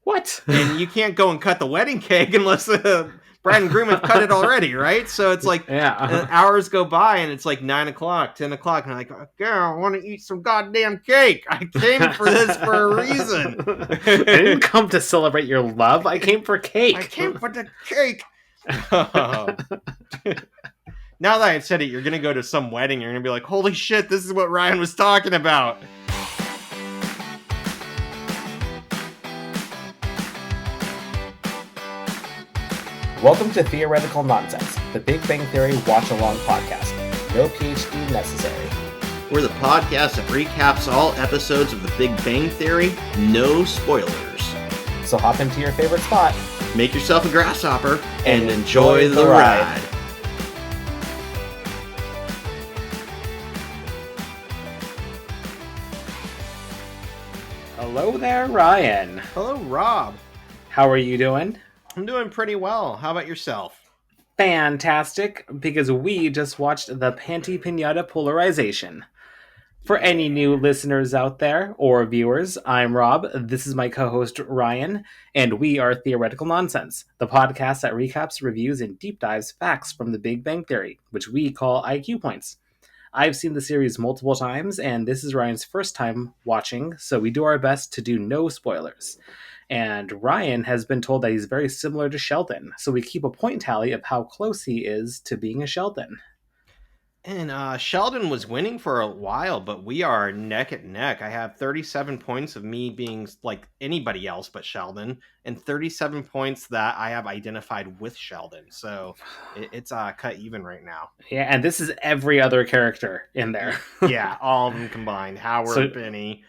What? And you can't go and cut the wedding cake unless bride and groom have cut it already, right? So it's like hours go by and it's like 9 o'clock, 10 o'clock. And I'm like, oh, girl, I want to eat some goddamn cake. I came for this for a reason. I didn't come to celebrate your love. I came for cake. I came for the cake. Now that I've said it, you're going to go to some wedding. You're going to be like, holy shit, this is what Ryan was talking about. Welcome to Theoretical Nonsense, the Big Bang Theory watch-along podcast. No PhD necessary. We're the podcast that recaps all episodes of the Big Bang Theory, no spoilers. So hop into your favorite spot, make yourself a grasshopper, and enjoy the ride. Hello there, Ryan. Hello, Rob. How are you doing? I'm doing pretty well. How about yourself? Fantastic, because we just watched the Panty Piñata Polarization. For any new listeners out there, or viewers, I'm Rob, this is my co-host Ryan, and we are Theoretical Nonsense, the podcast that recaps, reviews, and deep dives facts from the Big Bang Theory, which we call IQ points. I've seen the series multiple times, and this is Ryan's first time watching, so we do our best to do no spoilers. And Ryan has been told that he's very similar to Sheldon, so we keep a point tally of how close he is to being a Sheldon. And Sheldon was winning for a while, but we are neck and neck. I have 37 points of me being like anybody else but Sheldon, and 37 points that I have identified with Sheldon. So it's cut even right now. Yeah, and this is every other character in there. Yeah, all of them combined. Howard, Benny.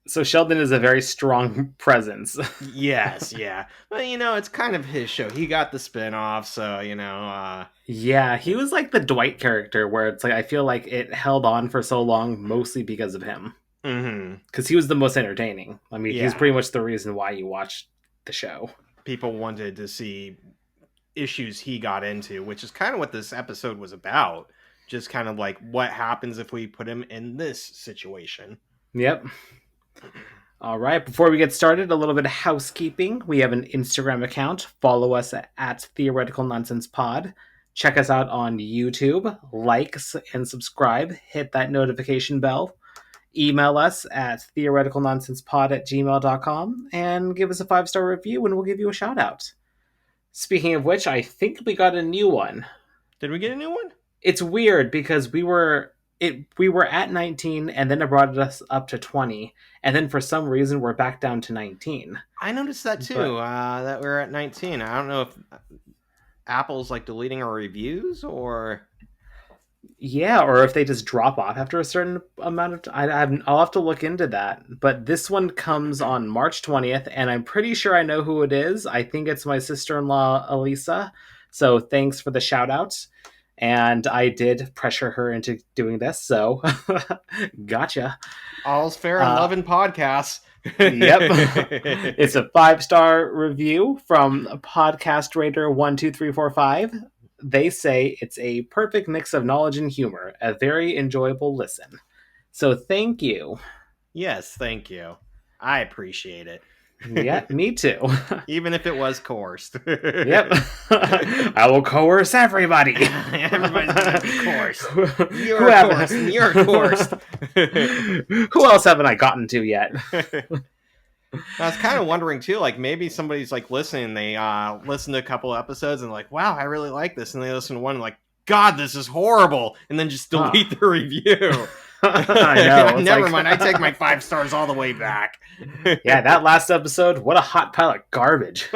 So Sheldon is a very strong presence. Yes, yeah. But, it's kind of his show. He got the spinoff, so, Yeah, he was like the Dwight character, where it's like, I feel like it held on for so long, mostly because of him. Because he was the most entertaining. I mean, he's pretty much the reason why you watched the show. People wanted to see issues he got into, which is kind of what this episode was about. Just kind of like, what happens if we put him in this situation? Yep. All right. Before we get started, a little bit of housekeeping. We have an Instagram account. Follow us at Theoretical Nonsense Pod. Check us out on YouTube. Like and subscribe. Hit that notification bell. Email us at theoreticalnonsensepod@gmail.com and give us a 5-star review and we'll give you a shout out. Speaking of which, I think we got a new one. Did we get a new one? It's weird because we were at 19 and then it brought us up to 20, and then for some reason we're back down to 19. I noticed that too, that we're at 19. I don't know if Apple's like deleting our reviews or... Yeah, or if they just drop off after a certain amount of time. I'll have to look into that. But this one comes on March 20th, and I'm pretty sure I know who it is. I think it's my sister-in-law, Elisa. So thanks for the shout-out. And I did pressure her into doing this, so gotcha. All's fair in love and podcasts. Yep. It's a 5-star review from Podcast Rater 12345. They say it's a perfect mix of knowledge and humor, a very enjoyable listen. So thank you. Yes, thank you. I appreciate it. Yeah, me too. Even if it was coerced. Yep. I will coerce everybody. Everybody's gonna be coerced. You're coerced. Who else haven't I gotten to yet? I was kind of wondering too, like maybe somebody's like listening, they listen to a couple episodes and like, wow, I really like this, and they listen to one and like, God, this is horrible, and then just delete the review. I know. Never mind. I take my 5 stars all the way back. Yeah, that last episode, what a hot pile of garbage.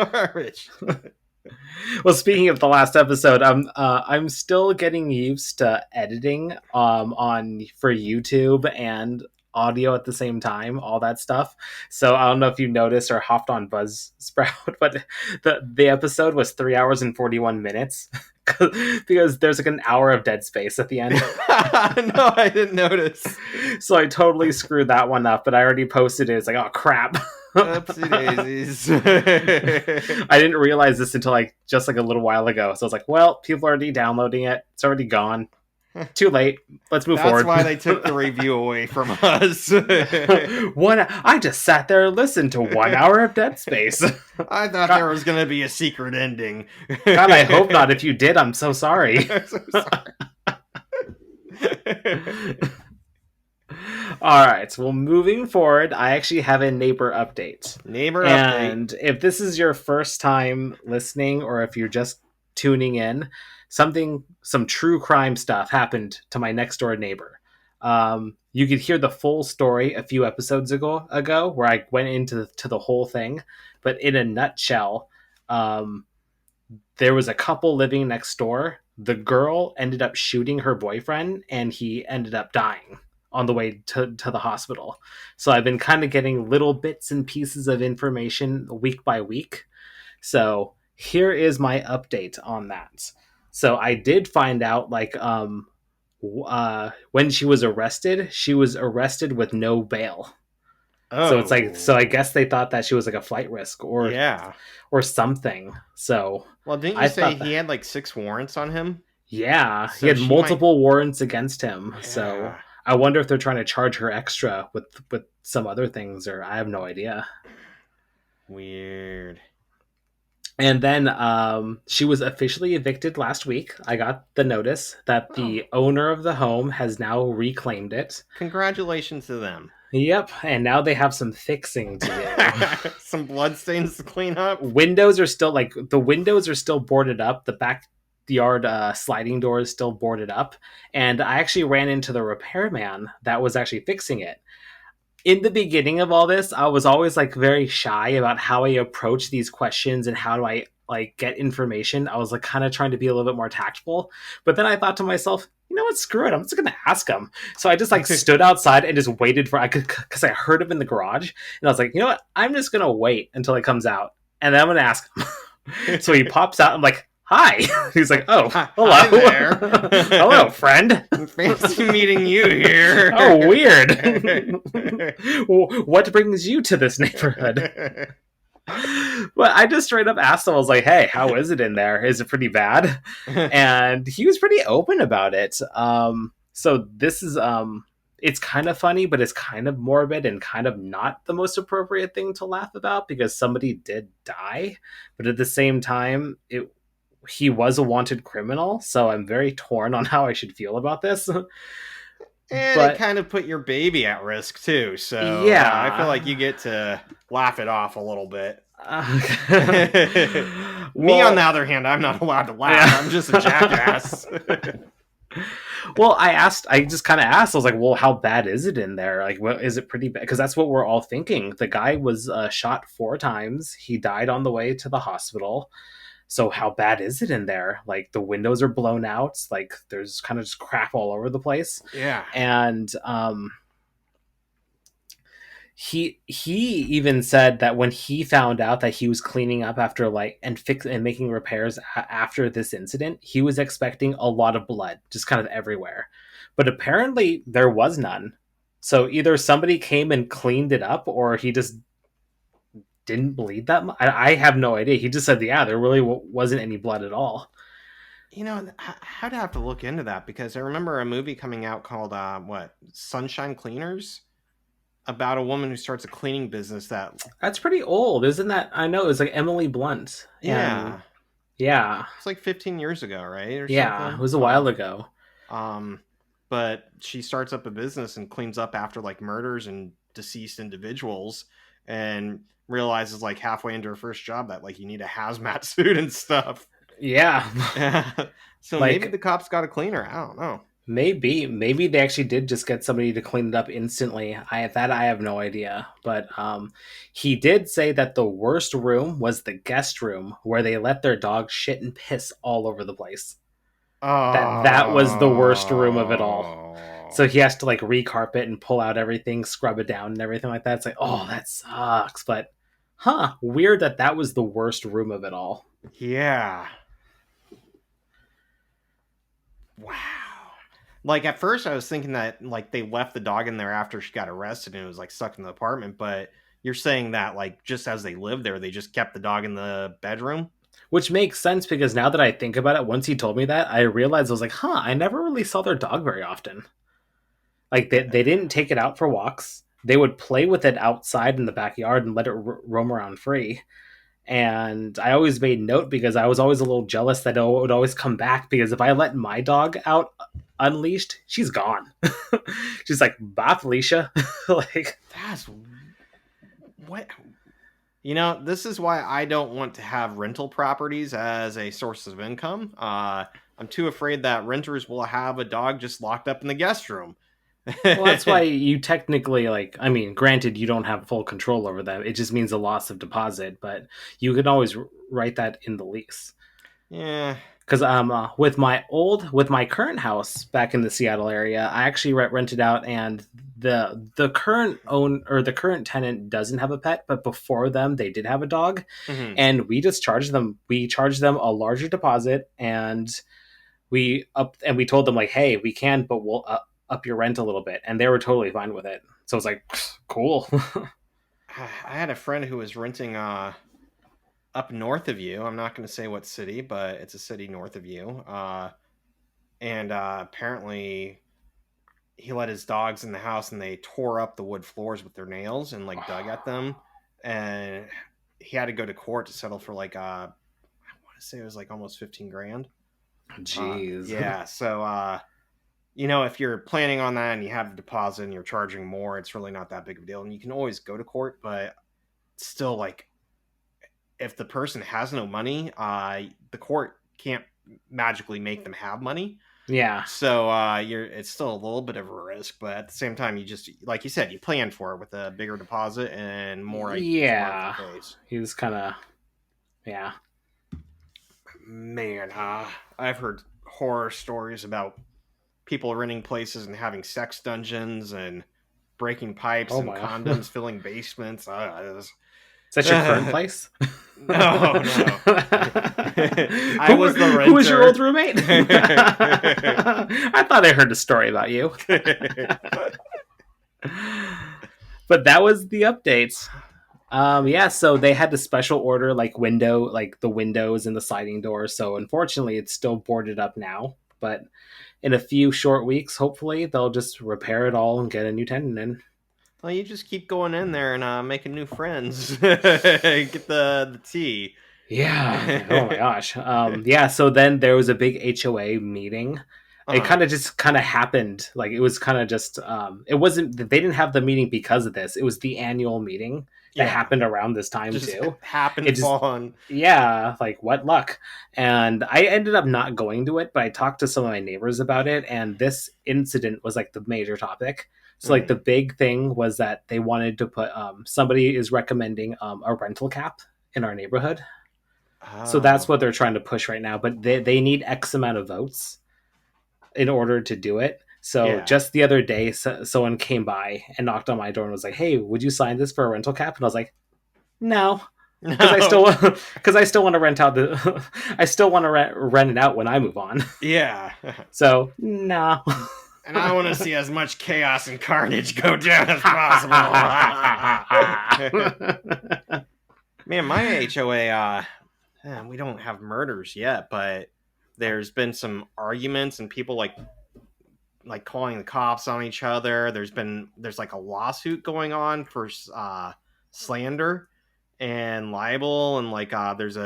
Well, speaking of the last episode, I'm still getting used to editing for YouTube and audio at the same time, all that stuff. So I don't know if you noticed or hopped on Buzzsprout, but the episode was 3 hours and 41 minutes because there's like an hour of dead space at the end. No, I didn't notice. So I totally screwed that one up, but I already posted it. It's like, oh crap. Oopsie daisies. I didn't realize this until just a little while ago. So I was like, well, people are already downloading it. It's already gone. Too late. Let's move That's forward. why they took the review away from us. I just sat there and listened to 1 hour of Dead Space. I thought there was going to be a secret ending. God, I hope not. If you did, I'm so sorry. I'm so sorry. All right. Well, moving forward, I actually have a neighbor update. And if this is your first time listening, or if you're just tuning in, some true crime stuff happened to my next door neighbor. You could hear the full story a few episodes ago where I went into the whole thing. But in a nutshell, there was a couple living next door. The girl ended up shooting her boyfriend, and he ended up dying on the way to the hospital. So I've been kind of getting little bits and pieces of information week by week. So here is my update on that. So I did find out, like, when she was arrested with no bail. Oh. So it's like, so I guess they thought that she was like a flight risk or something. So well, didn't you say he had like 6 warrants on him? Yeah, so he had multiple warrants against him. Yeah. So I wonder if they're trying to charge her extra with some other things, or I have no idea. Weird. And then she was officially evicted last week. I got the notice that the owner of the home has now reclaimed it. Congratulations to them. Yep, and now they have some fixing to do. Some bloodstains to clean up. The windows are still boarded up. The backyard sliding door is still boarded up. And I actually ran into the repairman that was actually fixing it. In the beginning of all this, I was always like very shy about how I approach these questions and how do I like get information. I was like kind of trying to be a little bit more tactful. But then I thought to myself, you know what, screw it, I'm just gonna ask him. So I just like stood outside and just waited because I heard him in the garage, and I was like, you know what, I'm just gonna wait until he comes out, and then I'm gonna ask him. So he pops out. I'm like, hi. He's like, oh, hello. Hi there. Hello, friend. Fancy meeting you here. Oh, weird. What brings you to this neighborhood? But I just straight up asked him, I was like, hey, how is it in there? Is it pretty bad? And he was pretty open about it. So this is it's kind of funny, but it's kind of morbid and kind of not the most appropriate thing to laugh about, because somebody did die, but at the same time he was a wanted criminal, so I'm very torn on how I should feel about this. And it kind of put your baby at risk too, so yeah, I feel like you get to laugh it off a little bit. Me, on the other hand, I'm not allowed to laugh. Yeah. I'm just a jackass. Well, I just kind of asked. I was like, well, how bad is it in there? Like, what, is it pretty bad? Because that's what we're all thinking. The guy was shot 4 times. He died on the way to the hospital. So how bad is it in there? Like, the windows are blown out. Like, there's kind of just crap all over the place. Yeah. And he even said that when he found out that he was cleaning up after and making repairs after this incident, he was expecting a lot of blood just kind of everywhere. But apparently there was none. So either somebody came and cleaned it up, or he just didn't bleed that much. I have no idea. He just said, yeah, there really wasn't any blood at all. You know, I'd have to look into that, because I remember a movie coming out called Sunshine Cleaners, about a woman who starts a cleaning business. That's pretty old, isn't that? I know, it was like Emily Blunt. Yeah. Yeah. It's like 15 years ago, right? Or yeah, something? It was a while ago. But she starts up a business and cleans up after like murders and deceased individuals, and realizes like halfway into her first job that like you need a hazmat suit and stuff. Yeah. So like, maybe the cops got a cleaner. I don't know. Maybe they actually did just get somebody to clean it up instantly. I have no idea. But he did say that the worst room was the guest room, where they let their dog shit and piss all over the place. That was the worst room of it all. So he has to like recarpet and pull out everything, scrub it down and everything like that. It's like, oh, that sucks. But weird that was the worst room of it all. Yeah. Wow. Like, at first I was thinking that like they left the dog in there after she got arrested and it was like stuck in the apartment, but you're saying that like just as they lived there, they just kept the dog in the bedroom? Which makes sense because now that I think about it, once he told me that, I realized I was like, huh, I never really saw their dog very often. Like they didn't take it out for walks. They would play with it outside in the backyard and let it roam around free. And I always made note because I was always a little jealous that it would always come back because if I let my dog out unleashed, she's gone. She's like, bye, Felicia. Like, That's what. This is why I don't want to have rental properties as a source of income. I'm too afraid that renters will have a dog just locked up in the guest room. well, that's why you technically, like, I mean, granted, you don't have full control over them. It just means a loss of deposit, but you can always write that in the lease. Yeah. Because with my current house back in the Seattle area, I actually rented out, and the current the current tenant doesn't have a pet, but before them they did have a dog, and we just charged them. We charged them a larger deposit, and we told them like, hey, we can, but we'll up your rent a little bit, and they were totally fine with it. So it's like, cool. I had a friend who was renting up north of you. I'm not going to say what city, but it's a city north of you. And apparently he let his dogs in the house and they tore up the wood floors with their nails and like dug at them. And he had to go to court to settle for like, I want to say it was like almost 15 grand. Jeez. Yeah. So, if you're planning on that and you have the deposit and you're charging more, it's really not that big of a deal. And you can always go to court, but still, like, if the person has no money, the court can't magically make them have money. Yeah. So it's still a little bit of a risk, but at the same time, you just, like you said, you plan for it with a bigger deposit and more. Yeah. He was kind of, yeah. Man, I've heard horror stories about people renting places and having sex dungeons and breaking pipes and condoms filling basements. Is that your current place? No. I was the renter. Who was your old roommate? I thought I heard a story about you. But that was the updates. So they had to special order like the windows and the sliding doors. So unfortunately, it's still boarded up now. But in a few short weeks, hopefully, they'll just repair it all and get a new tenant in. Well, you just keep going in there and making new friends. Get the tea. Yeah. Oh my gosh. So then there was a big HOA meeting. It kind of happened. Like it was kind of just it wasn't, they didn't have the meeting because of this. It was the annual meeting that happened around this time just too. Happened on. Yeah, like what luck. And I ended up not going to it, but I talked to some of my neighbors about it, and this incident was like the major topic. So like the big thing was that they wanted to put somebody is recommending a rental cap in our neighborhood. So that's what they're trying to push right now, but they need X amount of votes in order to do it. So just the other day, someone came by and knocked on my door and was like, "Hey, would you sign this for a rental cap?" And I was like, "No." Because I still want to rent out I still want to rent it out when I move on. Yeah. So no. And I want to see as much chaos and carnage go down as possible. Man, my HOA, we don't have murders yet, but there's been some arguments and people like calling the cops on each other. There's like a lawsuit going on for slander and libel, and like there's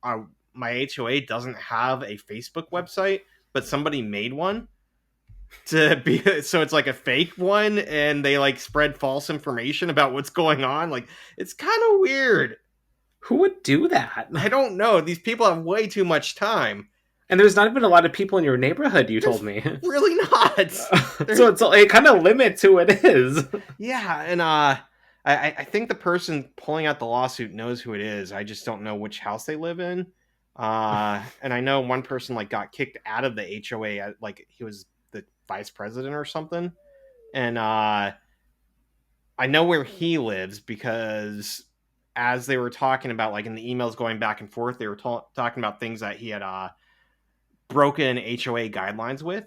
my HOA doesn't have a Facebook website, but somebody made one to be, so it's like a fake one, and they like spread false information about what's going on. Like, it's kind of weird. Who would do that? I don't know. These people have way too much time. And there's not even a lot of people in your neighborhood, you told me. Really not. So it kind of limits who it is. Yeah, and I think the person pulling out the lawsuit knows who it is. I just don't know which house they live in. And I know one person like got kicked out of the HOA, like he was the vice president or something. And I know where he lives because as they were talking about, like in the emails going back and forth, they were talking about things that he had broken HOA guidelines with.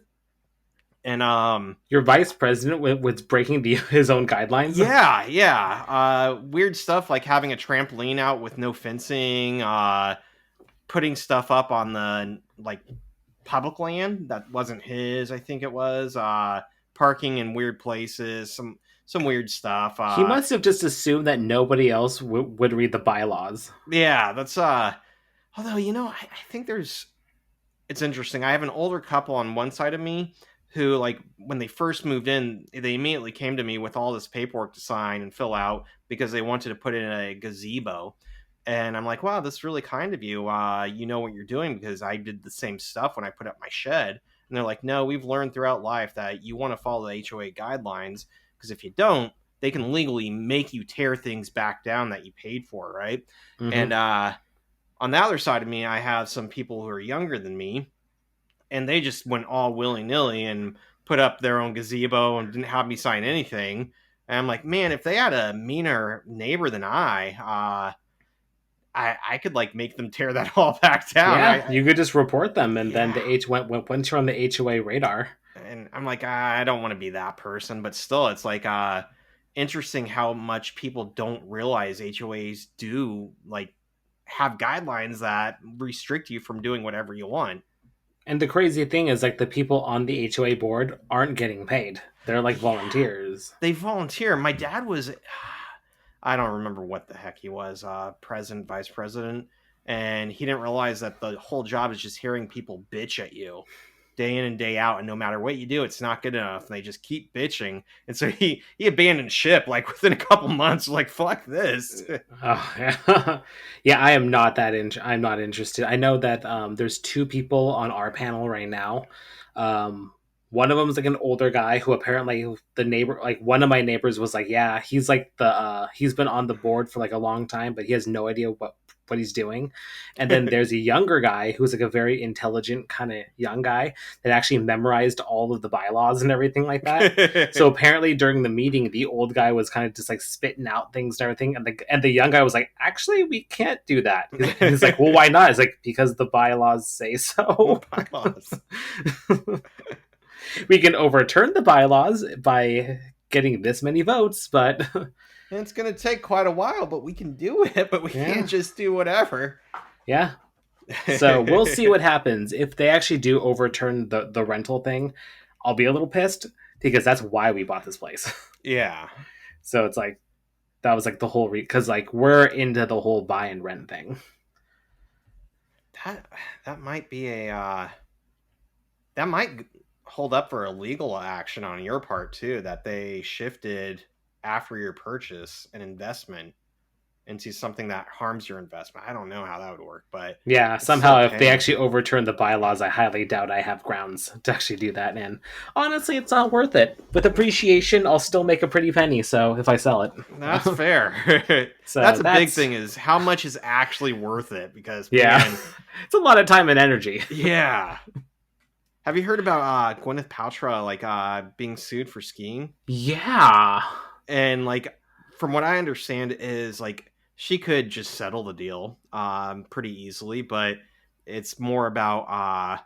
And your vice president was breaking his own guidelines. Yeah. Weird stuff like having a trampoline out with no fencing, putting stuff up on the like public land that wasn't his. I think it was parking in weird places, some weird stuff. He must have just assumed that nobody else would read the bylaws. Yeah, that's although I think it's interesting. I have an older couple on one side of me who, like, when they first moved in, they immediately came to me with all this paperwork to sign and fill out because they wanted to put in a gazebo. And I'm like, wow, that's really kind of you. You know what you're doing, because I did the same stuff when I put up my shed. And they're like, no, we've learned throughout life that you want to follow the HOA guidelines, because if you don't, they can legally make you tear things back down that you paid for, right? Mm-hmm. And on the other side of me, I have some people who are younger than me, and they just went all willy-nilly and put up their own gazebo and didn't have me sign anything. And I'm like, man, if they had a meaner neighbor than I could like make them tear that all back down. Yeah, you could just report them, and then Yeah. the once you're on the HOA radar. And I'm like, I don't want to be that person, but still, it's like interesting how much people don't realize HOAs do like have guidelines that restrict you from doing whatever you want. And the crazy thing is, like, the people on the HOA board aren't getting paid. They're like volunteers. They volunteer. My dad was, I don't remember what the heck he was, president, vice president, and he didn't realize that the whole job is just hearing people bitch at you day in and day out, and no matter what you do, it's not good enough, and they just keep bitching. And so he abandoned ship like within a couple months, like, fuck this. Oh, yeah. Yeah, I am not I'm not interested. I know that there's two people on our panel right now. One of them is like an older guy who apparently the neighbor, like one of my neighbors, was like, yeah, he's like he's been on the board for like a long time, but he has no idea what he's doing. And then there's a younger guy who's like a very intelligent kind of young guy that actually memorized all of the bylaws and everything like that. So apparently during the meeting, the old guy was kind of just like spitting out things and everything, and the young guy was like, actually, we can't do that. He's like, well, why not? It's like, because the bylaws say so. Bylaws. We can overturn the bylaws by getting this many votes, but And it's going to take quite a while, but we can do it, but we can't just do whatever. Yeah. So we'll see what happens. If they actually do overturn the rental thing, I'll be a little pissed, because that's why we bought this place. Yeah. So it's like, that was like the whole because like we're into the whole buy and rent thing. That might be that might hold up for a legal action on your part too, that they shifted after your purchase an investment into something that harms your investment. I don't know how that would work, but yeah, somehow if they actually overturn the bylaws, I highly doubt I have grounds to actually do that. And honestly, it's not worth it. With appreciation, I'll still make a pretty penny. So if I sell it, that's fair. So that's a big thing, is how much is actually worth it, because man, it's a lot of time and energy. Yeah. Have you heard about Gwyneth Paltrow like being sued for skiing? Yeah. And like, from what I understand is like, she could just settle the deal pretty easily, but it's more about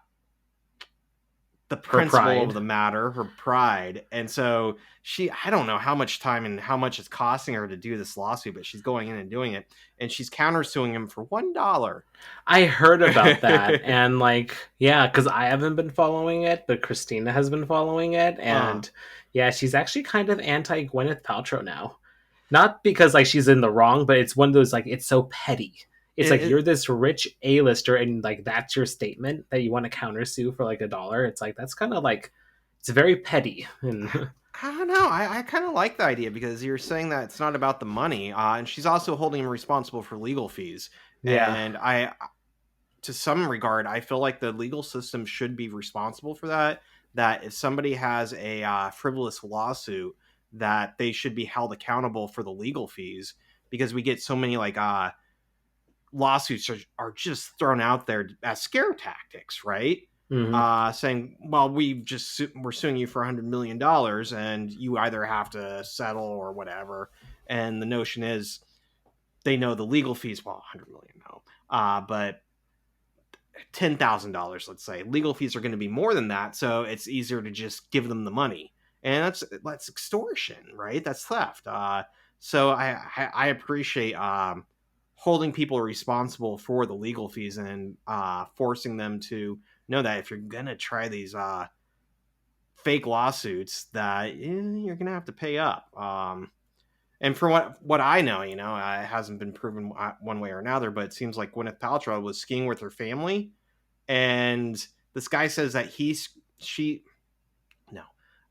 the principle of the matter, her pride. And so I don't know how much time and how much it's costing her to do this lawsuit, but she's going in and doing it, and she's countersuing him for $1. I heard about that. And like, yeah, because I haven't been following it, but Christina has been following it. And yeah, she's actually kind of anti Gwyneth Paltrow now. Not because like she's in the wrong, but it's one of those, like, it's so petty. It's like, you're this rich A-lister, and like that's your statement that you want to countersue for like $1. It's like, that's kind of like, it's very petty. And I don't know. I kind of like the idea, because you're saying that it's not about the money, and she's also holding him responsible for legal fees. Yeah. And to some regard, I feel like the legal system should be responsible for that. That if somebody has a frivolous lawsuit, that they should be held accountable for the legal fees, because we get so many like lawsuits are just thrown out there as scare tactics, right? Mm-hmm. Saying, well, we're suing you for $100 million, and you either have to settle or whatever. And the notion is, they know the legal fees, well, $100 million, no, but $10,000, let's say, legal fees are going to be more than that, so it's easier to just give them the money. And that's extortion, right? That's theft. So I appreciate holding people responsible for the legal fees and forcing them to know that if you're gonna try these fake lawsuits, that you're gonna have to pay up. And from what I know, it hasn't been proven one way or another, but it seems like Gwyneth Paltrow was skiing with her family, and this guy says that she no.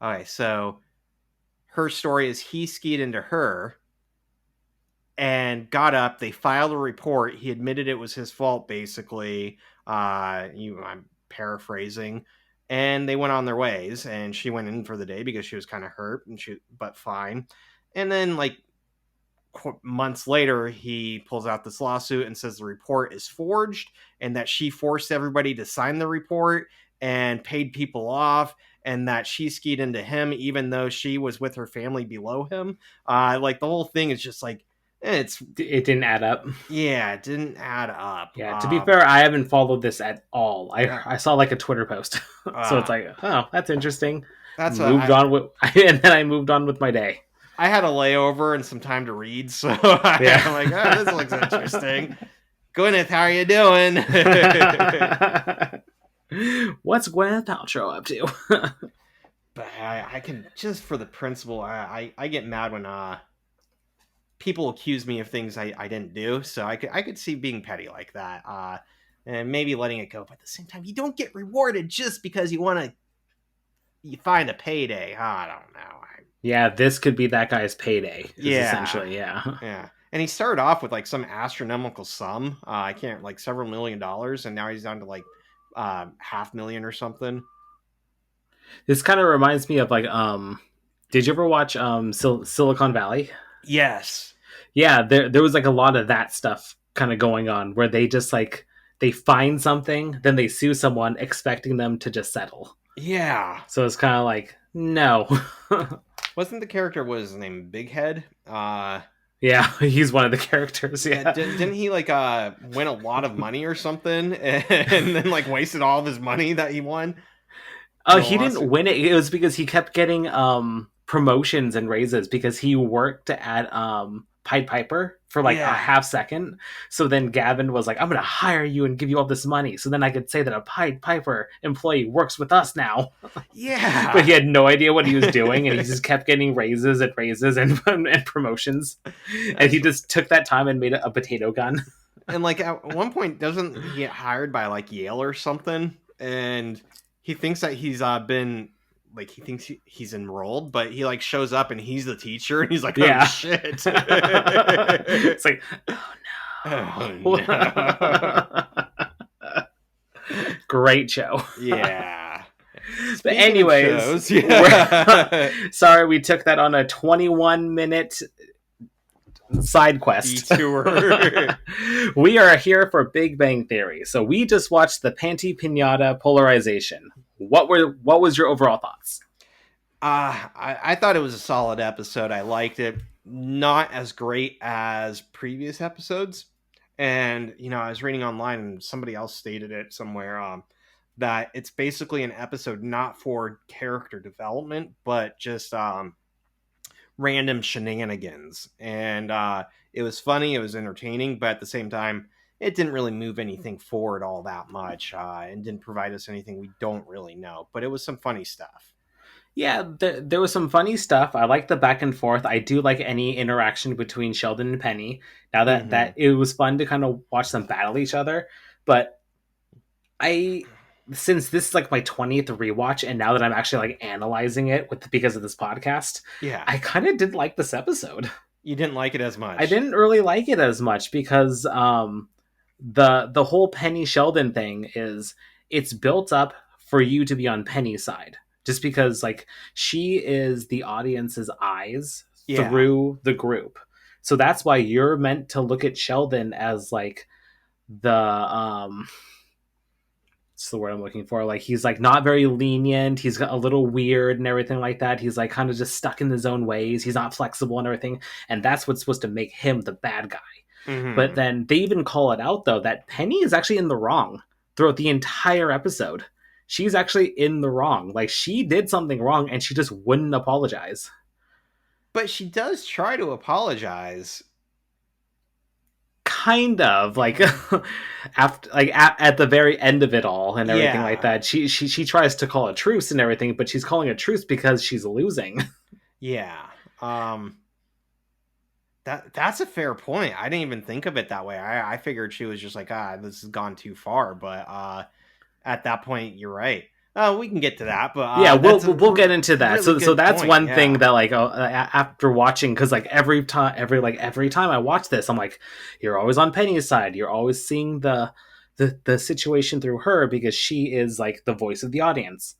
Okay, so her story is he skied into her and got up. They filed a report. He admitted it was his fault, basically. I'm paraphrasing. And they went on their ways, and she went in for the day because she was kind of hurt, but fine. And then, like, months later, he pulls out this lawsuit and says the report is forged and that she forced everybody to sign the report and paid people off, and that she skied into him even though she was with her family below him. Like, the whole thing is just like, it didn't add up. Yeah, it didn't add up. Yeah, to be fair, I haven't followed this at all. I saw like a Twitter post, so it's like, oh, that's interesting. And then I moved on with my day. I had a layover and some time to read, so I'm like, oh, this looks interesting. Gwyneth, how are you doing? What's Gwyneth Paltrow up to? But I can, just for the principle, I get mad when people accuse me of things I didn't do, so I could see being petty like that, and maybe letting it go. But at the same time, you don't get rewarded just because you find a payday. I don't know. Yeah, this could be that guy's payday. Essentially, yeah. And he started off with like some astronomical sum. I can't, like several $1 million, and now he's down to like $500,000 or something. This kind of reminds me of like, did you ever watch Silicon Valley? Yes. Yeah, there was like a lot of that stuff kind of going on where they just like they find something, then they sue someone expecting them to just settle. Yeah. So it's kind of like, no. Wasn't the character, what was his name, Big Head? Yeah, he's one of the characters. Yeah, didn't he like win a lot of money or something, and then like wasted all of his money that he won? He didn't win it. It was because he kept getting promotions and raises because he worked at Pied Piper for like a half second. So then Gavin was like, I'm going to hire you and give you all this money. So then I could say that a Pied Piper employee works with us now. Yeah. But he had no idea what he was doing. And he just kept getting raises and promotions. And he just took that time and made a potato gun. And like at one point, doesn't he get hired by like Yale or something? And he thinks that he's been... like he thinks he's enrolled, but he like shows up and he's the teacher, and he's like, oh shit. It's like, oh no. Great show. Yeah. But anyways, sorry we took that on a 21-minute side quest. Detour. We are here for Big Bang Theory. So we just watched the Panty Piñata Polarization. What was your overall thoughts? I thought it was a solid episode. I liked it. Not as great as previous episodes. And, I was reading online and somebody else stated it somewhere, that it's basically an episode not for character development, but just random shenanigans. And it was funny, it was entertaining, but at the same time, it didn't really move anything forward all that much, and didn't provide us anything we don't really know. But it was some funny stuff. Yeah, there was some funny stuff. I like the back and forth. I do like any interaction between Sheldon and Penny. Now that it was fun to kind of watch them battle each other. But since this is like my 20th rewatch, and now that I'm actually like analyzing it because of this podcast, I kind of didn't like this episode. You didn't like it as much? I didn't really like it as much because the whole Penny Sheldon thing is it's built up for you to be on Penny's side. Just because, like, she is the audience's eyes through the group. So that's why you're meant to look at Sheldon as, like, what's the word I'm looking for? Like, he's, like, not very lenient. He's a little weird and everything like that. He's, like, kind of just stuck in his own ways. He's not flexible and everything. And that's what's supposed to make him the bad guy. Mm-hmm. But then they even call it out, though, that Penny is actually in the wrong throughout the entire episode. She's actually in the wrong. Like, she did something wrong and she just wouldn't apologize. But she does try to apologize. kind of like after like at the very end of it all and everything like Yeah. that. She tries to call a truce and everything, but she's calling a truce because she's losing. Yeah. That's a fair point. I didn't even think of it that way. I figured she was just like, this has gone too far. But at that point, you're right. We can get to that, but Yeah, that's a we'll get into that. really So good that's point. one Yeah. thing that like after watching, because like every time I watch this, I'm like, you're always on Penny's side. You're always seeing the situation through her because she is like the voice of the audience.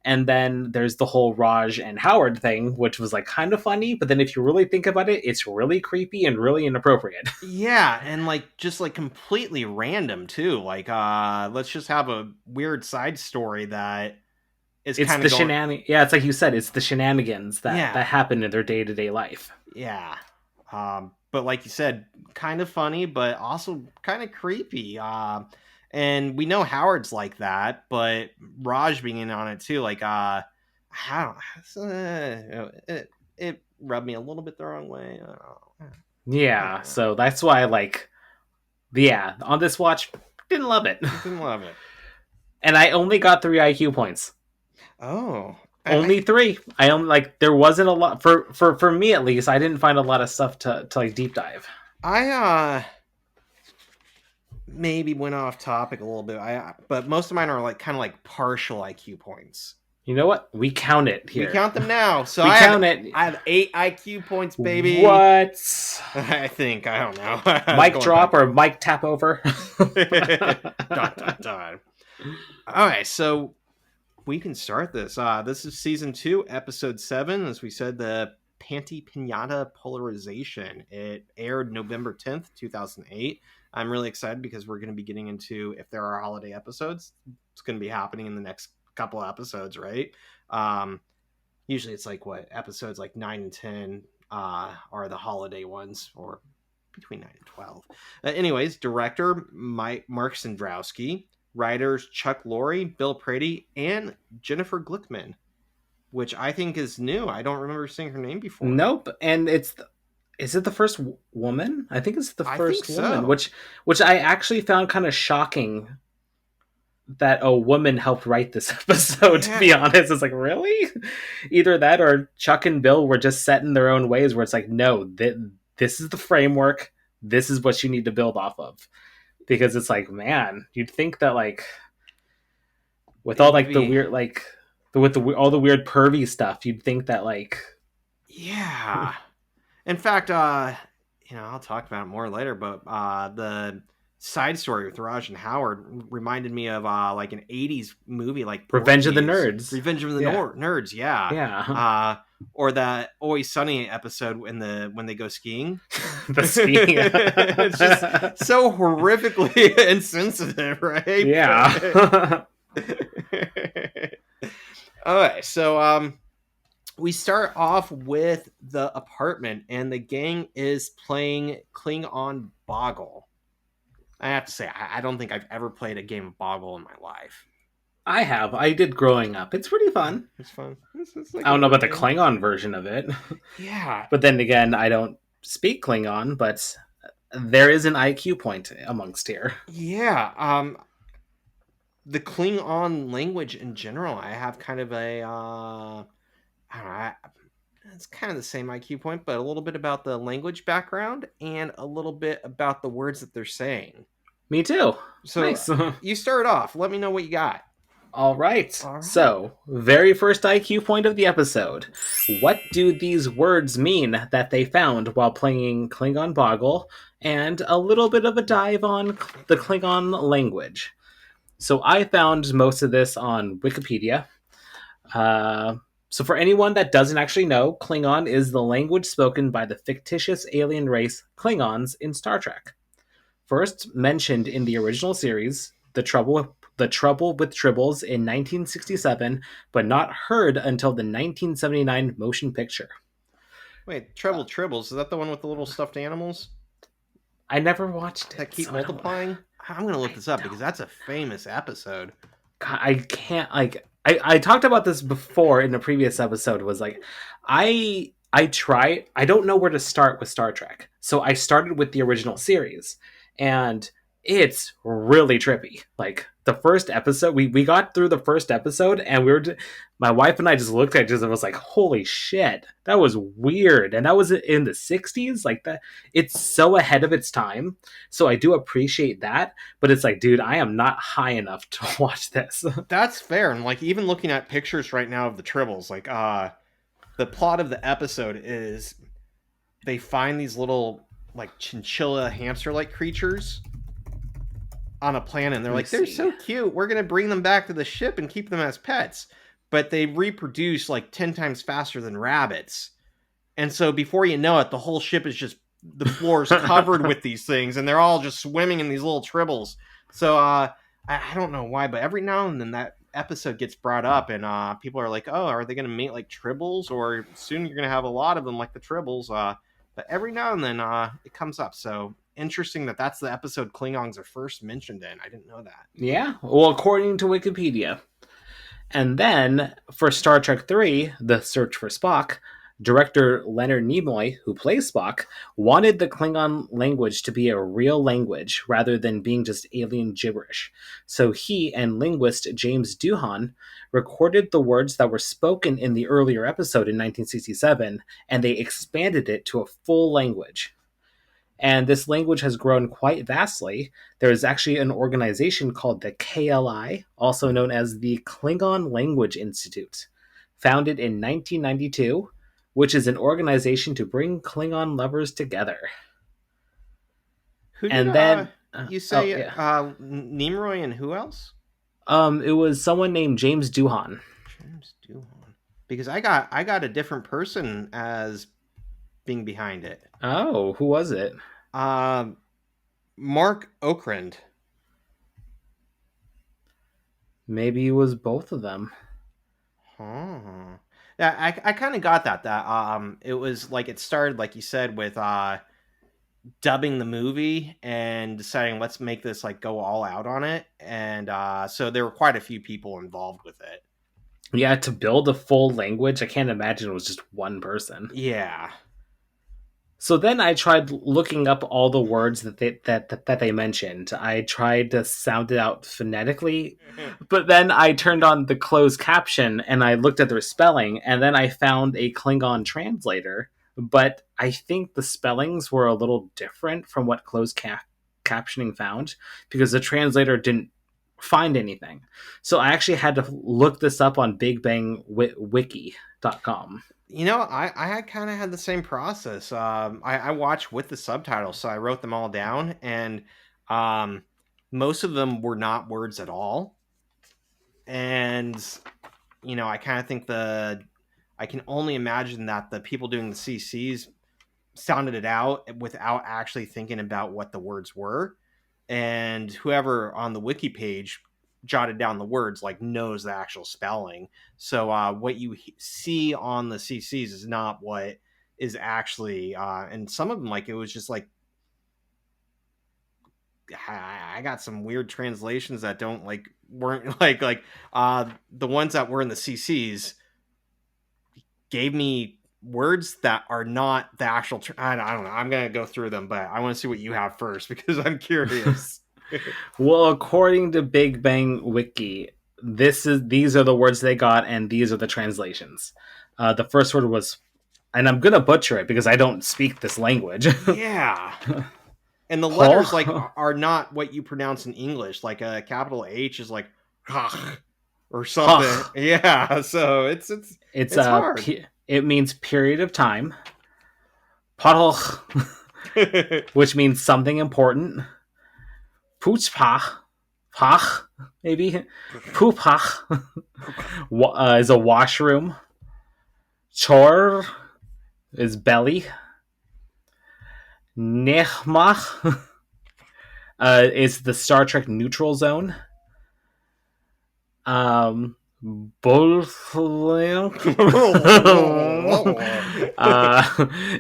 And then there's the whole Raj and Howard thing, which was like kind of funny, but then if you really think about it, it's really creepy and really inappropriate. Yeah, and like just like completely random too. Like let's just have a weird side story that is It's kind the of going. Yeah, it's like you said, it's the shenanigans that Yeah. happen in their day-to-day life. Yeah. But like you said, kind of funny, but also kind of creepy. And we know Howard's like that, but Raj being in on it too, like I don't it rubbed me a little bit the wrong way. Yeah, so that's why like yeah, on this watch, didn't love it. Didn't love it. And I only got 3 IQ points. Oh. Only 3. I only like there wasn't a lot for me at least. I didn't find a lot of stuff to like deep dive. I maybe went off topic a little bit. But most of mine are like kind of like partial IQ points. You know what? We count it here. We count them now. So I count it. I have 8 IQ points, baby. What? I think. I don't know. Mic drop or mic tap over? Dun, dun, dun. All right, so we can start this. This is season 2, episode 7. As we said, the Panty Piñata Polarization. It aired November 10th, 2008. I'm really excited because we're going to be getting into, if there are holiday episodes, it's going to be happening in the next couple episodes, right? Usually it's like episodes like 9 and 10 are the holiday ones, or between 9 and 12. Anyways, director Mark Sandrowski, writers Chuck Lorre, Bill Prady, and Jennifer Glickman, which I think is new. I don't remember seeing her name before. Nope, and is it the first woman? I think it's the first woman, so. which I actually found kind of shocking that a woman helped write this episode. Yeah. To be honest, it's like, really? Either that or Chuck and Bill were just set in their own ways, where it's like, no, this is the framework. This is what you need to build off of, because it's like, man, you'd think that like with all like the weird like with all the weird pervy stuff, you'd think that like yeah. In fact, I'll talk about it more later, but the side story with Raj and Howard reminded me of like an 80s movie like Revenge of the Nerds. Revenge of the Nerds, yeah. Yeah. Or that Always Sunny episode when they go skiing. The skiing. It's just so horrifically insensitive, right? Yeah. All right, so we start off with the apartment, and the gang is playing Klingon Boggle. I have to say, I don't think I've ever played a game of Boggle in my life. I have. I did growing up. It's pretty fun. It's fun. It's like I don't know about the Klingon version of it. Yeah. But then again, I don't speak Klingon, but there is an IQ point amongst here. Yeah. The Klingon language in general, I have kind of a I don't know, it's kind of the same IQ point, but a little bit about the language background and a little bit about the words that they're saying. Me too. So nice. You start off. Let me know what you got. All right. So, very first IQ point of the episode. What do these words mean that they found while playing Klingon Boggle? And a little bit of a dive on the Klingon language. So I found most of this on Wikipedia. So for anyone that doesn't actually know, Klingon is the language spoken by the fictitious alien race Klingons in Star Trek. First mentioned in the original series, The Trouble with Tribbles in 1967, but not heard until the 1979 motion picture. Wait, Tribbles, is that the one with the little stuffed animals? I never watched it. That keep multiplying? I'm going to look this up because that's a famous episode. God, I can't, like... I talked about this before in a previous episode, was like, I don't know where to start with Star Trek. So I started with the original series. and it's really trippy. Like the first episode, we got through the first episode, and my wife and I just looked at it and was like, "Holy shit, that was weird!" And that was in the '60s, like that. It's so ahead of its time, so I do appreciate that. But it's like, dude, I am not high enough to watch this. That's fair. And like even looking at pictures right now of the Tribbles, like the plot of the episode is they find these little like chinchilla hamster like creatures on a planet, and they're like, they're so cute, we're gonna bring them back to the ship and keep them as pets. But they reproduce like 10 times faster than rabbits. And so before you know it, the whole ship is just, the floor is covered with these things, and they're all just swimming in these little tribbles. So I don't know why, but every now and then that episode gets brought up, and people are like, oh, are they going to mate like tribbles, or soon you're going to have a lot of them like the tribbles? But every now and then it comes up. So interesting that that's the episode Klingons are first mentioned in. I didn't know that. Yeah, well, according to Wikipedia. And then for Star Trek 3, The Search for Spock, director Leonard Nimoy, who plays Spock, wanted the Klingon language to be a real language rather than being just alien gibberish. So he and linguist James Doohan recorded the words that were spoken in the earlier episode in 1967, and they expanded it to a full language. And this language has grown quite vastly. There is actually an organization called the KLI, also known as the Klingon Language Institute, founded in 1992, which is an organization to bring Klingon lovers together. Who did And then you say Nimoy and who else? It was someone named James Doohan. James Doohan. Because I got a different person as being behind it. Oh, who was it? Mark Okrand. Maybe it was both of them. Huh. Yeah, I kind of got that. It was like it started, like you said, with dubbing the movie and deciding let's make this like go all out on it, and so there were quite a few people involved with it. Yeah, to build a full language, I can't imagine it was just one person. Yeah. So then I tried looking up all the words that they mentioned. I tried to sound it out phonetically, but then I turned on the closed caption and I looked at their spelling, and then I found a Klingon translator. But I think the spellings were a little different from what closed captioning found, because the translator didn't find anything. So I actually had to look this up on BigBangWiki.com. You know, I kind of had the same process. I watched with the subtitles, so I wrote them all down, and most of them were not words at all. And, you know, I kind of think I can only imagine that the people doing the CCs sounded it out without actually thinking about what the words were. And whoever on the wiki page jotted down the words like knows the actual spelling. So what you see on the CCs is not what is actually and some of them, like, it was just like I got some weird translations that weren't the ones that were in the CCs gave me words that are not the actual I don't know, I'm gonna go through them, but I want to see what you have first because I'm curious. Well, according to Big Bang Wiki, these are the words they got, and these are the translations. The first word was, and I'm gonna butcher it because I don't speak this language. Yeah, and the letters are not what you pronounce in English. Like a capital H is like or something. Yeah, so it's hard. It means period of time. Which means something important. Poopach, maybe. Poopach is a washroom. Chor is belly. Nechmach is the Star Trek neutral zone.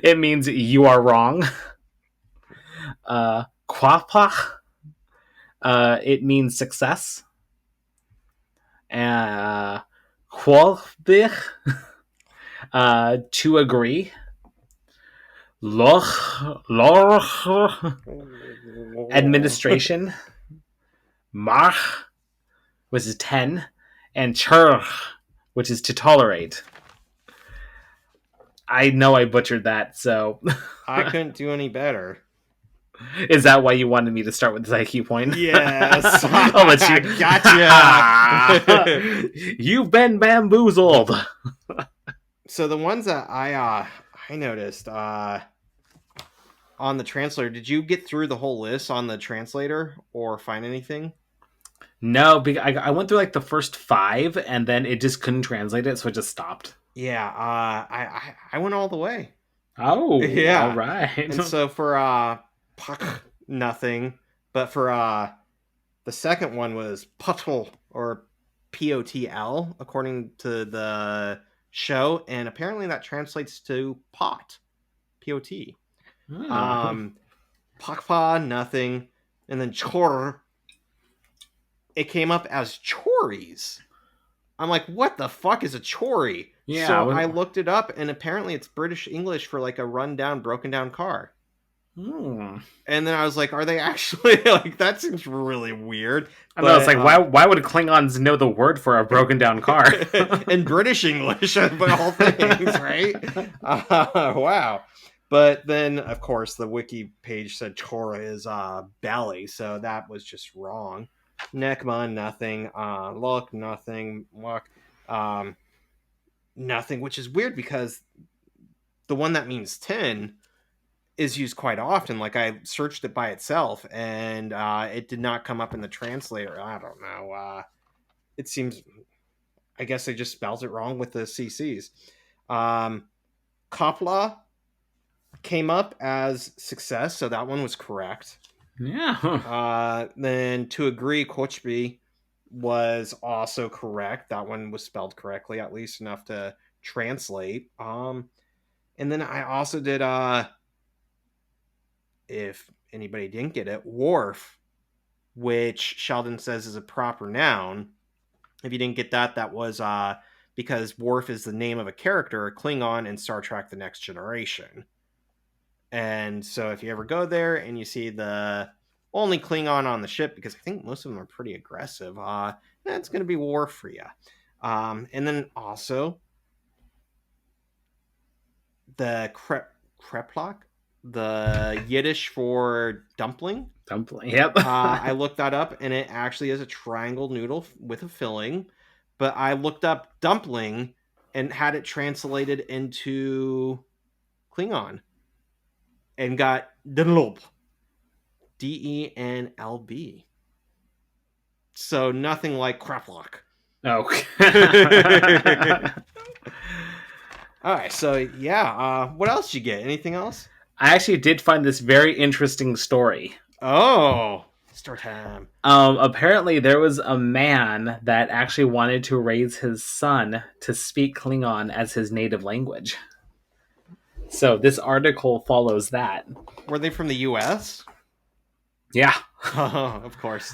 It means you are wrong. Quapach, it means success. Qualbich, to agree. Loch administration, mach, which is 10, and chur, which is to tolerate. I know I butchered that, so I couldn't do any better. is that why you wanted me to start with this IQ point? Yes. I'll let you. Gotcha. You've been bamboozled. So the ones that I noticed on the translator, did you get through the whole list on the translator or find anything? No, I went through like the first 5, and then it just couldn't translate it, so I just stopped. Yeah, I went all the way. Oh, Yeah. all right. And so for puck, nothing, but for the second one was potl or POTL according to the show, and apparently that translates to pot, POT. Pakpa, nothing, and then chor, it came up as chories. I'm like, what the fuck is a chory? Yeah, So I looked it up, and apparently it's British English for like a rundown, broken down car. And then I was like, are they actually like, that seems really weird. I know, it's like, why would Klingons know the word for a broken down car? In British English, of all things, right? Wow. But then, of course, the wiki page said Chora is belly, so that was just wrong. Nekma, nothing. Look, nothing. Look, nothing, which is weird because the one that means 10 is used quite often. Like, I searched it by itself, and it did not come up in the translator. I don't know. It seems... I guess they just spells it wrong with the CCs. Kopla came up as success, so that one was correct. Yeah. Then to agree, Kochby was also correct. That one was spelled correctly, at least enough to translate. And then I also did, if anybody didn't get it, wharf, which Sheldon says is a proper noun. If you didn't get that, that was because Worf is the name of a character, a Klingon in Star Trek The Next Generation. And so if you ever go there and you see the only Klingon on the ship, because I think most of them are pretty aggressive, that's going to be Worf for you. And then also the kreplach, the Yiddish for dumpling. Dumpling, yep. I looked that up, and it actually is a triangle noodle with a filling. But I looked up dumpling and had it translated into Klingon and got Denlb. Denlb. So nothing like Kraplach. Okay. All right, so yeah, what else did you get? Anything else? I actually did find this very interesting story. Oh, story time. Apparently there was a man that actually wanted to raise his son to speak Klingon as his native language. So this article follows that. Were they from the US? Yeah. Of course.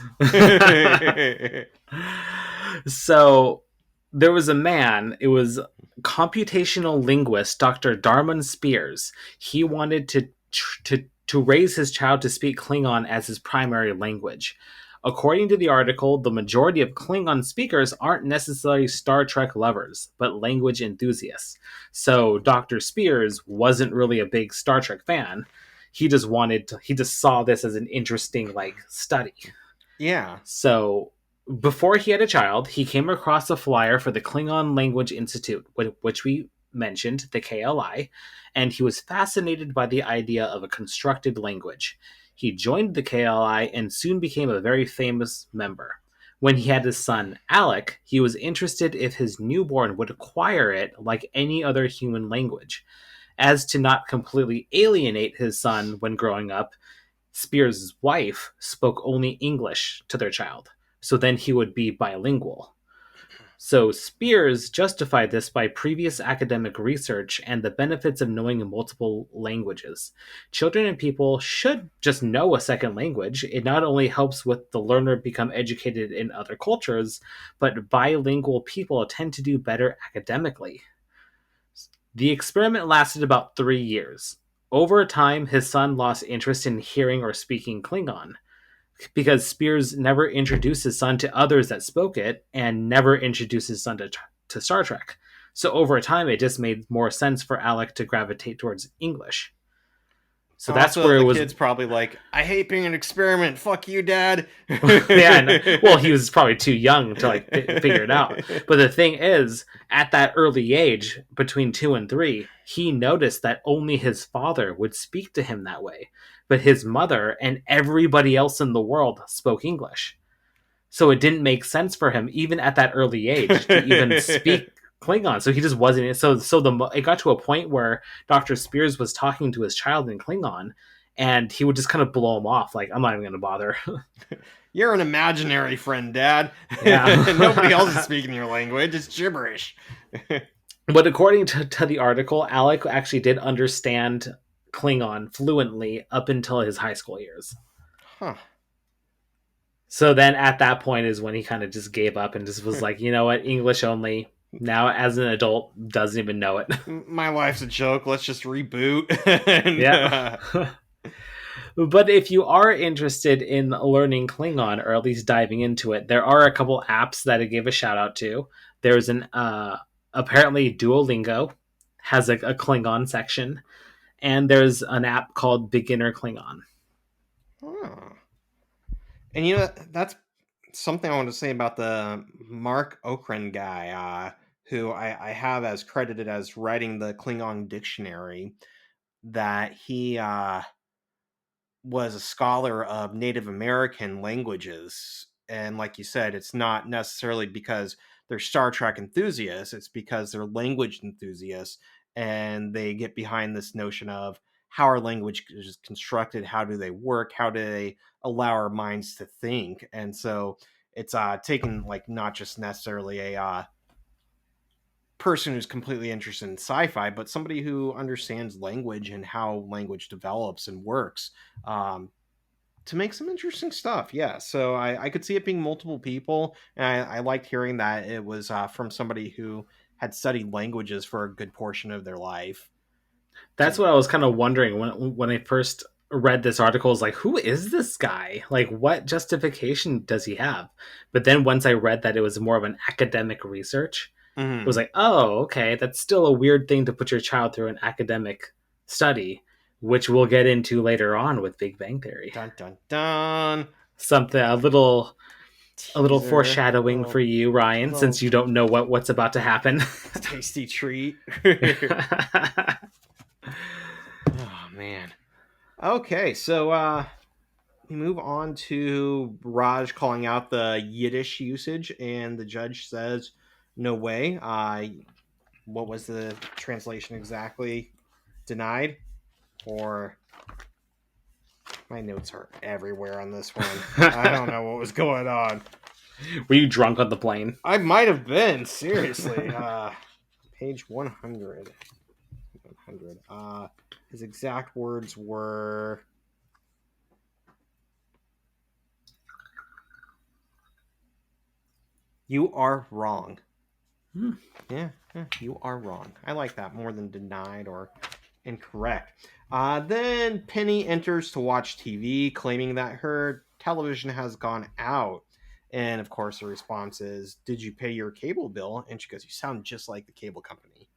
So there was a man, it was computational linguist Dr. Darman Spears. He wanted to raise his child to speak Klingon as his primary language. According to the article, the majority of Klingon speakers aren't necessarily Star Trek lovers, but language enthusiasts. So Dr. Spears wasn't really a big Star Trek fan. He just saw this as an interesting study. Yeah. So before he had a child, he came across a flyer for the Klingon Language Institute, which we mentioned, the KLI, and he was fascinated by the idea of a constructed language. He joined the KLI and soon became a very famous member. When he had his son, Alec, he was interested if his newborn would acquire it like any other human language. As to not completely alienate his son when growing up, Spears' wife spoke only English to their child, so then he would be bilingual. So Spears justified this by previous academic research and the benefits of knowing multiple languages. Children and people should just know a second language. It not only helps with the learner become educated in other cultures, but bilingual people tend to do better academically. The experiment lasted about 3 years. Over time, his son lost interest in hearing or speaking Klingon because Spears never introduced his son to others that spoke it and never introduced his son to Star Trek. So over time, it just made more sense for Alec to gravitate towards English. So that's Also, where it the was. kid's probably like, I hate being an experiment. Fuck you, Dad. Yeah, no, well, he was probably too young to like figure it out. But the thing is, at that early age, between 2 and 3, he noticed that only his father would speak to him that way, but his mother and everybody else in the world spoke English. So it didn't make sense for him, even at that early age, to even speak Klingon. So he just wasn't. It got to a point where Dr. Spears was talking to his child in Klingon, and he would just kind of blow him off, like, I'm not even going to bother. You're an imaginary friend, Dad. Yeah. Nobody else is speaking your language. It's gibberish. But according to the article, Alec actually did understand Klingon fluently up until his high school years. Huh. So then at that point is when he kind of just gave up and just was like, you know what, English only. Now as an adult, doesn't even know it. My life's a joke. Let's just reboot. Yeah. But if you are interested in learning Klingon, or at least diving into it, there are a couple apps that I gave a shout out to. There's an apparently Duolingo has a Klingon section, and there's an app called Beginner Klingon. Huh. And you know, that's something I want to say about the Mark Okren guy, who I have as credited as writing the Klingon dictionary, that he was a scholar of Native American languages. And like you said, it's not necessarily because they're Star Trek enthusiasts, it's because they're language enthusiasts, and they get behind this notion of how our language is constructed, how do they work, how do they allow our minds to think. And so it's taken like not just necessarily a person who's completely interested in sci-fi, but somebody who understands language and how language develops and works, to make some interesting stuff. Yeah, so I could see it being multiple people, and I liked hearing that it was from somebody who had studied languages for a good portion of their life. That's what I was kind of wondering when I first read this article. I was like, who is this guy? Like, what justification does he have? But then once I read that it was more of an academic research, it was like, oh, okay, that's still a weird thing to put your child through an academic study, which we'll get into later on with Big Bang Theory. Dun dun dun. Something a little Teaser, foreshadowing for you, Ryan, since you don't know what's about to happen. Tasty treat. Oh man. Okay, so we move on to Raj calling out the Yiddish usage, and the judge says, "No way." What was the translation exactly? Denied, or my notes are everywhere on this one. I don't know what was going on. Were you drunk on the plane? I might have been, seriously. Page 100. 100. His exact words were, "You are wrong." Yeah, you are wrong. I like that more than denied or incorrect. Then Penny enters to watch TV, claiming that her television has gone out. And of course, the response is, "Did you pay your cable bill?" And she goes, "You sound just like the cable company."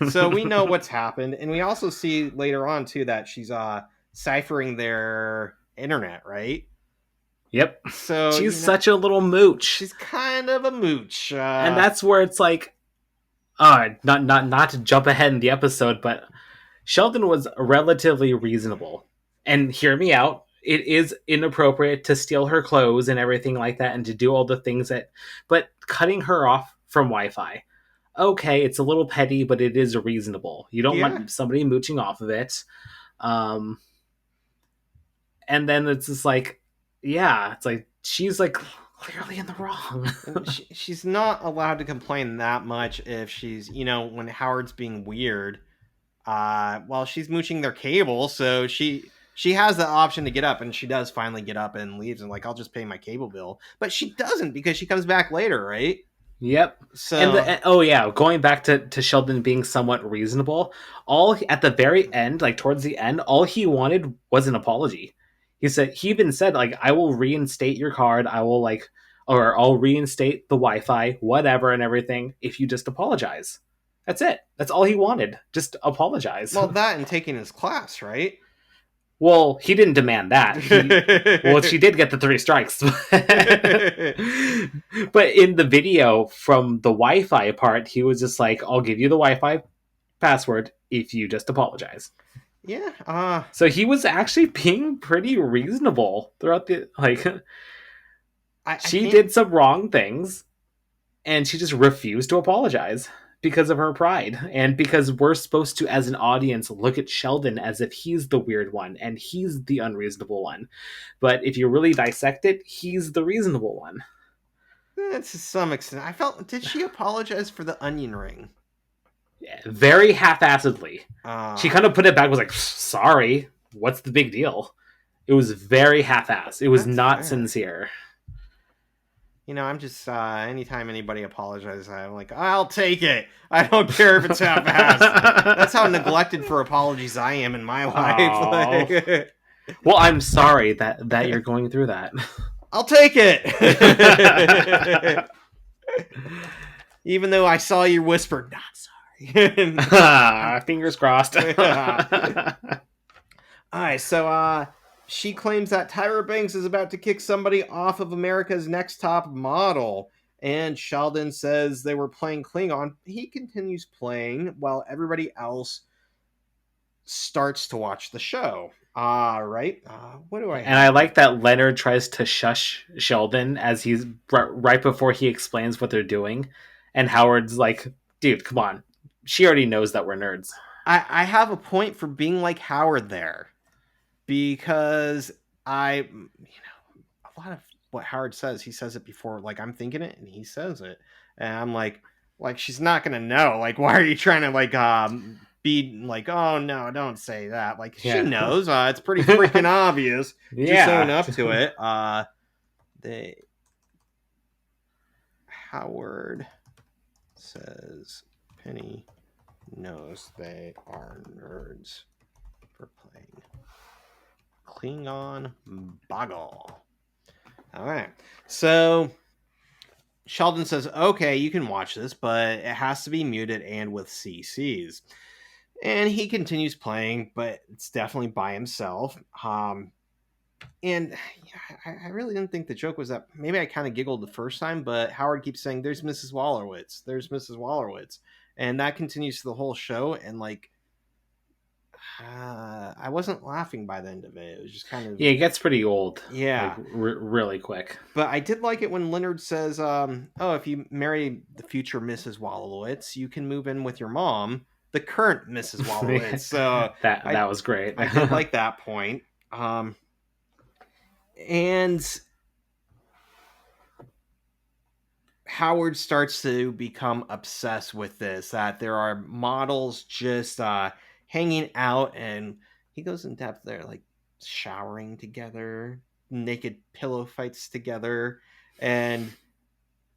So we know what's happened. And we also see later on, too, that she's ciphering their internet, right? Yep. So she's such a little mooch. She's kind of a mooch. And that's where it's like, not to jump ahead in the episode, but Sheldon was relatively reasonable. And hear me out, it is inappropriate to steal her clothes and everything like that and to do all the things but cutting her off from Wi-Fi, okay, it's a little petty, but it is reasonable. You don't want somebody mooching off of it. And then it's just like, yeah, it's like she's like clearly in the wrong. She's not allowed to complain that much if she's, when Howard's being weird, while she's mooching their cable. So she has the option to get up, and she does finally get up and leaves and like, I'll just pay my cable bill. But she doesn't, because she comes back later, right? Yep. So Oh yeah, going back to Sheldon being somewhat reasonable, at the very end, like towards the end, all he wanted was an apology. He even said like, I will reinstate your card, I will like, or I'll reinstate the Wi-Fi, whatever and everything, if you just apologize. That's it. That's all he wanted. Just apologize. well, that and taking his class, right? Well, he didn't demand that. She did get the 3 strikes. But in the video from the Wi-Fi part, he was just like, I'll give you the Wi-Fi password if you just apologize. Yeah. So he was actually being pretty reasonable throughout the like she did some wrong things and she just refused to apologize because of her pride and because we're supposed to as an audience look at Sheldon as if he's the weird one and he's the unreasonable one. But if you really dissect it, he's the reasonable one. To some extent. I felt, did she apologize for the onion ring? Yeah, very half-assedly. She kind of put it back, was like, sorry, what's the big deal? It was very half-assed. It was not sincere. You know, I'm just, anytime anybody apologizes, I'm like, I'll take it. I don't care if it's half-assed. That's how neglected for apologies I am in my life. Well, I'm sorry that you're going through that. I'll take it. Even though I saw you whisper, not sorry. Fingers crossed. Alright, so she claims that Tyra Banks is about to kick somebody off of America's Next Top Model. And Sheldon says they were playing Klingon. He continues playing while everybody else starts to watch the show. Right? What do I have? And I like that Leonard tries to shush Sheldon as he's right before he explains what they're doing. And Howard's like, dude, come on. She already knows that we're nerds. I have a point for being like Howard there. Because a lot of what Howard says, he says it before, like, I'm thinking it, and he says it. And I'm like, she's not going to know. Like, why are you trying to, like, be like, oh, no, don't say that. Like, she knows. It's pretty freaking obvious. Just own up to it. Howard says Penny knows they are nerds for playing Klingon Boggle. All right. So Sheldon says, okay, you can watch this, but it has to be muted and with CCs. And he continues playing, but it's definitely by himself. And I really didn't think the joke was that. Maybe I kind of giggled the first time, but Howard keeps saying, there's Mrs. Wallerwitz. There's Mrs. Wallerwitz. And that continues the whole show. And like, I wasn't laughing by the end of it. It was just kind of... Yeah, it gets pretty old. Yeah. Like, really quick. But I did like it when Leonard says, if you marry the future Mrs. Wallerwitz, you can move in with your mom, the current Mrs. Wallerwitz. So that was great. I did like that point. And Howard starts to become obsessed with this, that there are models just hanging out, and he goes in depth there, like showering together, naked pillow fights together, and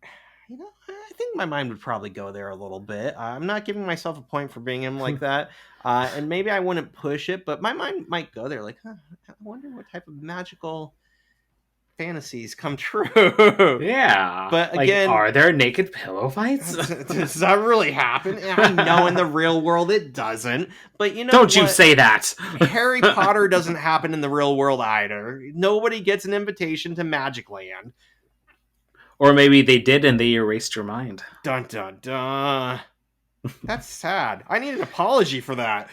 I think my mind would probably go there a little bit. I'm not giving myself a point for being him like that, and maybe I wouldn't push it, but my mind might go there, like, I wonder what type of magical fantasies come true. Yeah. But again, are there naked pillow fights? Does that really happen? I know in the real world it doesn't. But don't you say that. Harry Potter doesn't happen in the real world either. Nobody gets an invitation to Magic Land. Or maybe they did and they erased your mind. Dun dun dun. That's sad. I need an apology for that.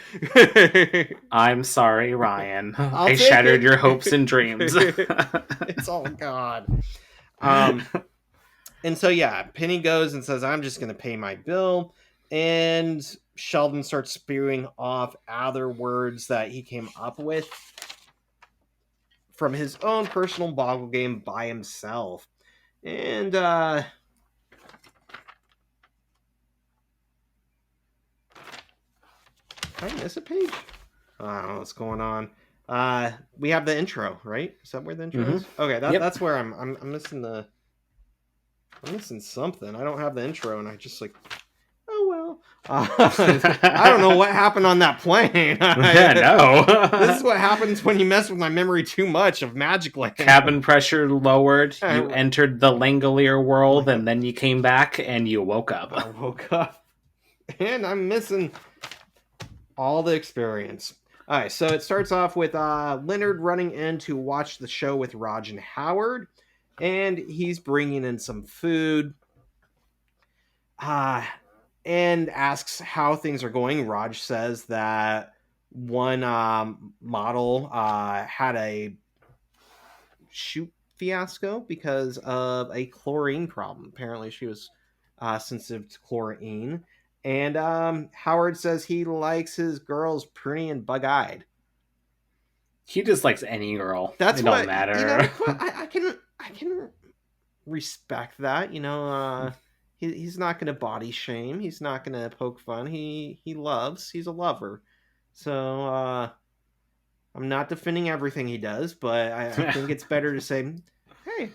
I'm sorry, Ryan. I shattered your hopes and dreams. It's all gone. And so, yeah, Penny goes and says, I'm just going to pay my bill. And Sheldon starts spewing off other words that he came up with from his own personal boggle game by himself. And, did I miss a page? I don't know what's going on. We have the intro, right? Is that where the intro is? Okay, that's where I'm missing the... I'm missing something. I don't have the intro, and I just like, oh well. I don't know what happened on that plane. No. This is what happens when you mess with my memory too much of Magic Land. Cabin pressure lowered. You entered the Langolier world, and then you came back and you woke up. I woke up, and I'm missing all the experience. All right, so it starts off with Leonard running in to watch the show with Raj and Howard, and he's bringing in some food. And asks how things are going. Raj says that one model had a shoot fiasco because of a chlorine problem. Apparently, she was sensitive to chlorine. And Howard says he likes his girls pretty and bug-eyed. He just likes any girl. That's it what don't matter. You know, I can respect that. You know, he's not going to body shame. He's not going to poke fun. He loves. He's a lover. So I'm not defending everything he does, but I think it's better to say, "Hey,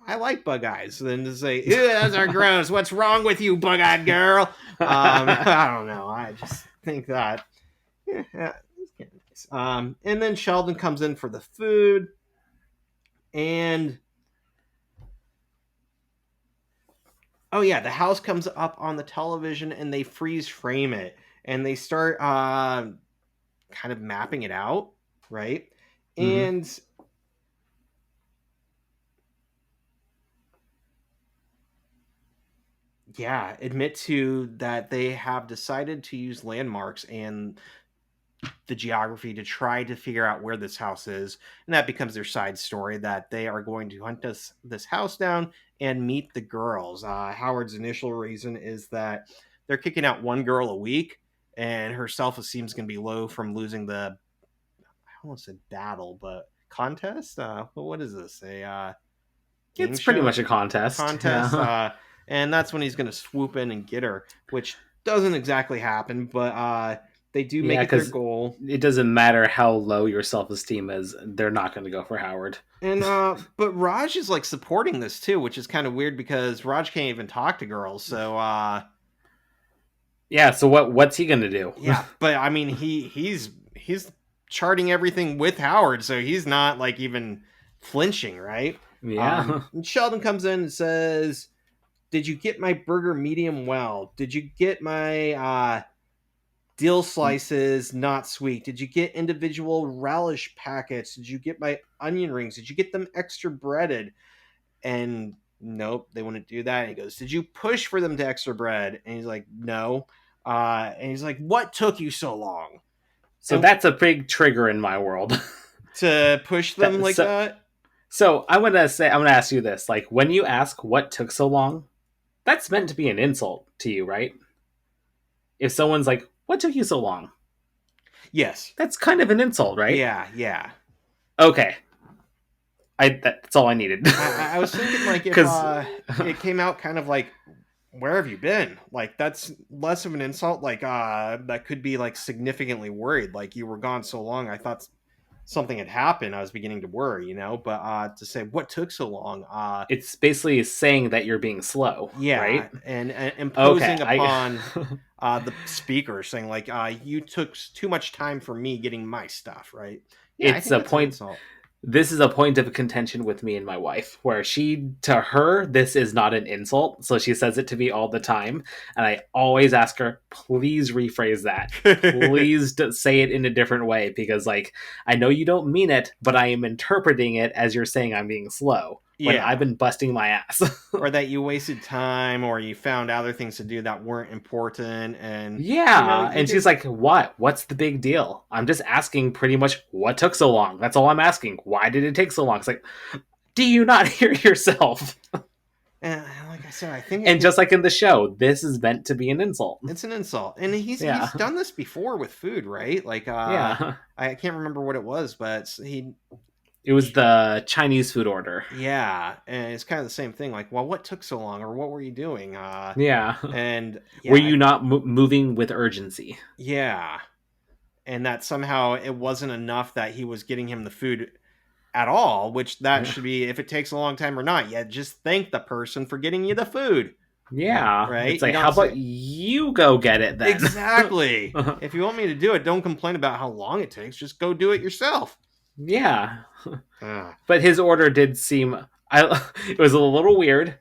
I like bug eyes," than to say, "Ew, those are gross. What's wrong with you, bug-eyed girl?" I don't know. I just think that. Yeah. And then Sheldon comes in for the food, and oh yeah, the house comes up on the television, and they freeze frame it, and they start kind of mapping it out, right? Mm-hmm. And yeah, admit to that they have decided to use landmarks and the geography to try to figure out where this house is, and that becomes their side story, that they are going to hunt this house down and meet the girls. Howard's initial reason is that they're kicking out one girl a week, and her self-esteem is going to be low from losing the, I almost said battle, but contest. What is this? It's pretty much a contest. Yeah. And that's when he's going to swoop in and get her, which doesn't exactly happen, but they do make it their goal. It doesn't matter how low your self-esteem is, they're not going to go for Howard. And but Raj is like supporting this too, which is kind of weird because Raj can't even talk to girls. So yeah, so what's he going to do? Yeah, but I mean he's charting everything with Howard, so he's not like even flinching, right? Yeah. And Sheldon comes in and says, "Did you get my burger medium well? Did you get my dill slices not sweet? Did you get individual relish packets? Did you get my onion rings? Did you get them extra breaded?" And nope, they wouldn't do that. And he goes, "Did you push for them to extra bread?" And he's like, "No." And he's like, "What took you so long?" So that's a big trigger in my world. To push them that? So I'm gonna ask you this. Like, when you ask what took so long, that's meant to be an insult to you, right? If someone's like, "What took you so long?" Yes. That's kind of an insult, right? Yeah. Okay. That's all I needed. I was thinking like if it came out kind of like, "Where have you been?" Like that's less of an insult. Like that could be like significantly worried. Like, you were gone so long, I thought something had happened. I was beginning to worry, But to say what took so long, it's basically saying that you're being slow. Yeah, right? And imposing upon the speaker, saying like, "You took too much time for me getting my stuff." Right? Yeah, it's a point. This is a point of contention with me and my wife, where to her, this is not an insult. So she says it to me all the time. And I always ask her, please rephrase that. Please say it in a different way. Because, like, I know you don't mean it, but I am interpreting it as you're saying I'm being slow. When I've been busting my ass. Or that you wasted time, or you found other things to do that weren't important. And yeah, and she's like, what's the big deal? I'm just asking pretty much what took so long. That's all I'm asking. Why did it take so long? It's like, do you not hear yourself? And like I said, I think just like in the show, this is meant to be an insult. It's an insult. And he's done this before with food, right? Like I can't remember what it was, but it was the Chinese food order. Yeah, and it's kind of the same thing. Like, well, what took so long, or what were you doing? And were you not moving with urgency? Yeah, and that somehow it wasn't enough that he was getting him the food at all, which that should be, if it takes a long time or not, yeah, just thank the person for getting you the food. Yeah. Right? It's You like, how don't about say, you go get it then? exactly. If you want me to do it, don't complain about how long it takes. Just go do it yourself. Yeah. Ah, But his order did seem it was a little weird.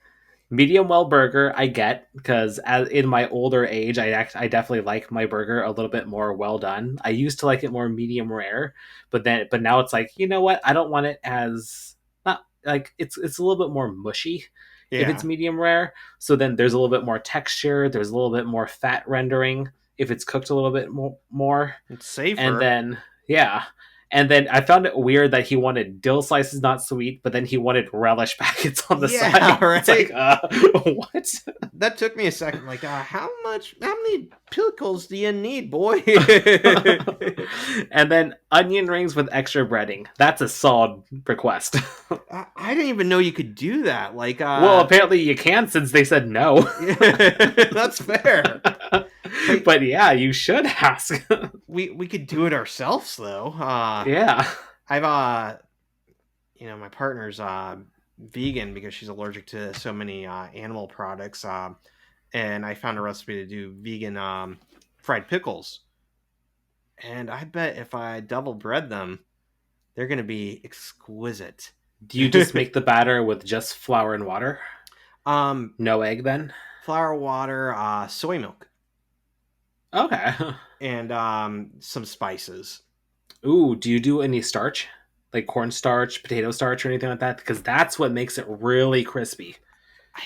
Medium well burger, I get, because in my older age, I definitely like my burger a little bit more well done. I used to like it more medium rare, but now it's like, you know what? I don't want it as, not like, it's a little bit more mushy if it's yeah. medium rare. So then there's a little bit more texture. There's a little bit more fat rendering if it's cooked a little bit more. It's And safer. then, yeah. And then I found it weird that he wanted dill slices, not sweet, but then he wanted relish packets on the Yeah, side. It's like, right. what? That took me a second. Like, how many pickles do you need, boy? And then onion rings with extra breading. That's a solid request. I didn't even know you could do that. Like, Well, apparently you can since they said no. that's fair. Hey, But yeah, you should ask. we could do it ourselves though. Yeah. I've my partner's vegan because she's allergic to so many animal products. And I found a recipe to do vegan fried pickles. And I bet if I double bread them, they're gonna be exquisite. Do you just make the batter with just flour and water? um, No egg then? Flour, water, soy milk, Okay. and some spices. Ooh, do you do any starch? Like cornstarch, potato starch, or anything like that? Because that's what makes it really crispy. I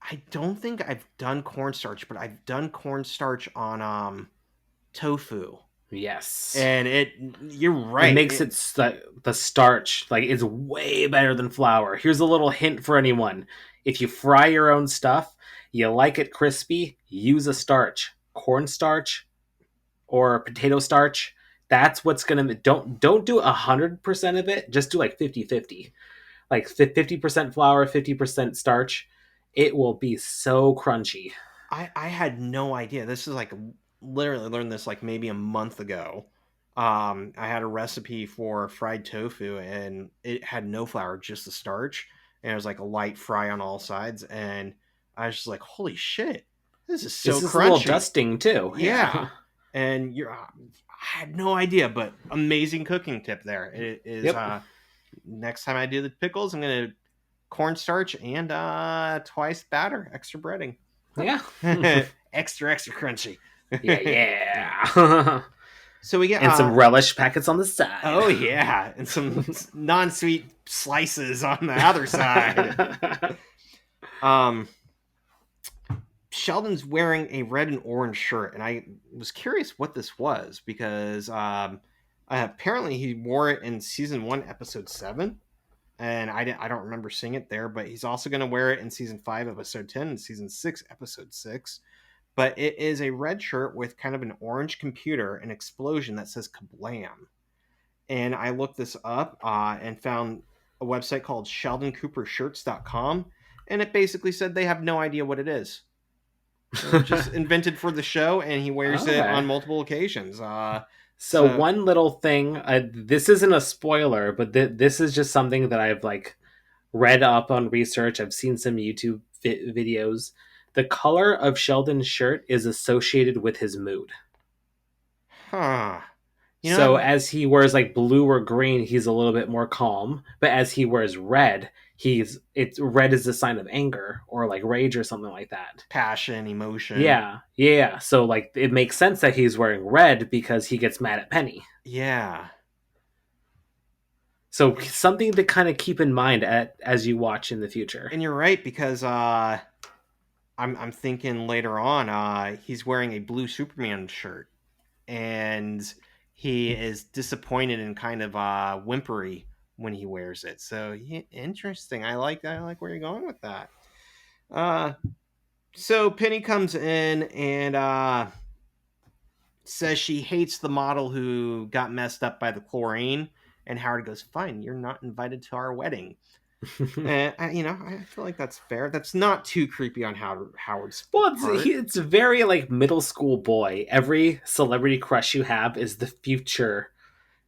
I don't think I've done cornstarch, but I've done cornstarch on tofu, Yes. and you're It right. makes the starch, like, it's way better than flour. Here's a little hint for anyone. If you fry your own stuff, you like it crispy, use a starch. Cornstarch or potato starch. That's what's gonna don't do 100% of it. Just do like 50-50. Like 50% flour, 50% starch. It will be so crunchy. I had no idea. This is like literally learned this like maybe a month ago. I had a recipe for fried tofu and it had no flour, just the starch, and it was like a light fry on all sides. And I was just like, "Holy shit, this is so This is a little crunchy!" dusting too. Yeah, Yeah. and I had no idea, but amazing cooking tip there. It is. Yep. Next time I do the pickles, I'm gonna cornstarch and twice batter, extra breading. Yeah. Extra crunchy. Yeah, yeah. So we get And some relish packets on the side. oh yeah, and some non-sweet slices on the other side. Um, Sheldon's wearing a red and orange shirt, and I was curious what this was because apparently he wore it in season 1, episode 7, and I don't remember seeing it there. But he's also going to wear it in season 5, episode 10, and season 6, episode 6. But it is a red shirt with kind of an orange computer, an explosion that says kablam. And I looked this up and found a website called SheldonCooperShirts.com, and it basically said they have no idea what it is. It was just invented for the show, and he wears it Okay. on multiple occasions. So one little thing, this isn't a spoiler, but this is just something that I've like read up on research. I've seen some YouTube videos. The color of Sheldon's shirt is associated with his mood. huh. You So know, as he wears like blue or green, he's a little bit more calm. But as he wears red, it's red is a sign of anger or like rage or something like that. passion, emotion. Yeah, yeah. So like it makes sense that he's wearing red because he gets mad at Penny. Yeah. So something to kind of keep in mind as you watch in the future. And you're right, because I'm thinking later on, he's wearing a blue Superman shirt, and he is disappointed and kind of whimpery when he wears it. So yeah, interesting. I like where you're going with that. So Penny comes in and says she hates the model who got messed up by the chlorine, and Howard goes, "Fine, you're not invited to our wedding." And I feel like that's fair. That's not too creepy on Howard's Well, part. it's very like middle school boy. Every celebrity crush you have is the future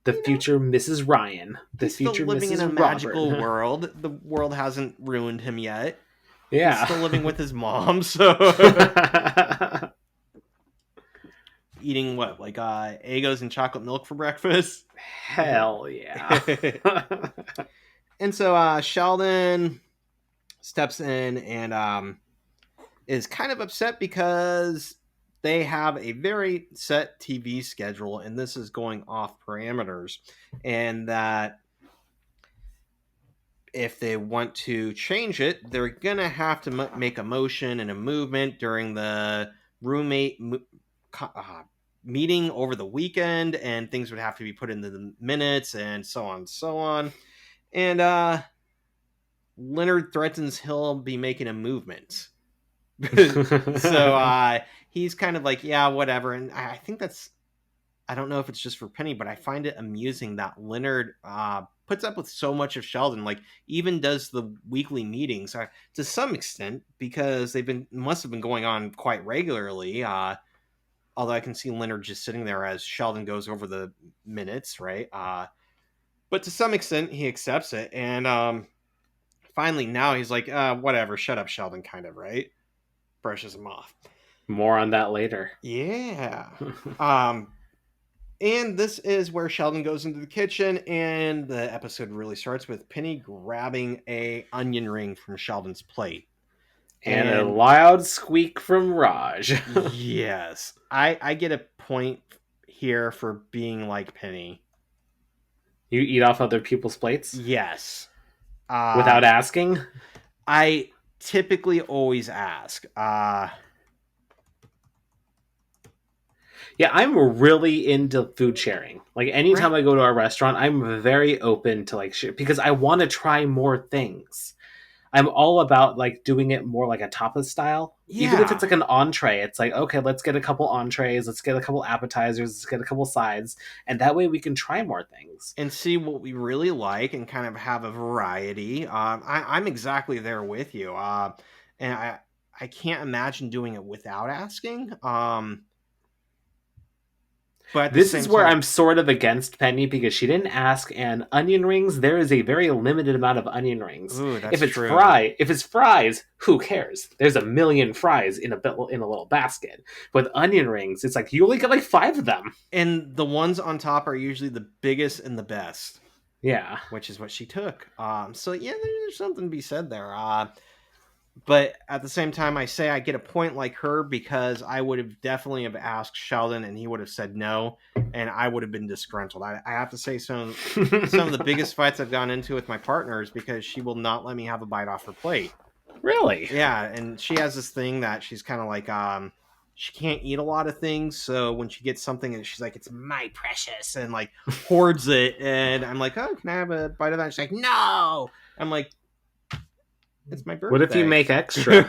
The future Mrs. Ryan. The He's still future living in a Mrs. magical Robert. world. The world hasn't ruined him yet. Yeah. He's still living with his mom, so eating what, like Eggos and chocolate milk for breakfast? Hell yeah. And so Sheldon steps in and is kind of upset because they have a very set TV schedule and this is going off parameters, and that if they want to change it, they're gonna have to make a motion and a movement during the roommate meeting over the weekend, and things would have to be put into the minutes and so on and so on. And Leonard threatens he'll be making a movement. So he's kind of like, yeah, whatever. And I think that's, I don't know if it's just for Penny, but I find it amusing that Leonard puts up with so much of Sheldon, like even does the weekly meetings to some extent, because must have been going on quite regularly. Although I can see Leonard just sitting there as Sheldon goes over the minutes, right? But to some extent, he accepts it. And finally now he's like, whatever, shut up, Sheldon, kind of, right? Brushes him off. More on that later. Yeah. And this is where Sheldon goes into the kitchen, and the episode really starts with Penny grabbing a onion ring from Sheldon's plate. And a loud squeak from Raj. Yes. I get a point here for being like Penny. You eat off other people's plates? Yes. Without asking? I typically always ask. Yeah, I'm really into food sharing. Like anytime I go to a restaurant, I'm very open to like share because I want to try more things. I'm all about like doing it more like a tapas style. Yeah. Even if it's like an entree, it's like, okay, let's get a couple entrees, let's get a couple appetizers, let's get a couple sides, and that way we can try more things and see what we really like and kind of have a variety. I'm exactly there with you, and I can't imagine doing it without asking. But this is where I'm sort of against Penny because she didn't ask. And onion rings, there is a very limited amount of onion rings. Ooh, that's true. If it's fries, who cares? There's a million fries in a little basket. With onion rings, it's like you only get like 5 of them, and the ones on top are usually the biggest and the best. Yeah, which is what she took. So yeah, there's something to be said there. But at the same time, I say I get a point like her because I would have definitely have asked Sheldon and he would have said no, and I would have been disgruntled. I have to say some of the biggest fights I've gone into with my partner is because she will not let me have a bite off her plate. Really? Yeah, and she has this thing that she's kind of like, she can't eat a lot of things, so when she gets something and she's like, it's my precious, and like hoards it, and I'm like, oh, can I have a bite of that? And she's like, no! I'm like, it's my birthday. What if you make extra?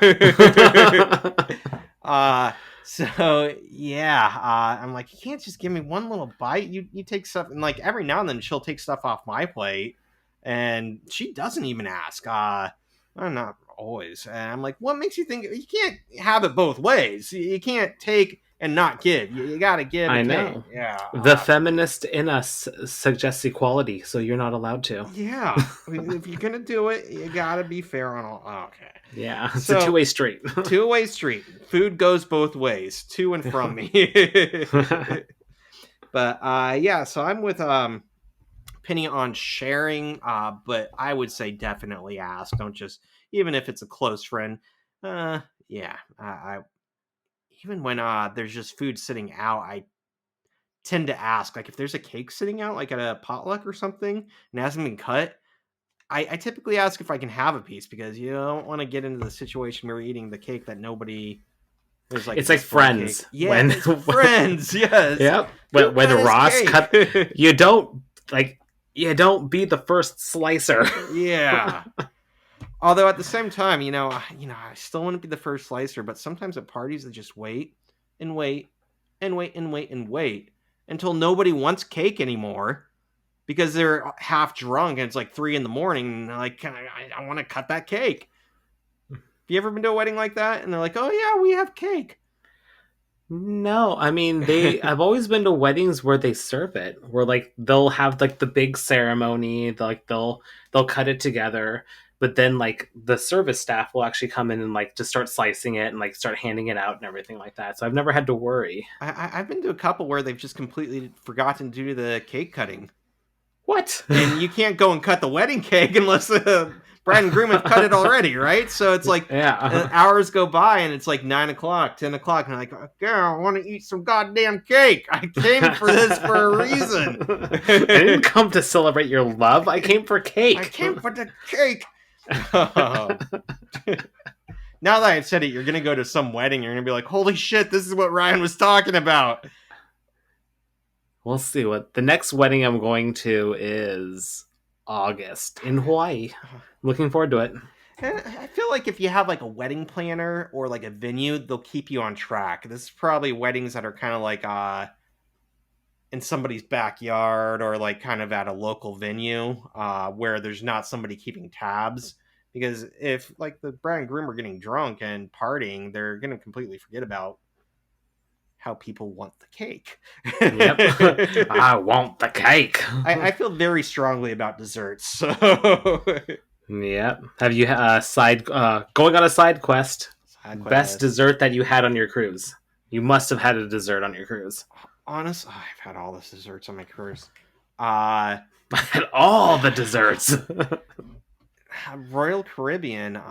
So yeah, I'm like, you can't just give me one little bite. You take stuff, and like every now and then she'll take stuff off my plate, and she doesn't even ask. I'm not always, and I'm like, what makes you think you can't have it both ways? You can't take and not give. You gotta give. I know. Yeah. The feminist in us suggests equality, so you're not allowed to. Yeah. If you're gonna do it, you gotta be fair on all. Okay. Yeah. It's a two-way street. Two-way street. Food goes both ways, to and from me. But yeah. So I'm with Penny on sharing. But I would say definitely ask. Don't just, even if it's a close friend. Yeah. I even when there's just food sitting out, I tend to ask, like if there's a cake sitting out, like at a potluck or something, and it hasn't been cut, I typically ask if I can have a piece because you don't want to get into the situation where you're eating the cake that nobody is like. It's like Friends. Cake. Yeah, Friends. Yes. Yep. When Ross cut, you don't be the first slicer. Yeah. Although at the same time, I still want to be the first slicer, but sometimes at parties they just wait and wait and wait and wait and wait until nobody wants cake anymore because they're half drunk and it's like 3 a.m. and they're like, I want to cut that cake. Have you ever been to a wedding like that? And they're like, oh yeah, we have cake. No, I mean I've always been to weddings where they serve it, where like they'll have like the big ceremony, they'll cut it together, but then like the service staff will actually come in and like just start slicing it and like start handing it out and everything like that. So I've never had to worry. I've been to a couple where they've just completely forgotten to do the cake cutting. What? And you can't go and cut the wedding cake unless bride and groom have cut it already, right? So it's like Yeah. hours go by and it's like 9 o'clock, 10 o'clock, and I'm like, girl, I want to eat some goddamn cake. I came for this for a reason. I didn't come to celebrate your love. I came for cake. I came for the cake. Now that I've said it, you're going to go to some wedding. You're going to be like, holy shit, this is what Ryan was talking about. We'll see what the next wedding I'm going to is August in Hawaii. Looking forward to it. And I feel like if you have like a wedding planner or like a venue, they'll keep you on track. This is probably weddings that are kind of like in somebody's backyard or like kind of at a local venue where there's not somebody keeping tabs. Because if like the bride and groom are getting drunk and partying, they're going to completely forget about how people want the cake. Yep. I want the cake. I feel very strongly about desserts. So Yep. Have you going on a side quest? Best dessert that you had on your cruise. You must have had a dessert on your cruise. Honest, I've had all the desserts on my cruise. I had all the desserts. Royal Caribbean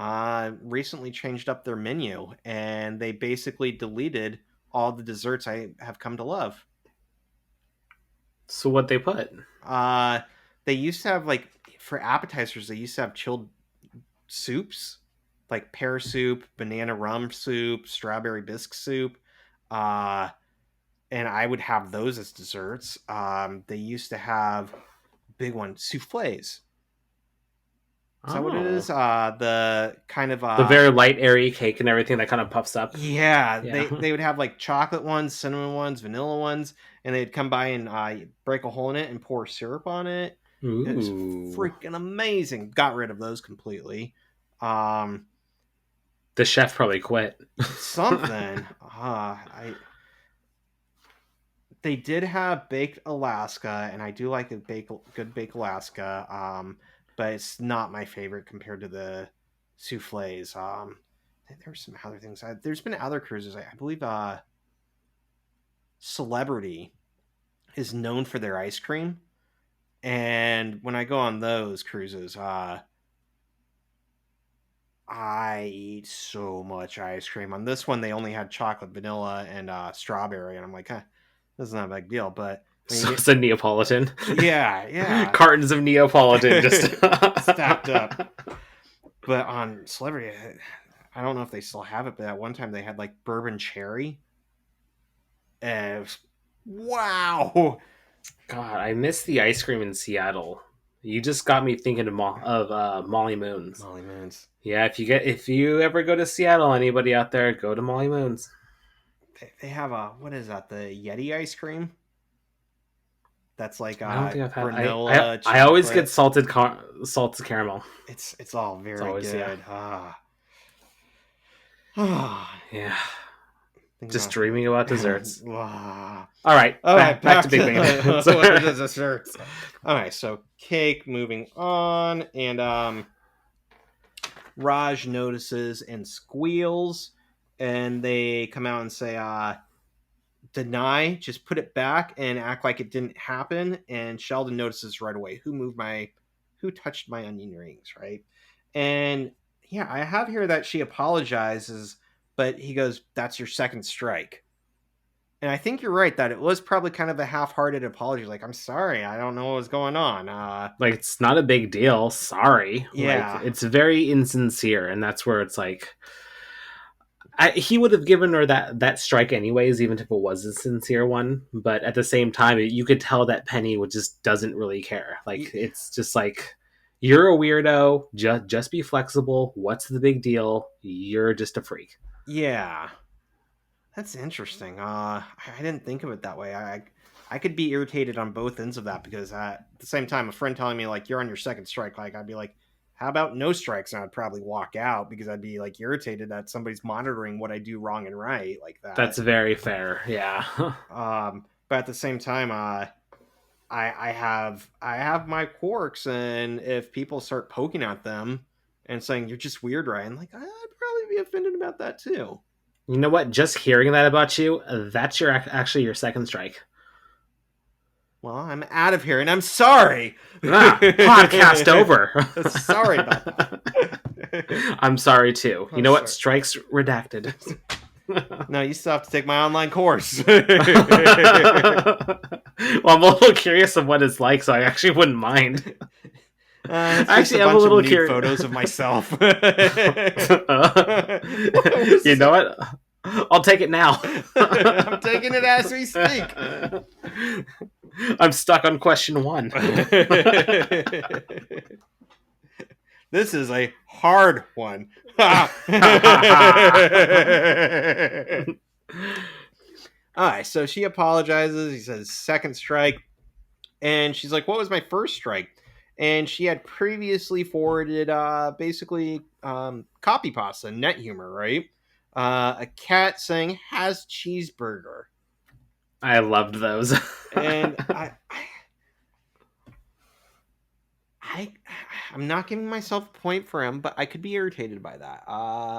recently changed up their menu, and they basically deleted all the desserts I have come to love. So what they put? They used to have like for appetizers. They used to have chilled soups, like pear soup, banana rum soup, strawberry bisque soup. And I would have those as desserts. They used to have big one souffles. Is that what it is? The kind of the very light, airy cake and everything that kind of puffs up. Yeah. They would have like chocolate ones, cinnamon ones, vanilla ones, and they'd come by and break a hole in it and pour syrup on it. Ooh. It was freaking amazing. Got rid of those completely. The chef probably quit. Something. They did have baked Alaska, and I do like a good baked Alaska. But it's not my favorite compared to the souffles. There's some other things. There's been other cruises. I believe Celebrity is known for their ice cream. And when I go on those cruises, I eat so much ice cream. On this one, they only had chocolate, vanilla, and strawberry. And I'm like, this is not a big deal. But so it's a Neapolitan. Yeah. Cartons of Neapolitan just stacked up. But on Celebrity, I don't know if they still have it, but at one time they had like bourbon cherry. Wow. God, I miss the ice cream in Seattle. You just got me thinking of Molly Moons. Molly Moons. Yeah, if you ever go to Seattle, anybody out there, go to Molly Moons. They have what is that? The Yeti ice cream. That's like I don't think I've had. vanilla. I always get salted caramel. It's all very good. Yeah. Yeah. Just about dreaming about desserts. All right, back to Big Bang. Desserts. All right, so cake. Moving on, and Raj notices and squeals, and they come out and say, deny, just put it back and act like it didn't happen. And Sheldon notices right away, who touched my onion rings, right? And yeah, I have here that she apologizes, but he goes, that's your second strike. And I think you're right that it was probably kind of a half-hearted apology. Like, I'm sorry, I don't know what was going on. Like, it's not a big deal. Sorry. Yeah. Like, it's very insincere, and that's where it's like, he would have given her that strike anyways, even if it was a sincere one. But at the same time, you could tell that Penny just doesn't really care. Like, it's just like, you're a weirdo. Just be flexible. What's the big deal? You're just a freak. Yeah. That's interesting. I didn't think of it that way. I could be irritated on both ends of that because at the same time, a friend telling me like you're on your second strike, like I'd be like, how about no strikes? And I'd probably walk out because I'd be like irritated that somebody's monitoring what I do wrong and right like that. That's very fair. Yeah. But at the same time, I have my quirks, and if people start poking at them and saying you're just weird, Ryan, like I'd probably be offended about that too. You know what? Just hearing that about you, that's actually your second strike. Well, I'm out of here, and I'm sorry. Podcast over. Sorry about that. I'm sorry too. You know what? Sorry. Strikes redacted. No, you still have to take my online course. Well, I'm a little curious of what it's like, so I actually wouldn't mind. Actually, I'm a little curious. Photos of myself. You know what? I'll take it now. I'm taking it as we speak. I'm stuck on question 1. This is a hard one. All right, so she apologizes. He says second strike. And she's like, what was my first strike? And she had previously forwarded basically copy pasta, net humor, right? A cat saying, has cheeseburger. I loved those. And I'm not giving myself a point for him, but I could be irritated by that.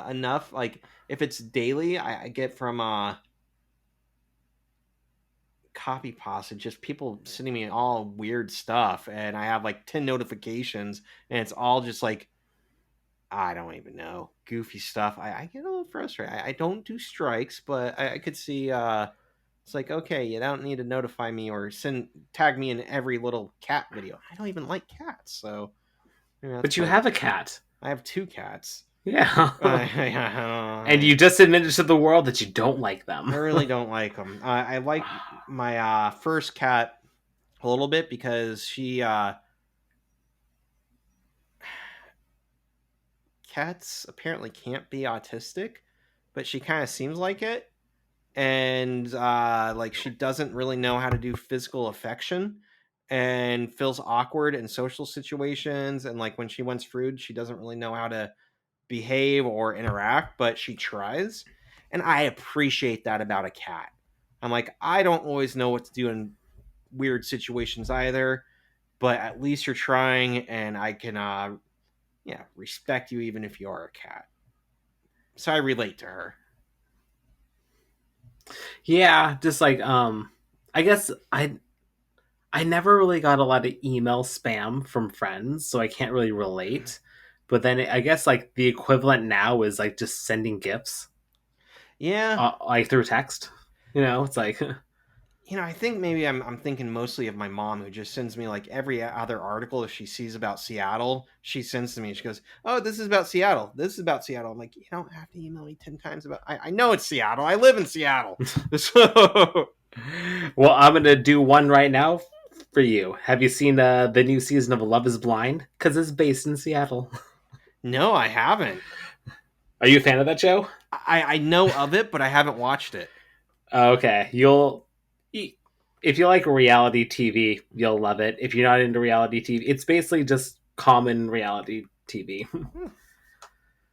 Enough, like, if it's daily, I get from copy pasta, just people sending me all weird stuff, and I have like 10 notifications, and it's all just like, I don't even know, goofy stuff. I get a little frustrated. I don't do strikes, but I could see it's like, okay, you don't need to notify me or tag me in every little cat video. I don't even like cats, so. But you have a cat. I have 2 cats. Yeah. And you just admitted to the world that you don't like them. I really don't like them. I like my first cat a little bit because she... cats apparently can't be autistic, but she kind of seems like it. And like she doesn't really know how to do physical affection and feels awkward in social situations. And like when she wants food, she doesn't really know how to behave or interact, but she tries. And I appreciate that about a cat. I'm like, I don't always know what to do in weird situations either, but at least you're trying, and I can respect you even if you are a cat. So I relate to her. Yeah, just like I guess I never really got a lot of email spam from friends, so I can't really relate. But then I guess like the equivalent now is like just sending gifts. Yeah. Like through text. You know, it's like I think maybe I'm thinking mostly of my mom, who just sends me like every other article if she sees about Seattle, she sends to me and she goes, oh, this is about Seattle. This is about Seattle. I'm like, you don't have to email me 10 times about I know it's Seattle. I live in Seattle. So well, I'm gonna do one right now for you. Have you seen the new season of Love is Blind? Because it's based in Seattle. No, I haven't. Are you a fan of that show? I know of it, but I haven't watched it. Okay, if you like reality TV, you'll love it. If you're not into reality TV, it's basically just common reality TV.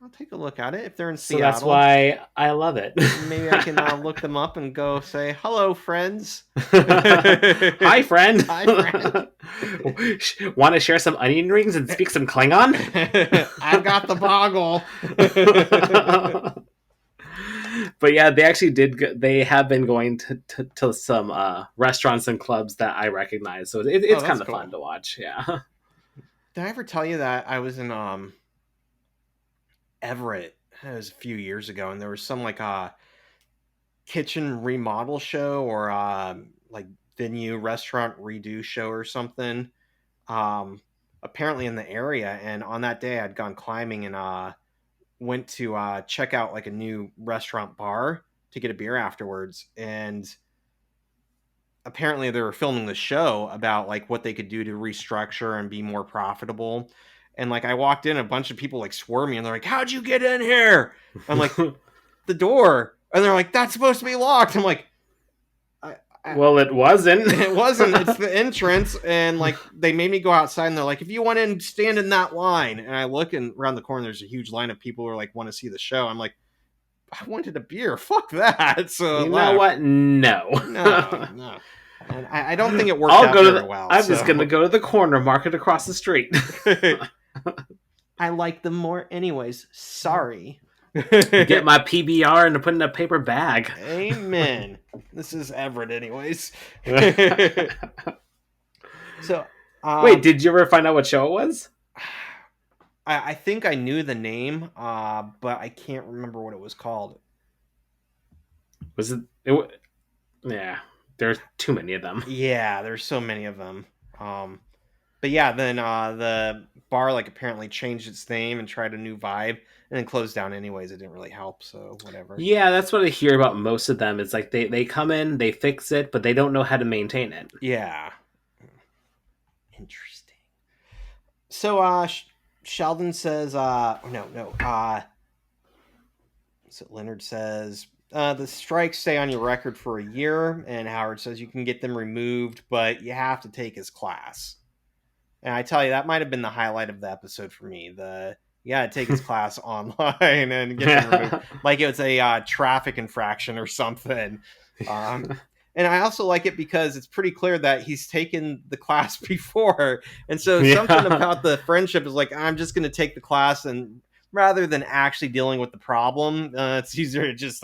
I'll take a look at it if they're in So Seattle. that's why I love it. Maybe I can look them up and go say, hello, friends. Hi, friend. Hi, friend. Want to share some onion rings and speak some Klingon? I've got the boggle. But yeah, they actually did. They have been going to some restaurants and clubs that I recognize. So it's kind of cool. fun to watch. Yeah. Did I ever tell you that I was in Everett? It was a few years ago, and there was some like kitchen remodel show or like venue restaurant redo show or something. Apparently in the area, and on that day I'd gone climbing and went to check out like a new restaurant bar to get a beer afterwards, and apparently they were filming the show about like what they could do to restructure and be more profitable. And like I walked in, a bunch of people like swore me, and they're like, how'd you get in here? I'm like, the door. And they're like, that's supposed to be locked. I'm like, Well, it wasn't. It wasn't. It's the entrance, and like they made me go outside, and they're like, "If you want in, stand in that line." And I look, and around the corner, there's a huge line of people who are like want to see the show. I'm like, I wanted a beer. Fuck that. So I You know left. what? No. No. And I don't think it worked I'll out go to very the. well. I'm just So gonna go to the corner market across the street. I like them more, anyways. Sorry. Get my PBR and put in a paper bag. Amen. This is Everett, anyways. So, Wait, did you ever find out what show it was? I think I knew the name, but I can't remember what it was called. Was it? Yeah, there's too many of them. Yeah, there's so many of them. But yeah, then the bar like apparently changed its name and tried a new vibe, and then closed down anyways. It didn't really help, so whatever. Yeah, that's what I hear about most of them. It's like they come in, they fix it, but they don't know how to maintain it. Yeah. Interesting. So Sheldon says so Leonard says the strikes stay on your record for a year, and Howard says you can get them removed, but you have to take his class. And I tell you, that might have been the highlight of the episode for me. You gotta take his class online and get them removed, like it was a traffic infraction or something. And I also like it because it's pretty clear that he's taken the class before, and so something about the friendship is like, I'm just gonna take the class, and rather than actually dealing with the problem, it's easier to just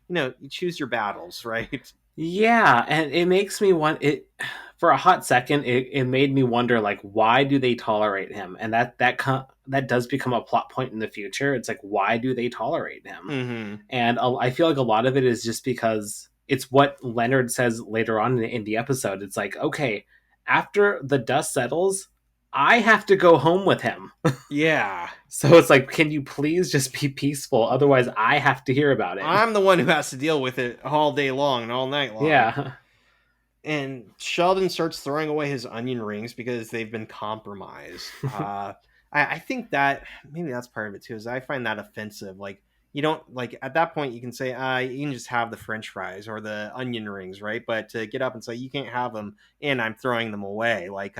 you choose your battles, right? Yeah, and it makes me want it for a hot second. It made me wonder, like, why do they tolerate him? And that does become a plot point in the future. It's like, why do they tolerate him? Mm-hmm. And I feel like a lot of it is just because it's what Leonard says later on in the episode. It's like, okay, after the dust settles, I have to go home with him. Yeah. So it's like, can you please just be peaceful? Otherwise, I have to hear about it. I'm the one who has to deal with it all day long and all night long. Yeah. And Sheldon starts throwing away his onion rings because they've been compromised. I think that maybe that's part of it too. Is I find that offensive. Like, you don't like at that point you can say you can just have the French fries or the onion rings, right? But to get up and say you can't have them and I'm throwing them away, like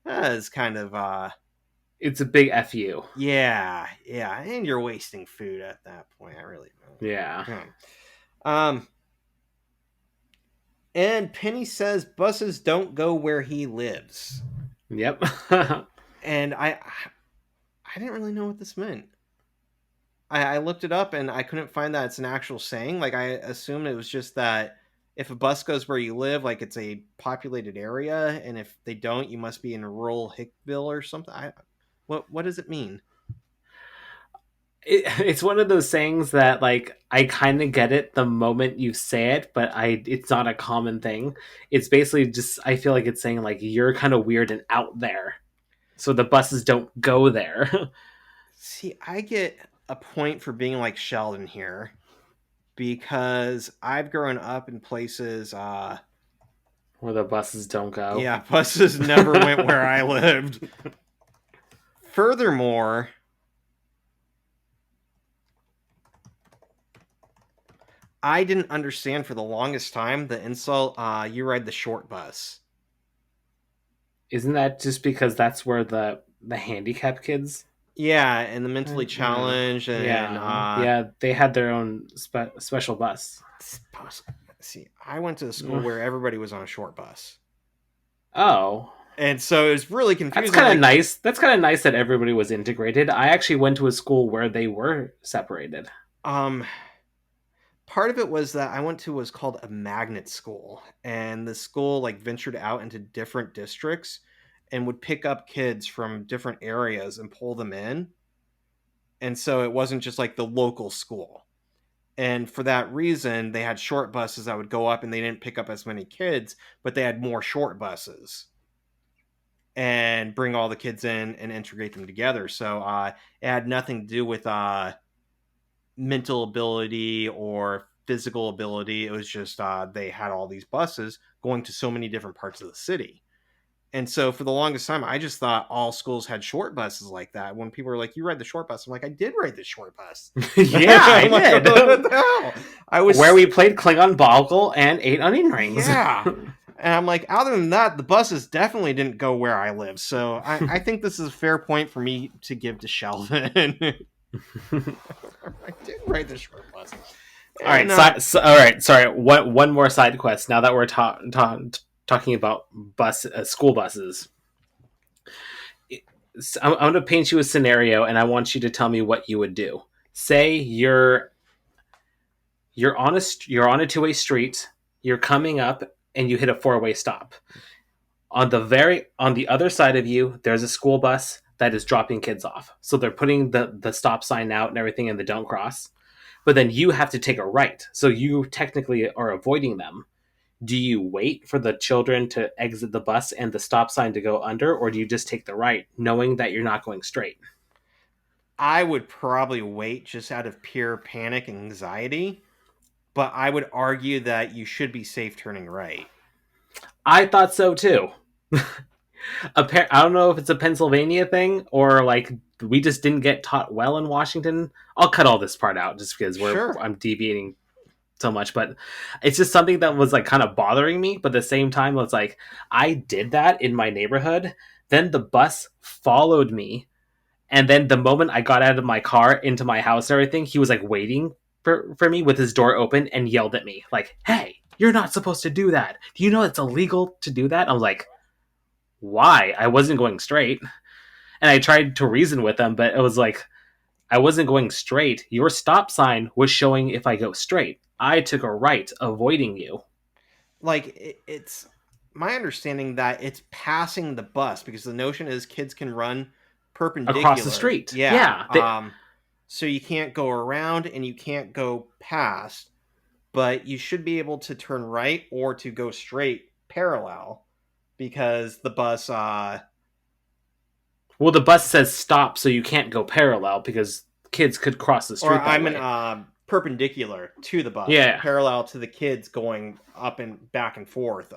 is kind of it's a big fu. Yeah, and you're wasting food at that point. I really don't. Yeah. And Penny says buses don't go where he lives. Yep. And I didn't really know what this meant. I looked it up and I couldn't find that it's an actual saying. Like, I assumed it was just that if a bus goes where you live, like it's a populated area, and if they don't, you must be in rural Hickville or something. What does it mean? It's one of those sayings that, like, I kind of get it the moment you say it, but it's not a common thing. It's basically just, I feel like it's saying, like, you're kind of weird and out there, so the buses don't go there. See, I get a point for being like Sheldon here because I've grown up in places where the buses don't go. Yeah, buses never went where I lived. Furthermore, I didn't understand for the longest time the insult, you ride the short bus. Isn't that just because that's where the handicapped kids? Yeah, and the mentally challenged, and yeah, they had their own special bus. See, I went to a school where everybody was on a short bus. Oh. And so it was really confusing. That's kind of nice. That's kind of nice that everybody was integrated. I actually went to a school where they were separated. Part of it was that I went to was called a magnet school, and the school like ventured out into different districts and would pick up kids from different areas and pull them in. And so it wasn't just like the local school. And for that reason, they had short buses that would go up, and they didn't pick up as many kids, but they had more short buses and bring all the kids in and integrate them together. So it had nothing to do with mental ability or physical ability. It was just they had all these buses going to so many different parts of the city. And so for the longest time, I just thought all schools had short buses like that. When people were like, "You ride the short bus," I'm like, "I did ride the short bus." Yeah, I I'm like, did. "What the hell?" I Where was, we played Klingon Boggle and ate onion rings. yeah. And I'm like, other than that, the buses definitely didn't go where I live. So I think this is a fair point for me to give to Sheldon. I did ride the short bus. All right, And all right. Sorry, one more side quest. Now that we're talking about school buses, I'm going to paint you a scenario, and I want you to tell me what you would do. Say you're on a 2-way street. You're coming up, and you hit a 4-way stop. On the other side of you, there's a school bus that is dropping kids off. So they're putting the stop sign out and everything in the don't cross. But then you have to take a right. So you technically are avoiding them. Do you wait for the children to exit the bus and the stop sign to go under, or do you just take the right, knowing that you're not going straight? I would probably wait just out of pure panic and anxiety, but I would argue that you should be safe turning right. I thought so too. I don't know if it's a Pennsylvania thing or like we just didn't get taught well in Washington. I'll cut all this part out just because Sure. I'm deviating so much, but it's just something that was like kind of bothering me. But at the same time, it's like I did that in my neighborhood. Then the bus followed me, and then the moment I got out of my car into my house and everything, he was like waiting for me with his door open and yelled at me like, "Hey, you're not supposed to do that. Do you know it's illegal to do that?" I was like, "Why? I wasn't going straight." And I tried to reason with him, but it was like I wasn't going straight. Your stop sign was showing if I go straight. I took a right, avoiding you. Like, it's my understanding that it's passing the bus because the notion is kids can run Across the perpendicular. street. Yeah. Yeah. So you can't go around and you can't go past, but you should be able to turn right or to go straight parallel because the bus Well, the bus says stop, so you can't go parallel because kids could cross the or street that way. perpendicular to the bus, Yeah. parallel to the kids going up and back and forth.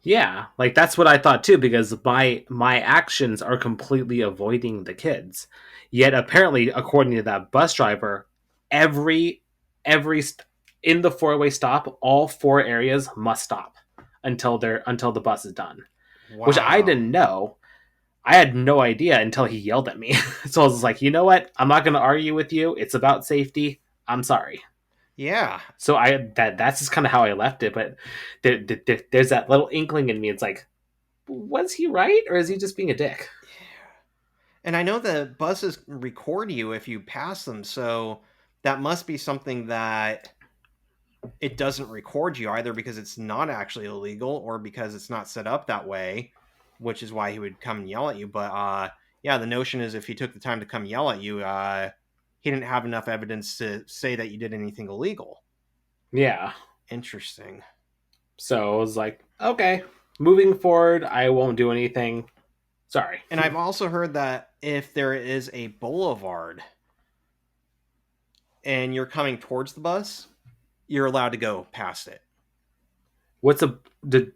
Yeah, like that's what I thought too, because my actions are completely avoiding the kids. Yet apparently, according to that bus driver, every in the 4-way stop, all 4 areas must stop until the bus is done. Wow. Which I didn't know. I had no idea until he yelled at me. So I was like, you know what? I'm not going to argue with you. It's about safety. I'm sorry. Yeah. So that's just kind of how I left it. But there's that little inkling in me. It's like, was he right, or is he just being a dick? And I know the buses record you if you pass them, so that must be something that it doesn't record you either because it's not actually illegal or because it's not set up that way, which is why he would come and yell at you. But yeah, the notion is if he took the time to come yell at you, he didn't have enough evidence to say that you did anything illegal. Yeah. Interesting. So I was like, okay, moving forward, I won't do anything. Sorry. And I've also heard that if there is a boulevard and you're coming towards the bus, you're allowed to go past it.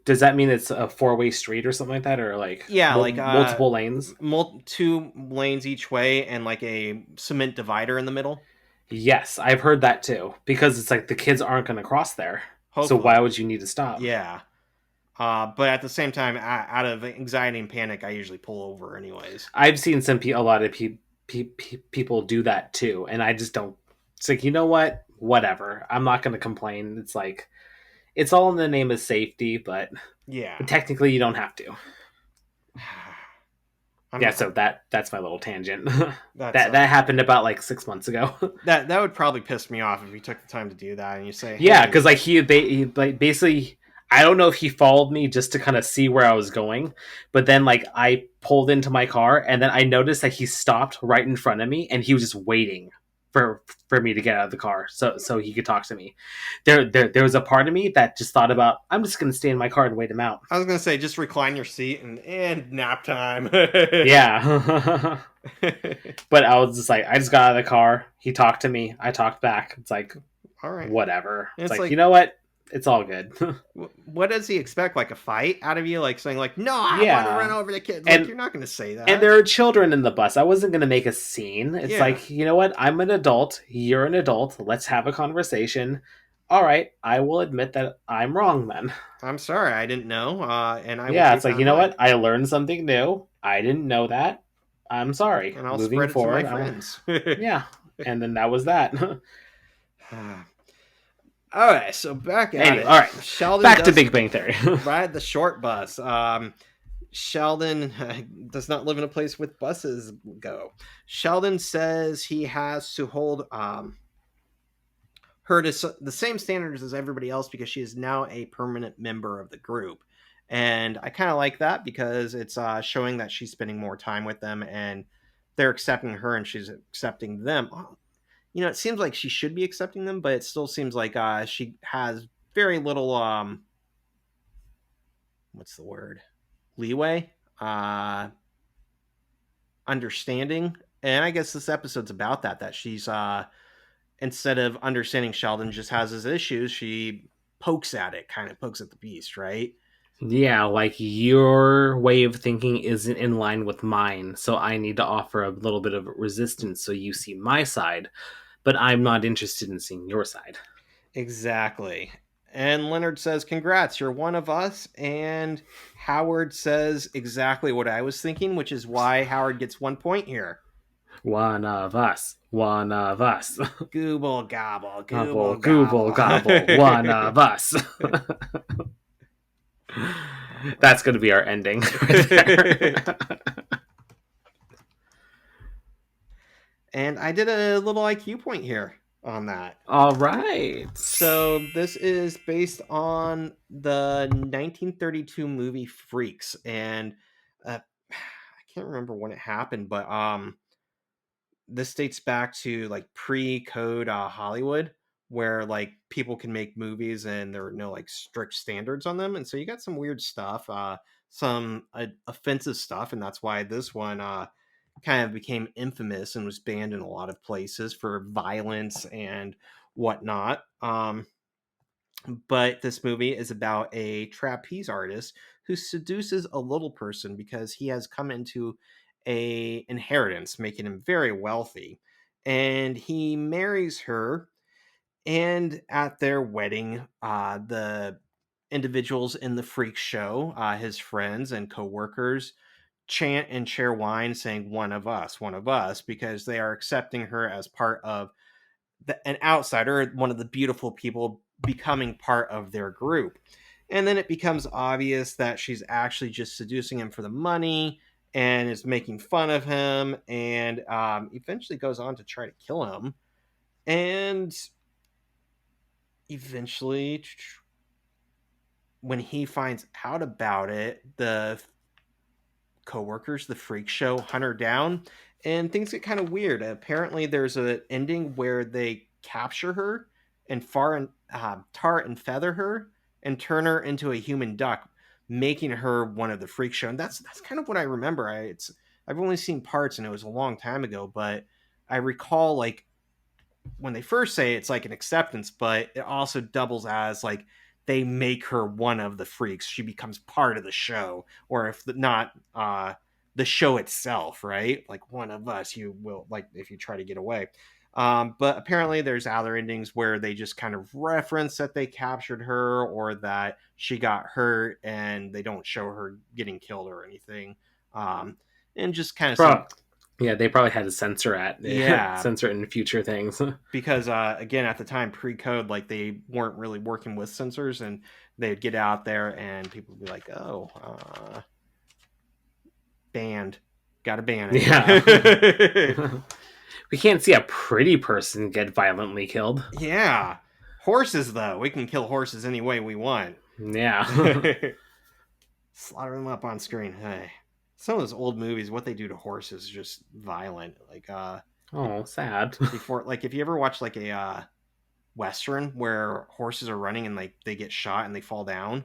Does that mean it's a 4-way street or something like that, or like multiple lanes? 2 lanes each way and like a cement divider in the middle. Yes, I've heard that too, because it's like the kids aren't going to cross there. Hopefully. So why would you need to stop? Yeah. But at the same time, out of anxiety and panic, I usually pull over anyways. I've seen a lot of people do that too, and I just don't. It's like, you know what? Whatever. I'm not going to complain. It's like, it's all in the name of safety, but yeah, technically you don't have to. Yeah, so that's my little tangent. that happened about like 6 months ago. that would probably piss me off if you took the time to do that and you say, hey. Yeah, because like he basically, I don't know if he followed me just to kind of see where I was going, but then like I pulled into my car and then I noticed that he stopped right in front of me and he was just waiting for me to get out of the car so he could talk to me. There was a part of me that just thought about, I'm just gonna stay in my car and wait him out. I was gonna say just recline your seat and nap time. Yeah. But I was just like, I just got out of the car, he talked to me, I talked back. It's like, all right, whatever. It's like, you know what, It's all good. What does he expect? Like a fight out of you? Like saying like, "No, I want to run Yeah. over the kid." Like And you're not going to say and that. there are children in the bus. I wasn't going to make a scene. It's Yeah. like, you know what? I'm an adult. You're an adult. Let's have a conversation. All right, I will admit that I'm wrong then. I'm sorry, I didn't know, and I will Yeah, take it's like, that you in know mind, what? I learned something new. I didn't know that. I'm sorry. and I'll Moving spread it to my forward, I won't. friends. Yeah. And then that was that. All right, so back at Anyway, it. all right. Sheldon Back to does Big Bang Theory. ride the short bus. Sheldon does not live in a place with buses go. Sheldon says he has to hold her to the same standards as everybody else because she is now a permanent member of the group. And I kind of like that because it's showing that she's spending more time with them and they're accepting her and she's accepting them. It seems like she should be accepting them, but it still seems like she has very little what's the word, leeway, uh understanding. And I guess this episode's about that she's instead of understanding Sheldon just has his issues, she pokes at it, kind of pokes at the beast, right? Yeah, like your way of thinking isn't in line with mine, so I need to offer a little bit of resistance so you see my side, but I'm not interested in seeing your side. Exactly. And Leonard says, "Congrats, you're one of us." And Howard says exactly what I was thinking, which is why Howard gets 1 point here. One of us. One of us. Gooble gobble, Gobble, gooble gobble, gobble. gobble. One of us. That's going to be our ending right there. And I did a little IQ point here on that. All right. So this is based on the 1932 movie Freaks, and I can't remember when it happened, but this dates back to like pre-code Hollywood, where like people can make movies and there are no like strict standards on them, and so you got some weird stuff, some offensive stuff, and that's why this one kind of became infamous and was banned in a lot of places for violence and whatnot. But this movie is about a trapeze artist who seduces a little person because he has come into a inheritance, making him very wealthy. And he marries her, and at their wedding, the individuals in the freak show, his friends and co-workers, chant and share wine saying one of us, because they are accepting her as part of an outsider, one of the beautiful people becoming part of their group. And then it becomes obvious that she's actually just seducing him for the money and is making fun of him, and eventually goes on to try to kill him. And eventually, when he finds out about it, the coworkers, the freak show, hunt her down, and things get kind of weird. Apparently, there's an ending where they capture her and tar and feather her and turn her into a human duck, making her one of the freak show. And that's kind of what I remember. I've only seen parts, and it was a long time ago, but I recall like when they first say it's like an acceptance, but it also doubles as like they make her one of the freaks. She becomes part of the show, or if not, the show itself, right? Like one of us, you will like if you try to get away. But apparently, there's other endings where they just kind of reference that they captured her or that she got hurt, and they don't show her getting killed or anything. And just kind of some, Yeah, they probably had to censor it. yeah, Censor it in future things. because again at the time pre-code, like they weren't really working with censors, and they'd get out there and people would be like, oh, banned, gotta ban Yeah. it. We can't see a pretty person get violently killed. Yeah, horses though, we can kill horses any way we want. Yeah. Slaughter them up on screen. Hey, some of those old movies, what they do to horses is just violent. Like Oh, sad. before, like if you ever watch like a western where horses are running and like they get shot and they fall down,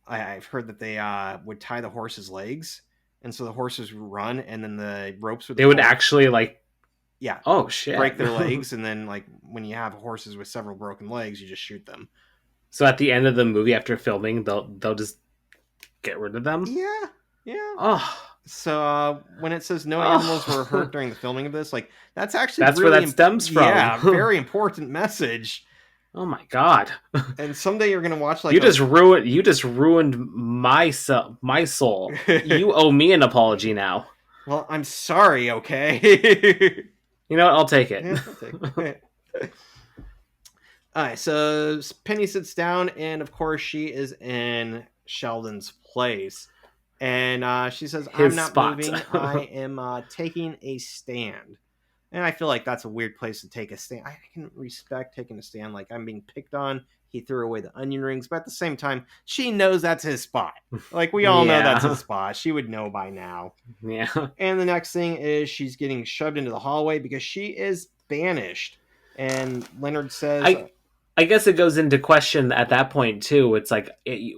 I've heard that they would tie the horse's legs, and so the horses would run, and then the ropes would They would pull. actually like. Yeah, Oh shit! break their legs, and then like when you have horses with several broken legs, you just shoot them. So at the end of the movie, after filming, they'll just get rid of them. Yeah, yeah. Oh, So when it says no animals were hurt oh, during the filming of this, like that's actually that's where really, that stems from. yeah, very important message. Oh my god. And someday you're gonna watch like You a. just ruined my soul. You owe me an apology now. Well, I'm sorry. Okay. You know what? I'll take it. Yeah, I'll take it. All right, so Penny sits down, and of course, she is in Sheldon's place. And she says, I'm His not spot. moving. I am taking a stand. And I feel like that's a weird place to take a stand. I can respect taking a stand. Like, I'm being picked on. He threw away the onion rings. But at the same time, she knows that's his spot. Like, we all know that's his spot. She would know by now. Yeah. And the next thing is she's getting shoved into the hallway because she is banished. And Leonard says, I guess it goes into question at that point too. It's like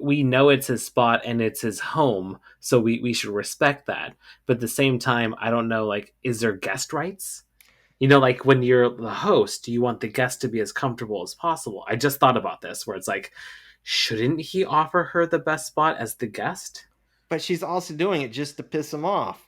we know it's his spot and it's his home, so we should respect that. But at the same time, I don't know. Like, is there guest rights? You know, like when you're the host, you want the guest to be as comfortable as possible. I just thought about this, where it's like, shouldn't he offer her the best spot as the guest? but she's also doing it just to piss him off.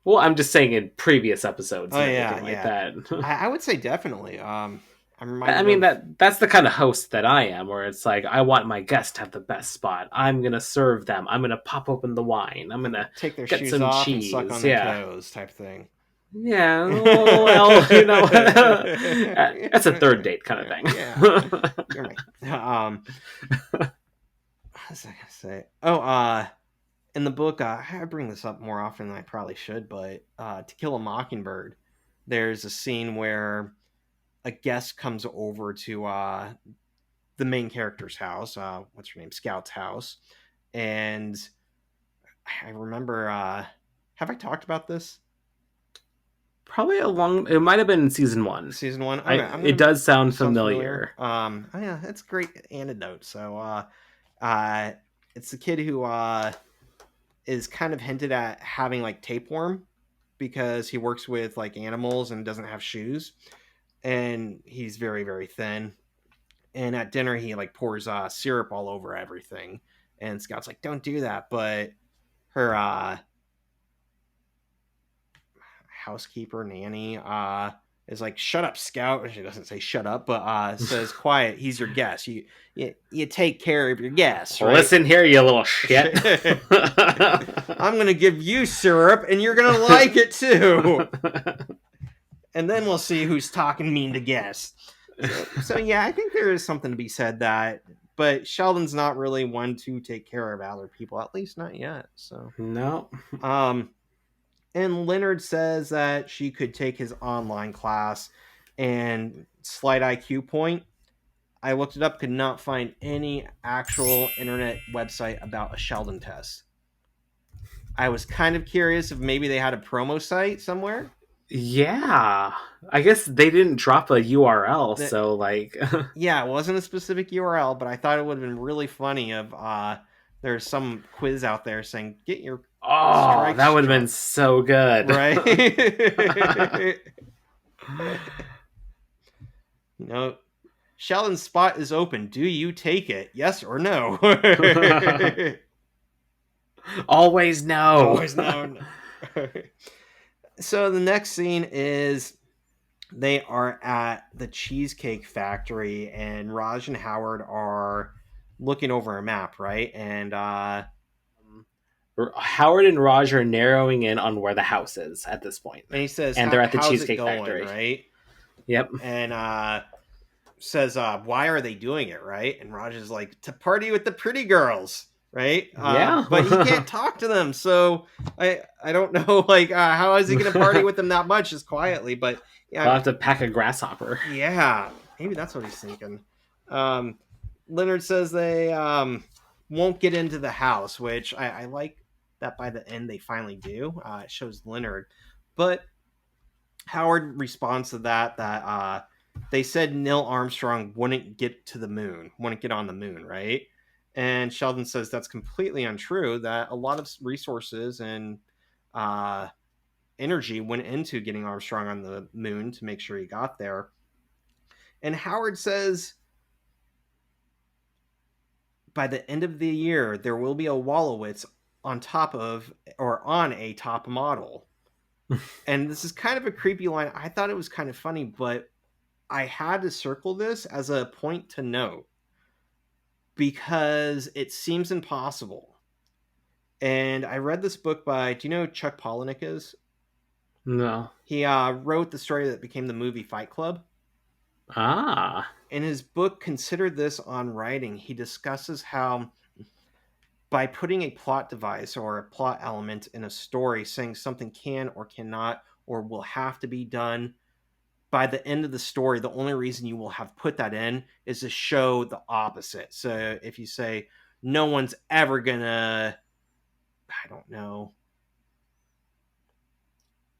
Well, I'm just saying in previous episodes Oh and yeah, everything like yeah. that. I would say definitely. I'm I reminded mean of. that's the kind of host that I am, where it's like I want my guest to have the best spot. I'm gonna serve them. I'm gonna pop open the wine. I'm gonna Take their get shoes some off and cheese. suck on their toes, type thing. Yeah. Well, you know, that's a third date kind of thing. Yeah. You're right. What was I gonna say? Oh, in the book, I bring this up more often than I probably should, but To Kill a Mockingbird, there's a scene where a guest comes over to the main character's house. What's her name? Scout's house, and I remember. Have I talked about this? Probably it might have been in season 1. Season 1. Okay, It does sound sounds familiar. Oh yeah, that's a great antidote. So, it's the kid who is kind of hinted at having like tapeworm because he works with like animals and doesn't have shoes, and he's very very thin. And at dinner, he like pours syrup all over everything, and Scout's like, "Don't do that," but her housekeeper nanny is like, "Shut up, Scout." She doesn't say shut up, but says, "Quiet, he's your guest. You take care of your guests, right?" Listen here, you little shit. I'm gonna give you syrup and you're gonna like it too, and then we'll see who's talking mean to guests. So yeah, I think there is something to be said that, but Sheldon's not really one to take care of other people, at least not yet. So No. And Leonard says that she could take his online class, and slight IQ point. I looked it up, could not find any actual internet website about a Sheldon test. I was kind of curious if maybe they had a promo site somewhere. Yeah. I guess they didn't drop a URL, That, so like yeah, it wasn't a specific URL, but I thought it would have been really funny if there's some quiz out there saying get your oh, that would have been so good. Right? You know, Sheldon's spot is open. Do you take it? Yes or no? Always no. Always no. So the next scene is they are at the Cheesecake Factory, and Raj and Howard are looking over a map, right? And Howard and Raj are narrowing in on where the house is at this point. And he says, and they're at the how's Cheesecake it going, Factory, right? Yep. And says, why are they doing it, right? And Raj is like, to party with the pretty girls, right? Yeah. But he can't talk to them, so I don't know, like, how is he going to party with them that much, just quietly? But yeah, I'll have to pack a grasshopper. Yeah, maybe that's what he's thinking. Leonard says they won't get into the house, which I like that by the end they finally do. It shows Leonard. But Howard responds to that they said Neil Armstrong wouldn't get to the moon, wouldn't get on the moon, right? And Sheldon says that's completely untrue, that a lot of resources and energy went into getting Armstrong on the moon to make sure he got there. And Howard says, by the end of the year, there will be a Wallowitz on top of or on a top model. And this is kind of a creepy line. I thought it was kind of funny, but I had to circle this as a point to note because it seems impossible. And I read this book by, do you know who Chuck Palahniuk is? No. He wrote the story that became the movie Fight Club. Ah. In his book, Consider This on Writing, he discusses how by putting a plot device or a plot element in a story, saying something can or cannot or will have to be done, by the end of the story, the only reason you will have put that in is to show the opposite. So if you say, no one's ever gonna, I don't know,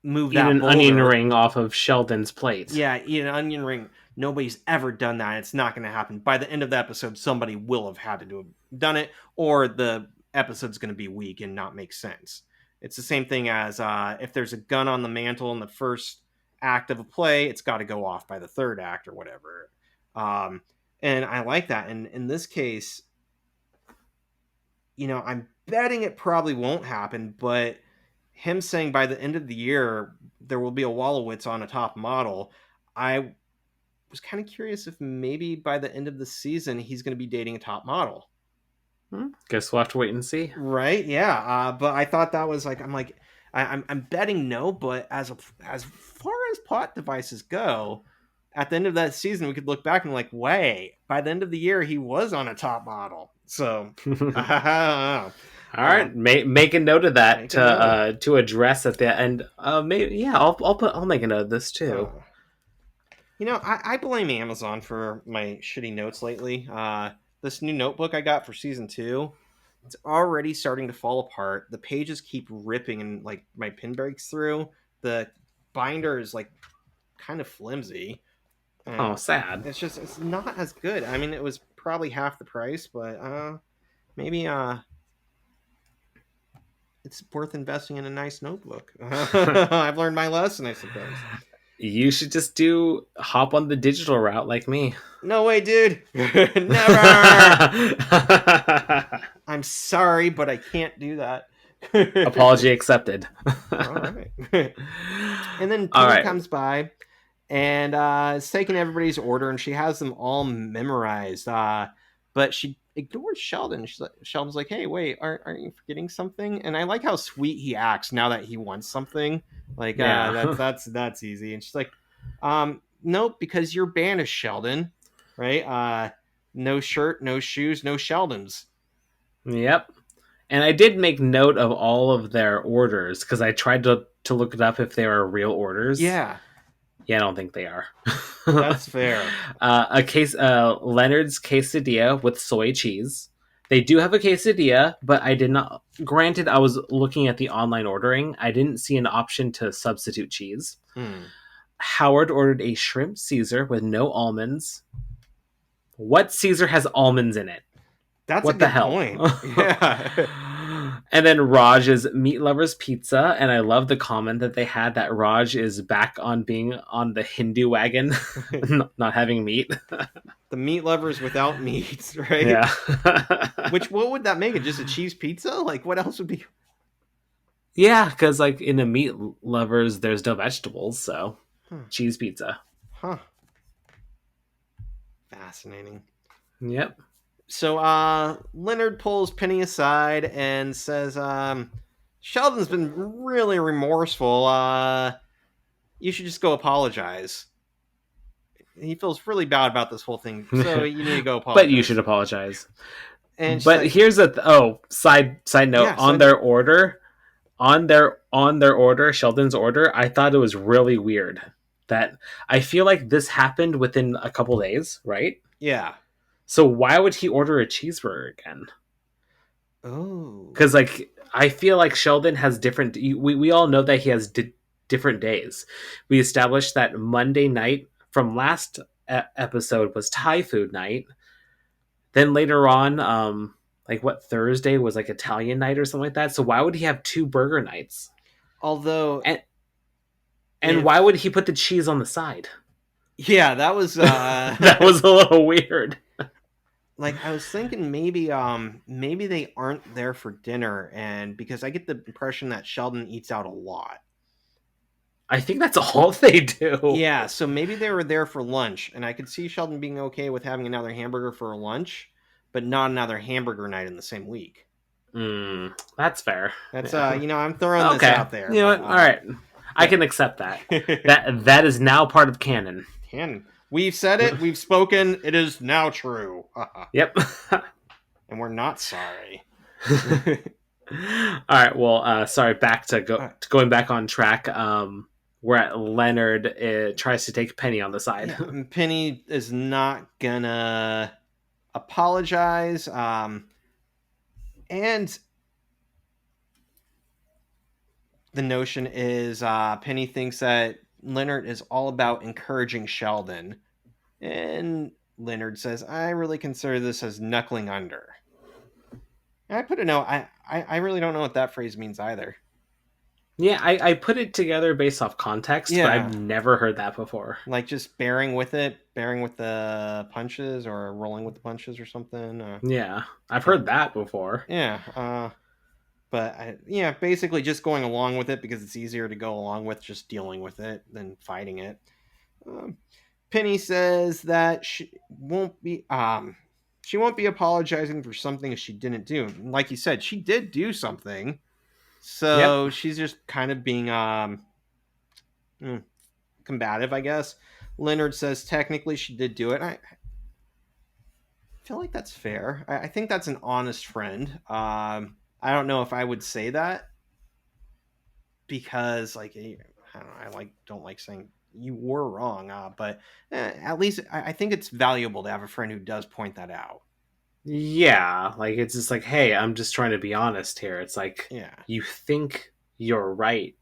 move Eat that an boulder. onion ring off of Sheldon's plate. Yeah, eat an onion ring. Nobody's ever done that. It's not going to happen. By the end of the episode, somebody will have had to have done it, or the episode's going to be weak and not make sense. It's the same thing as if there's a gun on the mantle in the first act of a play, it's got to go off by the third act or whatever. And I like that. And in this case, I'm betting it probably won't happen, but him saying by the end of the year there will be a Wallowitz on a top model, I was kind of curious if maybe by the end of the season he's going to be dating a top model. Guess we'll have to wait and see. Right? Yeah. But I thought that was like, I'm betting no. But as far as plot devices go, at the end of that season, we could look back and like, wait, by the end of the year, he was on a top model. So, all right, make a note of that to address at the end. Maybe yeah, I'll make a note of this too. I blame Amazon for my shitty notes lately. This new notebook I got for season 2, it's already starting to fall apart. The pages keep ripping and like my pen breaks through. The binder is like kind of flimsy. Oh, sad. It's not as good. I mean, it was probably half the price, but maybe it's worth investing in a nice notebook. I've learned my lesson, I suppose. You should just hop on the digital route like me. No way, dude. Never. I'm sorry, but I can't do that. Apology accepted. All right. And then Penny comes by and is taking everybody's order, and she has them all memorized. But she ignores Sheldon. Sheldon's like, "Hey, wait, aren't you forgetting something?" And I like how sweet he acts now that he wants something. Like, that's easy. And she's like, "Nope, because you're banished, Sheldon. Right? No shirt, no shoes, no Sheldons." Yep. And I did make note of all of their orders because I tried to look it up if they were real orders. Yeah. Yeah, I don't think they are. That's fair. Leonard's quesadilla with soy cheese. They do have a quesadilla, but I did not. Granted, I was looking at the online ordering. I didn't see an option to substitute cheese. Howard ordered a shrimp Caesar with no almonds. What Caesar has almonds in it? That's what a good the hell? Point. Yeah. And then Raj's Meat Lovers Pizza, and I love the comment that they had that Raj is back on being on the Hindu wagon, not having meat. The meat lovers without meat, right? Yeah. What would that make it? Just a cheese pizza? Like, what else would be? Yeah, because like in the meat lovers, there's no vegetables, so cheese pizza. Huh. Fascinating. Yep. So Leonard pulls Penny aside and says, Sheldon's been really remorseful. You should just go apologize. He feels really bad about this whole thing, so you need to go apologize. But you should apologize. And but like, here's side note on their order, Sheldon's order. I thought it was really weird that I feel like this happened within a couple days, right? Yeah. So why would he order a cheeseburger again? Oh, because like I feel like Sheldon has different. We all know that he has different days. We established that Monday night from last episode was Thai food night. Then later on, like what Thursday was like Italian night or something like that. So why would he have 2 burger nights? Although, and why would he put the cheese on the side? Yeah, that was that was a little weird. like I was thinking maybe they aren't there for dinner, and because I get the impression that Sheldon eats out a lot. I think that's all they do. Yeah, so maybe they were there for lunch, and I could see Sheldon being okay with having another hamburger for a lunch, but not another hamburger night in the same week. That's fair. That's Yeah. I'm throwing this Okay. out there, You know but what? All right. I can accept that. That is now part of canon. Canon. We've said it, we've spoken, it is now true. Yep. And we're not sorry. All right. Well, sorry. Back to going back on track. Where Leonard tries to take Penny on the side. Yeah, Penny is not gonna apologize. And the notion is Penny thinks that Leonard is all about encouraging Sheldon. And Leonard says, I really consider this as knuckling under. And I put a note. I really don't know what that phrase means either. Yeah, I put it together based off context, but I've never heard that before. Like just bearing with the punches, or rolling with the punches or something. Yeah, I've heard that before. Yeah, but basically just going along with it because it's easier to go along with just dealing with it than fighting it. Penny says that she won't be apologizing for something she didn't do. Like you said, she did do something. So she's just kind of being combative, I guess. Leonard says technically she did do it. I feel like that's fair. I think that's an honest friend. I don't know if I would say that because, like, I don't know, don't like saying you were wrong. But at least I think it's valuable to have a friend who does point that out. Yeah, like it's just like, hey, I'm just trying to be honest here. It's like, you think you're right,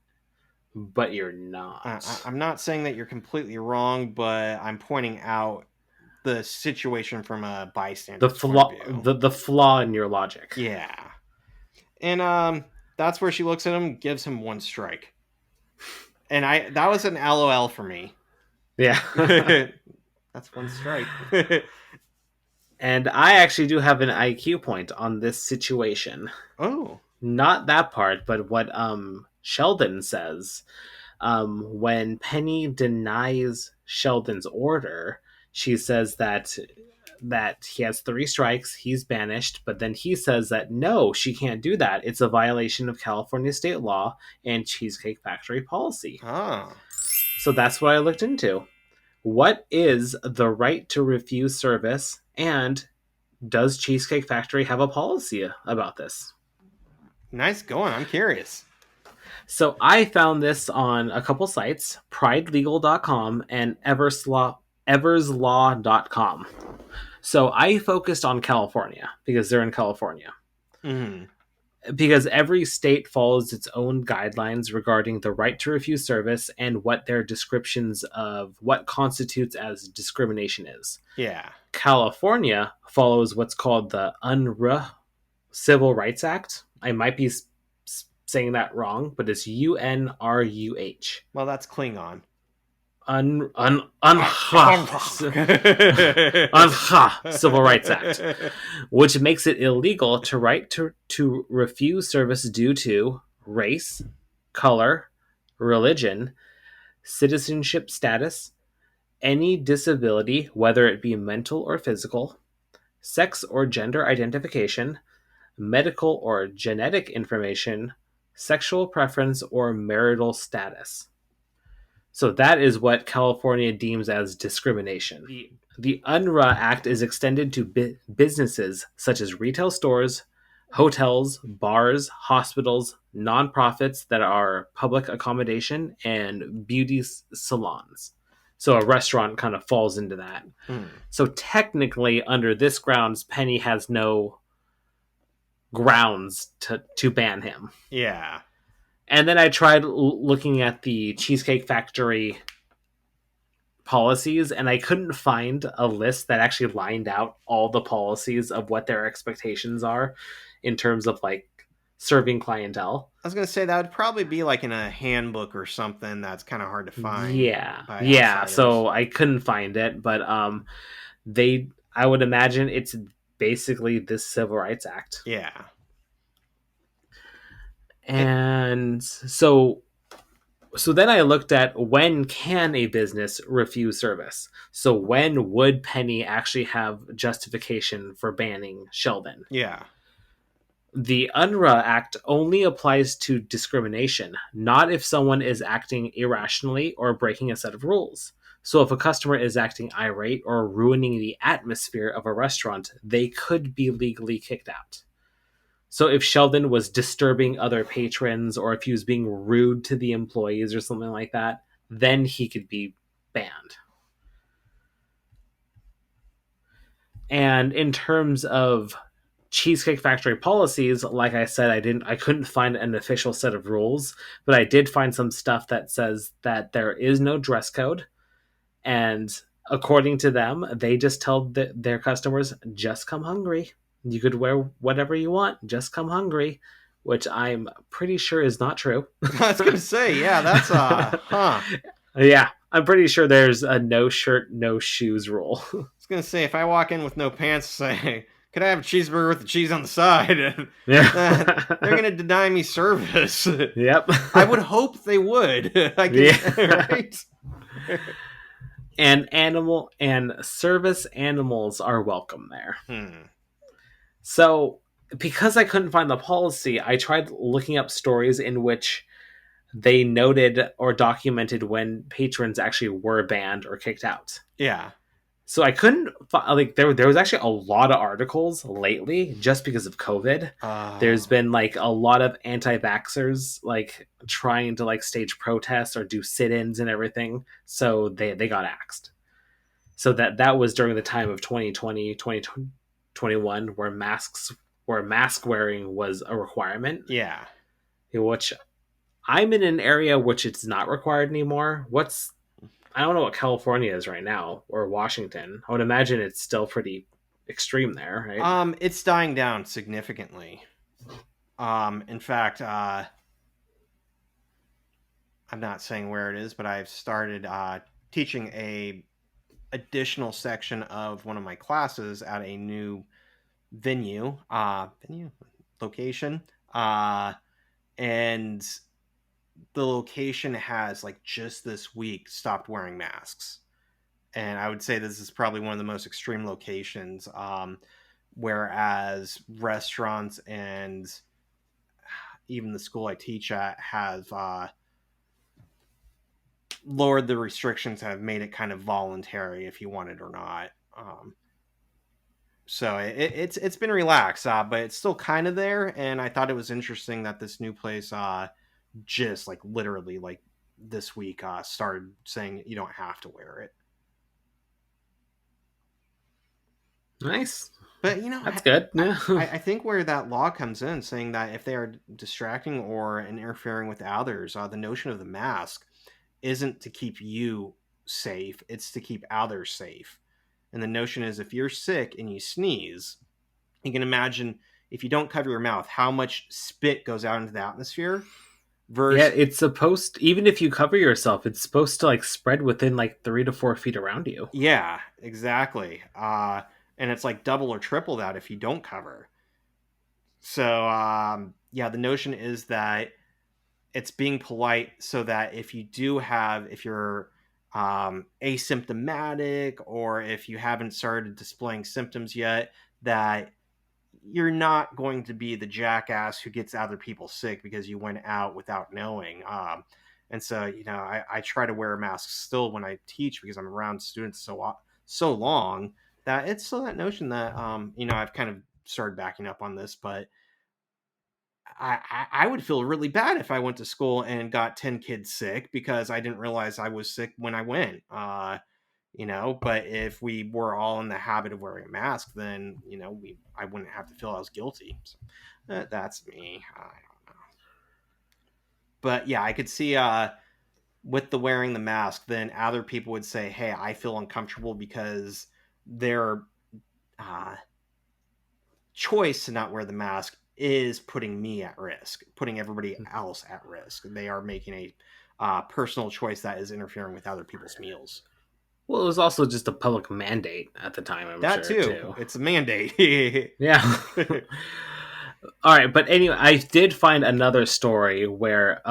but you're not. I'm not saying that you're completely wrong, but I'm pointing out the situation from a bystander. The flaw in your logic. Yeah, and that's where she looks at him, gives him one strike, and that was an LOL for me. Yeah, that's one strike. And I actually do have an IQ point on this situation. Oh. Not that part, but what Sheldon says. When Penny denies Sheldon's order, she says that he has 3 strikes, he's banished, but then he says that no, she can't do that. It's a violation of California state law and Cheesecake Factory policy. So that's what I looked into. What is the right to refuse service, and does Cheesecake Factory have a policy about this? Nice going. I'm curious. So I found this on a couple sites, pridelegal.com and everslaw.com. So I focused on California because they're in California. Mm-hmm. Because every state follows its own guidelines regarding the right to refuse service and what their descriptions of what constitutes as discrimination is. Yeah. California follows what's called the UNRUH Civil Rights Act. I might be saying that wrong, but it's UNRUH. Well, that's Klingon. Civil Rights Act, which makes it illegal to refuse service due to race, color, religion, citizenship status, any disability, whether it be mental or physical, sex or gender identification, medical or genetic information, sexual preference, or marital status. So that is what California deems as discrimination. The UNRRA Act is extended to businesses such as retail stores, hotels, bars, hospitals, nonprofits that are public accommodation, and beauty salons. So a restaurant kind of falls into that. So technically, under this grounds, Penny has no grounds to ban him. Yeah. And then I tried looking at the Cheesecake Factory policies, and I couldn't find a list that actually lined out all the policies of what their expectations are in terms of like serving clientele. I was going to say that would probably be like in a handbook or something that's kind of hard to find. Yeah. So I couldn't find it, but I would imagine it's basically this Civil Rights Act. Yeah. And so then I looked at when can a business refuse service? So when would Penny actually have justification for banning Sheldon? Yeah. The UNRRA Act only applies to discrimination, not if someone is acting irrationally or breaking a set of rules. So if a customer is acting irate or ruining the atmosphere of a restaurant, they could be legally kicked out. So if Sheldon was disturbing other patrons or if he was being rude to the employees or something like that, then he could be banned. And in terms of Cheesecake Factory policies, like I said, I couldn't find an official set of rules, but I did find some stuff that says that there is no dress code, and according to them, they just tell their customers just come hungry. You could wear whatever you want, just come hungry, which I'm pretty sure is not true. I was gonna say, yeah, that's huh. Yeah, I'm pretty sure there's a no shirt, no shoes rule. I was gonna say, if I walk in with no pants, say, "Could I have a cheeseburger with the cheese on the side?" They're Yeah. gonna deny me service. Yep. I would hope they would. I can, Yeah. right? And animal and service animals are welcome there. Hmm. So, because I couldn't find the policy, I tried looking up stories in which they noted or documented when patrons actually were banned or kicked out. Yeah. So I couldn't like there was actually a lot of articles lately just because of COVID. There's been like a lot of anti-vaxxers like trying to like stage protests or do sit-ins and everything. So they got axed. So that was during the time of 2020, 2021 where mask wearing was a requirement, Yeah. which I'm in an area which it's not required anymore. I don't know what California is right now or Washington. I would imagine it's still pretty extreme there, right? It's dying down significantly. In fact, I'm not saying where it is, but I've started teaching a additional section of one of my classes at a new venue location, and the location has like just this week stopped wearing masks, and I would say this is probably one of the most extreme locations. Whereas restaurants and even the school I teach at have lowered the restrictions, have made it kind of voluntary if you want it or not. So it's been relaxed, but it's still kind of there. And I thought it was interesting that this new place just like literally like this week started saying you don't have to wear it. Nice. But you know, That's good. Yeah. I think where that law comes in, saying that if they are distracting or interfering with others, the notion of the mask isn't to keep you safe; it's to keep others safe. And the notion is, if you're sick and you sneeze, you can imagine if you don't cover your mouth, how much spit goes out into the atmosphere. Yeah, Versus, it's supposed even if you cover yourself, it's supposed to like spread within like 3 to 4 feet around you. yeah, exactly. And it's like double or triple that if you don't cover. So, yeah, the notion is that it's being polite so that if you're asymptomatic or if you haven't started displaying symptoms yet, that you're not going to be the jackass who gets other people sick because you went out without knowing. And so, I try to wear a mask still when I teach because I'm around students so long that it's still that notion that, I've kind of started backing up on this, but I would feel really bad if I went to school and got 10 kids sick because I didn't realize I was sick when I went. But if we were all in the habit of wearing a mask, then, I wouldn't have to feel I was guilty. So, that's me. I don't know. But yeah, I could see with the wearing the mask, then other people would say, hey, I feel uncomfortable because their uh, choice to not wear the mask is putting me at risk, putting everybody else at risk. They are making a personal choice that is interfering with other people's meals. Well, it was also just a public mandate at the time, I'm That sure, too. too. It's a mandate. Yeah. All right, but anyway, I did find another story where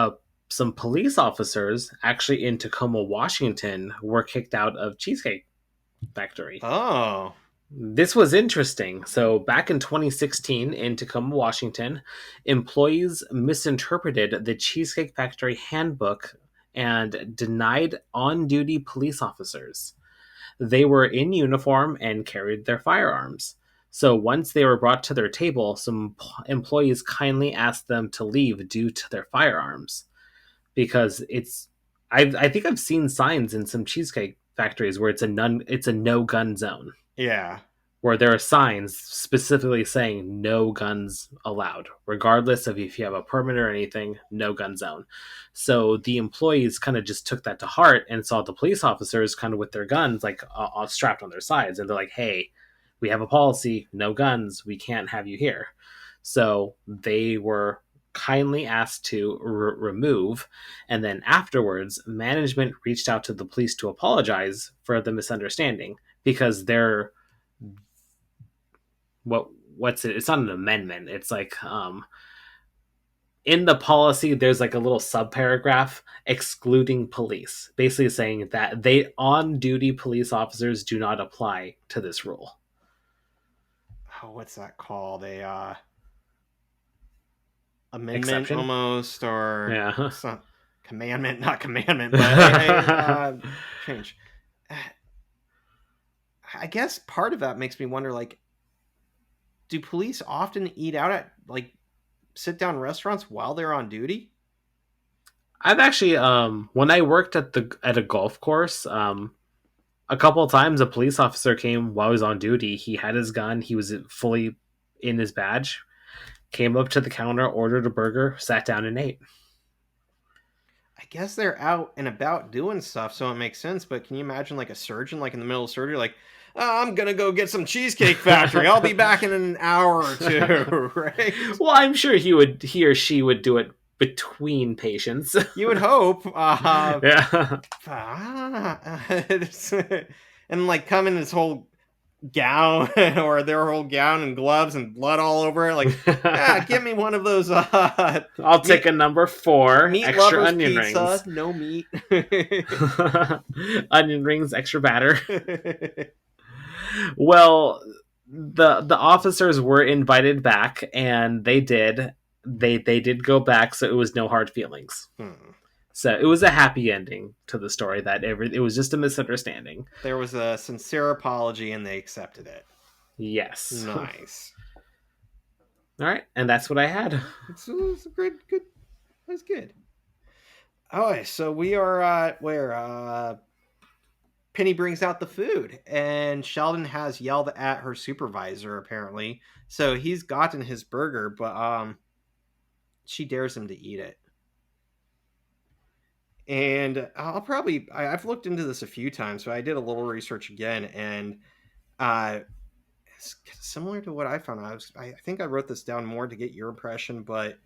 some police officers actually in Tacoma, Washington, were kicked out of Cheesecake Factory. Oh. This was interesting. So, back in 2016 in Tacoma, Washington, employees misinterpreted the Cheesecake Factory handbook and denied on duty police officers. They were in uniform and carried their firearms. So once they were brought to their table, some employees kindly asked them to leave due to their firearms because I think I've seen signs in some cheesecake factories where it's a no gun zone, Yeah. where there are signs specifically saying no guns allowed, regardless of if you have a permit or anything, no gun zone. So the employees kind of just took that to heart and saw the police officers kind of with their guns like strapped on their sides. And they're like, hey, we have a policy, no guns, we can't have you here. So they were kindly asked to remove. And then afterwards, management reached out to the police to apologize for the misunderstanding because they're what's it? It's not an amendment. It's like in the policy, there's like a little subparagraph excluding police, basically saying that they on duty police officers do not apply to this rule. Oh, what's that called? A amendment Exception. almost, or Yeah. some commandment, not commandment, but a change. I guess part of that makes me wonder, like, do police often eat out at like sit down restaurants while they're on duty? I've actually when I worked at a golf course, a couple of times a police officer came while he was on duty. He had his gun, he was fully in his badge, came up to the counter, ordered a burger, sat down and ate. I guess they're out and about doing stuff, so it makes sense. But can you imagine like a surgeon, like in the middle of surgery, like, oh, I'm gonna go get some Cheesecake Factory. I'll be back in an hour or two, right? Well, I'm sure he or she would do it between patients. You would hope. Yeah. And like come in this whole gown or their whole gown and gloves and blood all over it. Like, yeah, give me one of those. I'll take a number 4, meat extra lovers onion pizza, rings. no meat. Onion rings, extra batter. Well, the officers were invited back, and they did. They did go back, so it was no hard feelings. So it was a happy ending to the story. It was just a misunderstanding. There was a sincere apology, and they accepted it. Yes. Nice. All right, and that's what I had. It's a good. That's good. All right, so we are where Penny brings out the food, and Sheldon has yelled at her supervisor apparently. So he's gotten his burger, but she dares him to eat it. And I've looked into this a few times, so I did a little research again, and it's similar to what I found. I think I wrote this down more to get your impression, but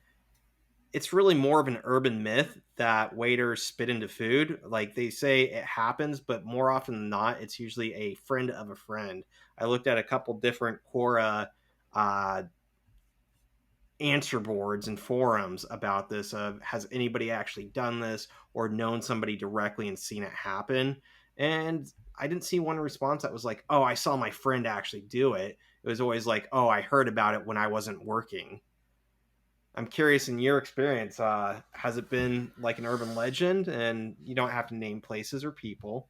it's really more of an urban myth that waiters spit into food. Like they say it happens, but more often than not, it's usually a friend of a friend. I looked at a couple different Quora answer boards and forums about this of has anybody actually done this or known somebody directly and seen it happen. And I didn't see one response that was like, oh, I saw my friend actually do it. It was always like, oh, I heard about it when I wasn't working. I'm curious, in your experience, has it been like an urban legend? And you don't have to name places or people.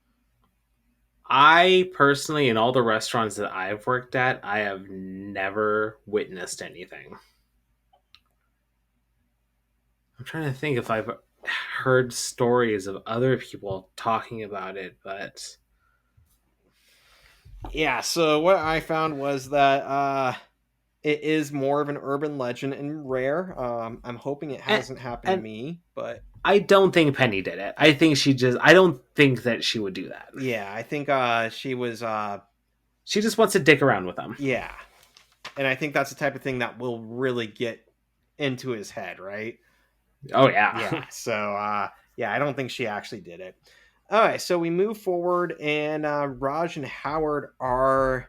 I personally, in all the restaurants that I've worked at, I have never witnessed anything. I'm trying to think if I've heard stories of other people talking about it, but yeah. So what I found was that it is more of an urban legend and rare. I'm hoping it hasn't happened to me, but I don't think Penny did it. I think I don't think that she would do that. Yeah, I think she was. She just wants to dick around with them. Yeah, and I think that's the type of thing that will really get into his head, right? Oh yeah. Yeah. So yeah, I don't think she actually did it. All right, so we move forward, and Raj and Howard are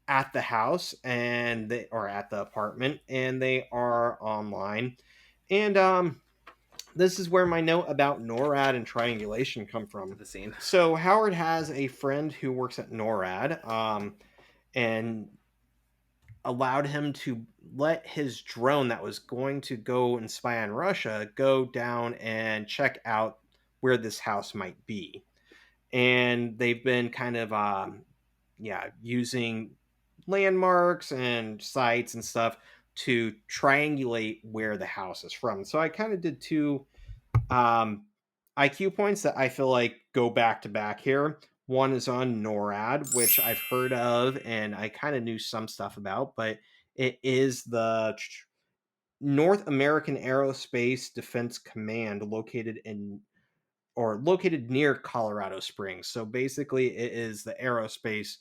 at the house, and they are at the apartment, and they are online. And this is where my note about NORAD and triangulation come from. The scene. So Howard has a friend who works at NORAD, and allowed him to let his drone that was going to go and spy on Russia go down and check out where this house might be. And they've been kind of using landmarks and sites and stuff to triangulate where the house is from. So I kind of did two IQ points that I feel like go back to back here. One is on NORAD, which I've heard of and I kind of knew some stuff about, but it is the North American Aerospace Defense Command located near Colorado Springs. So basically it is the aerospace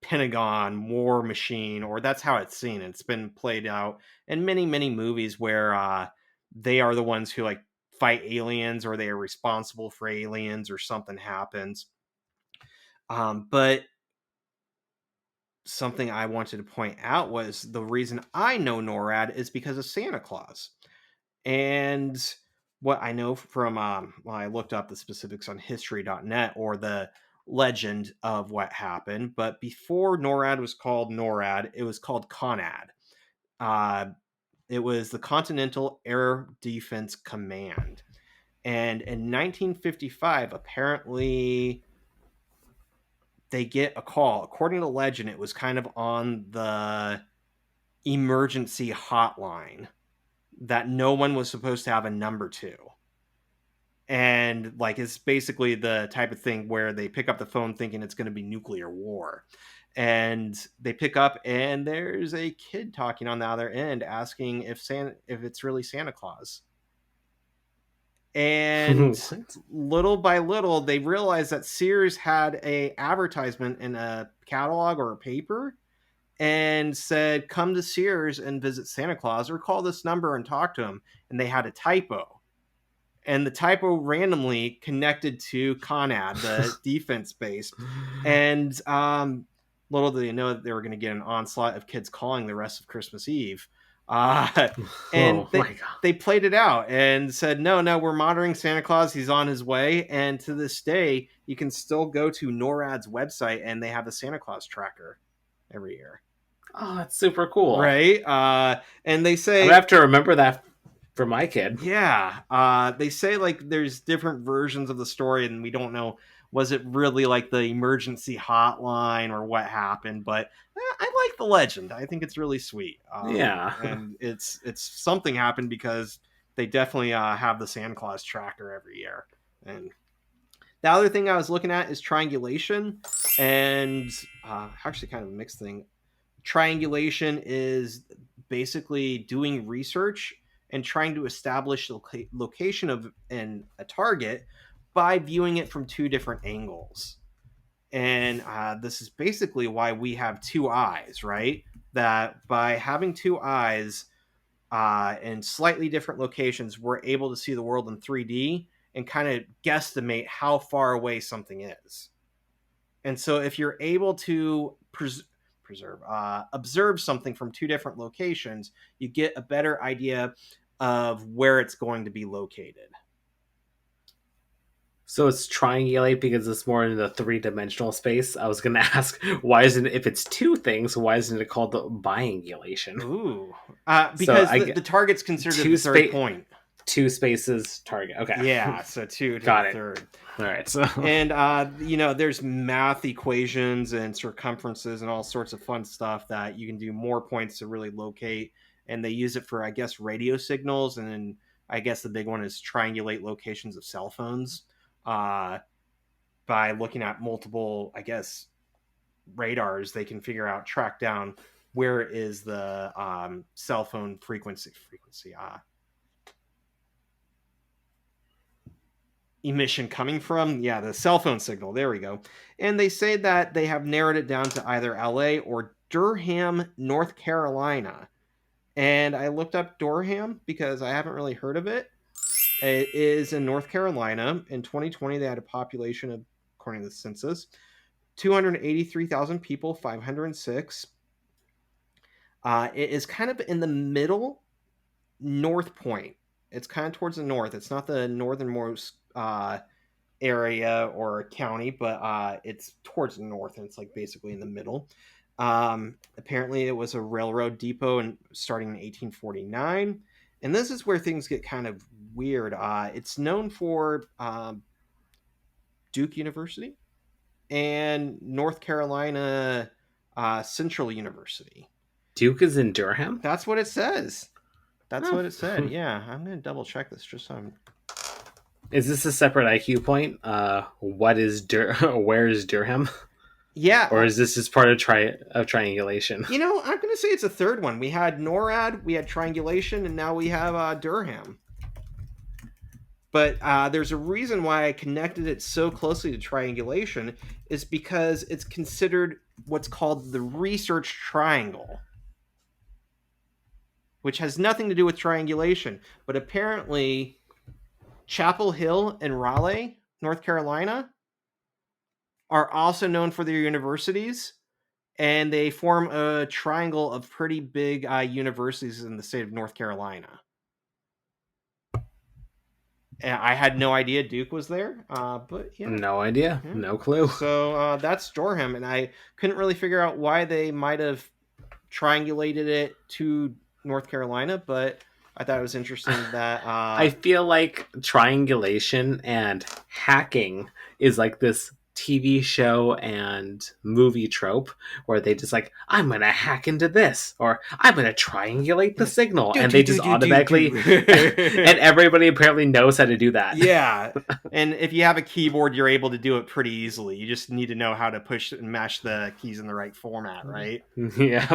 Pentagon war machine, or that's how it's seen. It's been played out in many, many movies where they are the ones who like fight aliens, or they are responsible for aliens, or something happens. But something I wanted to point out was the reason I know NORAD is because of Santa Claus. And what I know from I looked up the specifics on history.net, or the legend of what happened. But before NORAD was called NORAD, it was called CONAD. It was the Continental Air Defense Command. And in 1955, apparently they get a call. According to legend, it was kind of on the emergency hotline that no one was supposed to have a number to. And like it's basically the type of thing where they pick up the phone thinking it's going to be nuclear war. And they pick up, and there's a kid talking on the other end asking if it's really Santa Claus. And little by little, they realized that Sears had a advertisement in a catalog or a paper and said, "Come to Sears and visit Santa Claus, or call this number and talk to him." And they had a typo. And the typo randomly connected to CONAD, the defense base. And little did they know that they were going to get an onslaught of kids calling the rest of Christmas Eve. And they played it out and said, no, we're monitoring Santa Claus. He's on his way. And to this day, you can still go to NORAD's website, and they have a Santa Claus tracker every year. Oh, that's super cool. Right? And they say... I'm going to have to remember that for my kid. Yeah. They say like there's different versions of the story, and we don't know, was it really like the emergency hotline or what happened, but I like the legend. I think it's really sweet. Yeah. And it's something happened because they definitely have the Santa Claus tracker every year. And the other thing I was looking at is triangulation, and actually kind of a mixed thing. Triangulation is basically doing research and trying to establish the location of a target by viewing it from two different angles. And this is basically why we have two eyes, right? That by having two eyes in slightly different locations, we're able to see the world in 3D and kind of guesstimate how far away something is. And so if you're able to observe something from two different locations, you get a better idea of where it's going to be located. So it's triangulate because it's more in the 3-dimensional space. I was going to ask, why isn't it, if it's two things, why isn't it called the biangulation? Ooh, because the target's considered the third point. Two spaces target. Okay. Yeah, so two to Got the it. third. All right. So and there's math equations and circumferences and all sorts of fun stuff that you can do more points to really locate. And they use it for, I guess, radio signals, and then I guess the big one is triangulate locations of cell phones by looking at multiple, I guess, radars. They can track down where is the cell phone frequency emission coming from. Yeah, the cell phone signal. There we go. And they say that they have narrowed it down to either LA or Durham, North Carolina. And I looked up Durham because I haven't really heard of it. It is in North Carolina. In 2020, they had a population of, according to the census, 283,000 people, 506. It is kind of in the middle, north point. It's kind of towards the north. It's not the northernmost area or county, but it's towards the north, and it's like basically in the middle. Apparently, it was a railroad depot and starting in 1849. And this is where things get kind of weird. It's known for Duke University and North Carolina Central University. Duke is in Durham? That's what it says. That's what it said. Yeah, I'm going to double check this just so I'm... Is this a separate IQ point? What is where is Durham? Yeah. Or is this just part of triangulation? I'm going to say it's a third one. We had NORAD, we had triangulation, and now we have Durham. But there's a reason why I connected it so closely to triangulation is because it's considered what's called the research triangle, which has nothing to do with triangulation. But apparently, Chapel Hill and Raleigh, North Carolina, are also known for their universities, and they form a triangle of pretty big universities in the state of North Carolina. And I had no idea Duke was there, but yeah. No idea. Yeah. No clue. So that's Durham, and I couldn't really figure out why they might have triangulated it to North Carolina, but I thought it was interesting that... I feel like triangulation and hacking is like this TV show and movie trope where they just like, I'm going to hack into this, or I'm going to triangulate the signal, and they just automatically... and everybody apparently knows how to do that. Yeah, and if you have a keyboard, you're able to do it pretty easily. You just need to know how to push and mash the keys in the right format, right? Yeah.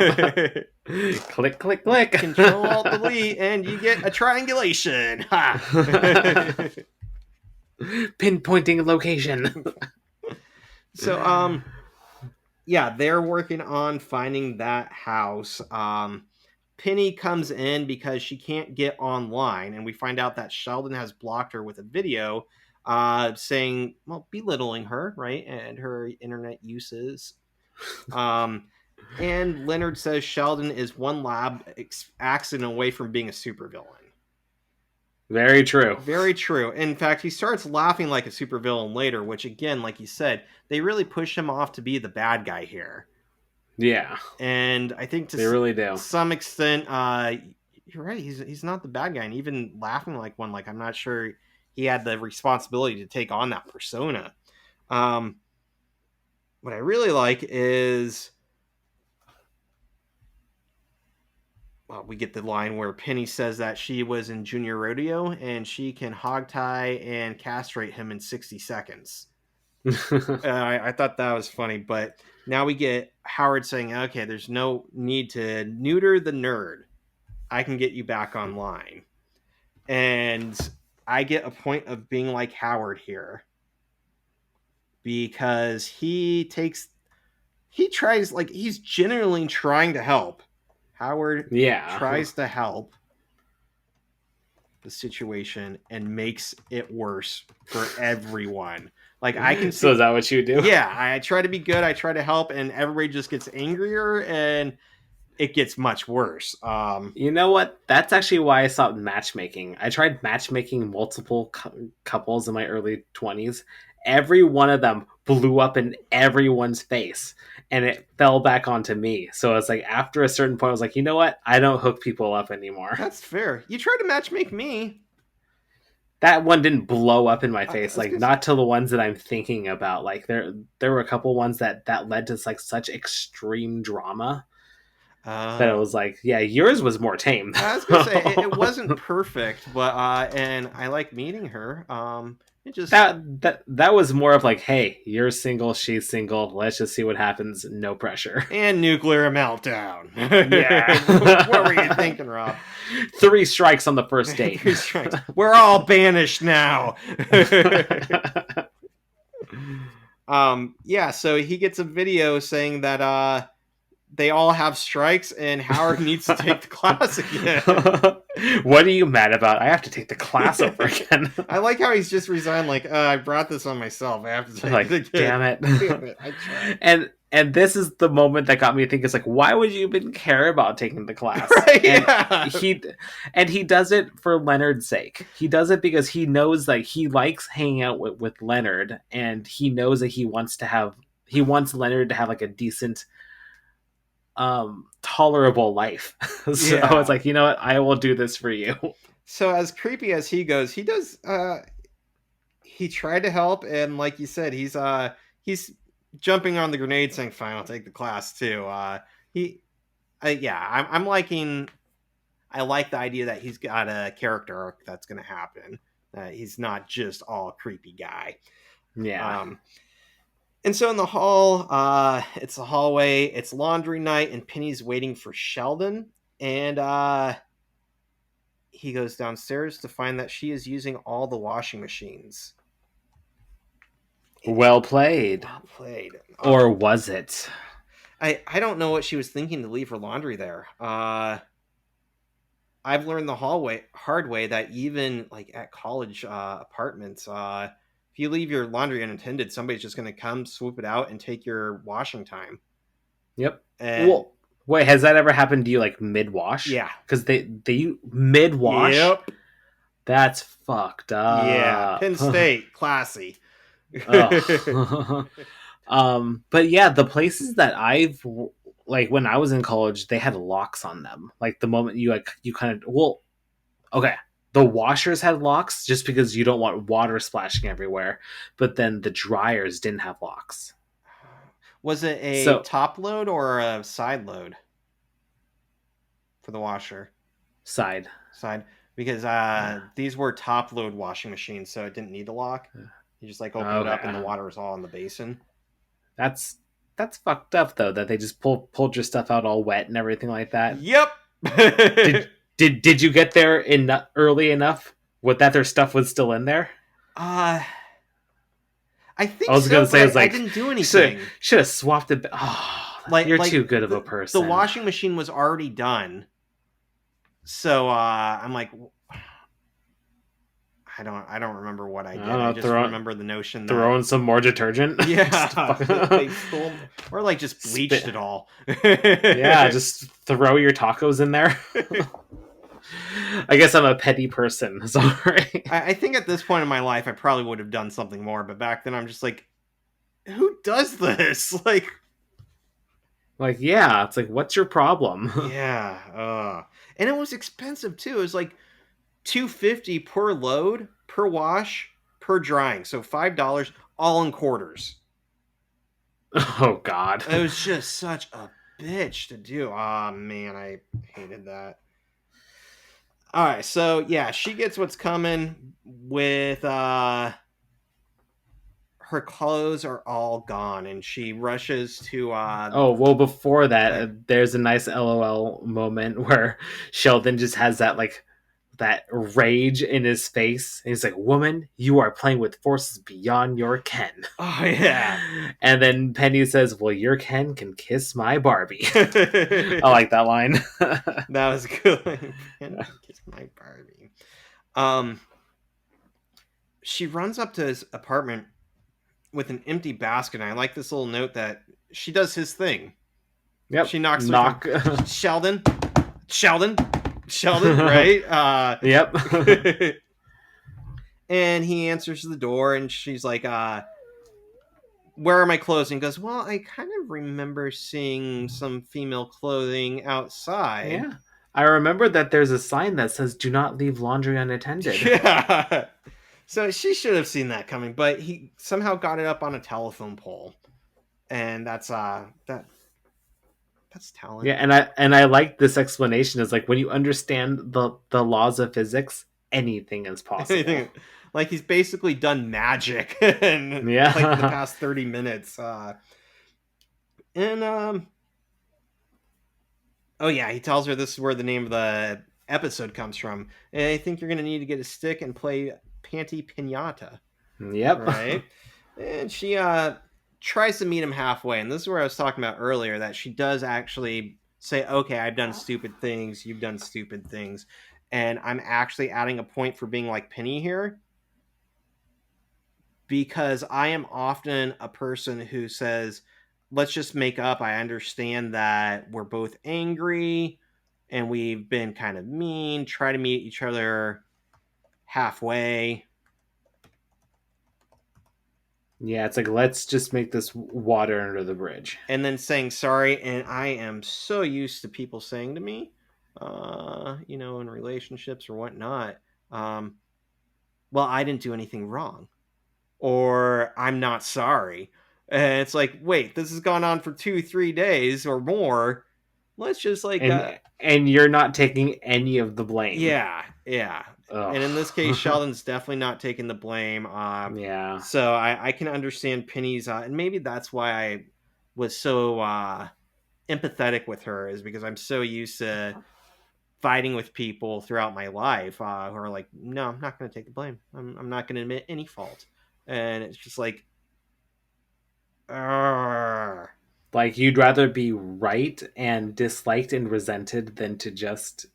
Click, click, click. Control-Alt-Delete, and you get a triangulation. Ha! Pinpointing location. So, yeah, they're working on finding that house. Penny comes in because she can't get online, and we find out that Sheldon has blocked her with a video saying, well, belittling her, right, and her internet uses. And Leonard says Sheldon is one lab accident away from being a supervillain. Very true. Very true. In fact, he starts laughing like a supervillain later, which, again, like you said, they really push him off to be the bad guy here. Yeah. And I think they really do. Some extent, you're right, he's not the bad guy. And even laughing like one, like I'm not sure he had the responsibility to take on that persona. What I really like is... we get the line where Penny says that she was in junior rodeo and she can hogtie and castrate him in 60 seconds. I thought that was funny, but now we get Howard saying, okay, there's no need to neuter the nerd. I can get you back online. And I get a point of being like Howard here because he's genuinely trying to help. Howard tries to help the situation and makes it worse for everyone. Like I can see, so is that what you do? Yeah, I try to be good, I try to help, and everybody just gets angrier and it gets much worse. You know what? That's actually why I stopped matchmaking. I tried matchmaking multiple couples in my early 20s. Every one of them blew up in everyone's face, and it fell back onto me. So it's like after a certain point, I was like, you know what? I don't hook people up anymore. That's fair. You tried to matchmake me. That one didn't blow up in my face, like not to the ones that I'm thinking about. Like there were a couple ones that led to like such extreme drama. That it was like, yeah, yours was more tame. I was gonna say it wasn't perfect, but and I like meeting her. It just that was more of like, hey, you're single, she's single. Let's just see what happens. No pressure. And nuclear meltdown. Yeah. What were you thinking, Rob? 3 strikes on the first date. 3 strikes. We're all banished now. Yeah. So he gets a video saying that they all have strikes, and Howard needs to take the class again. What are you mad about? I have to take the class over again. I like how he's just resigned. Like, I brought this on myself. I have to take it again. Damn it! Damn it! I tried. And this is the moment that got me thinking. It's like, why would you even care about taking the class? Right, and he does it for Leonard's sake. He does it because he knows that he likes hanging out with Leonard, and he knows that he wants Leonard to have like a decent, tolerable life. So it's like, you know what? I will do this for you. So as creepy as he goes, he does. He tried to help, and like you said, he's jumping on the grenade, saying, "Fine, I'll take the class too." I'm liking. I like the idea that he's got a character arc that's going to happen. He's not just all creepy guy. Yeah. And so in the hall, it's the hallway. It's laundry night, and Penny's waiting for Sheldon, and he goes downstairs to find that she is using all the washing machines. Well played. Well played. Or was it? I don't know what she was thinking to leave her laundry there. I've learned the hard way that even like at college apartments, if you leave your laundry unattended, somebody's just going to come swoop it out and take your washing time. Yep. And well, wait, has that ever happened to you like mid-wash? Yeah. Because they mid-wash? Yep. That's fucked up. Yeah. Penn State. Classy. But yeah, the places that I've like when I was in college, they had locks on them. Like the moment you kind of the washers had locks just because you don't want water splashing everywhere, but then the dryers didn't have locks. Was it a top load or a side load for the washer? Side. Because these were top load washing machines, so it didn't need a lock. You just like open it up and the water is all in the basin. That's fucked up though, that they just pulled your stuff out all wet and everything like that. Yep. Did you get there early enough with that their stuff was still in there? I think I was gonna say, I didn't do anything. Should have swapped it. Oh, you're too good of a person. The washing machine was already done, so I'm like, I don't remember what I did. I just remember the notion that throwing some more detergent. Yeah, they stole, or like just bleached it all. Yeah, just throw your tacos in there. I guess I'm a petty person. Sorry. I think at this point in my life, I probably would have done something more, but back then I'm just like, who does this? Like, yeah, it's like, what's your problem? Yeah, and it was expensive too. It was like $2.50 per load, per wash, per drying. So $5, all in quarters. Oh God. It was just such a bitch to do. Oh man, I hated that. All right, so yeah, she gets what's coming with her clothes are all gone, and she rushes to before that, there's a nice LOL moment where Sheldon just has that rage in his face. And he's like, "Woman, you are playing with forces beyond your ken." Oh, yeah. And then Penny says, "Well, your Ken can kiss my Barbie." I like that line. That was good. Ken can kiss my Barbie. She runs up to his apartment with an empty basket. And I like this little note that she does his thing. Yep. She knocks Sheldon, right? Yep. And he answers the door, and she's like, "Where are my clothes?" And he goes, "Well, I kind of remember seeing some female clothing outside." Yeah. I remember that there's a sign that says, "Do not leave laundry unattended." Yeah. So she should have seen that coming, but he somehow got it up on a telephone pole. And that's talent. Yeah, and I like this explanation. Is like, when you understand the laws of physics, anything is possible. Like, he's basically done magic in like the past 30 minutes. Oh yeah, he tells her this is where the name of the episode comes from. And I think you're going to need to get a stick and play Panty Piñata. Yep. Right? And she tries to meet him halfway. And this is where I was talking about earlier, that she does actually say, okay, I've done stupid things, you've done stupid things, and I'm actually adding a point for being like Penny here, because I am often a person who says, let's just make up. I understand that we're both angry and we've been kind of mean, try to meet each other halfway. Yeah, it's like, let's just make this water under the bridge. And then saying sorry. And I am so used to people saying to me, in relationships or whatnot, well, I didn't do anything wrong, or I'm not sorry. And it's like, wait, this has gone on for 2-3 days or more. Let's just And you're not taking any of the blame. yeah. Ugh. And in this case, Sheldon's definitely not taking the blame. Yeah. So I can understand Penny's, and maybe that's why I was so empathetic with her, is because I'm so used to fighting with people throughout my life who are like, no, I'm not going to take the blame. I'm not going to admit any fault. And it's just like, Arr. Like, you'd rather be right and disliked and resented than to just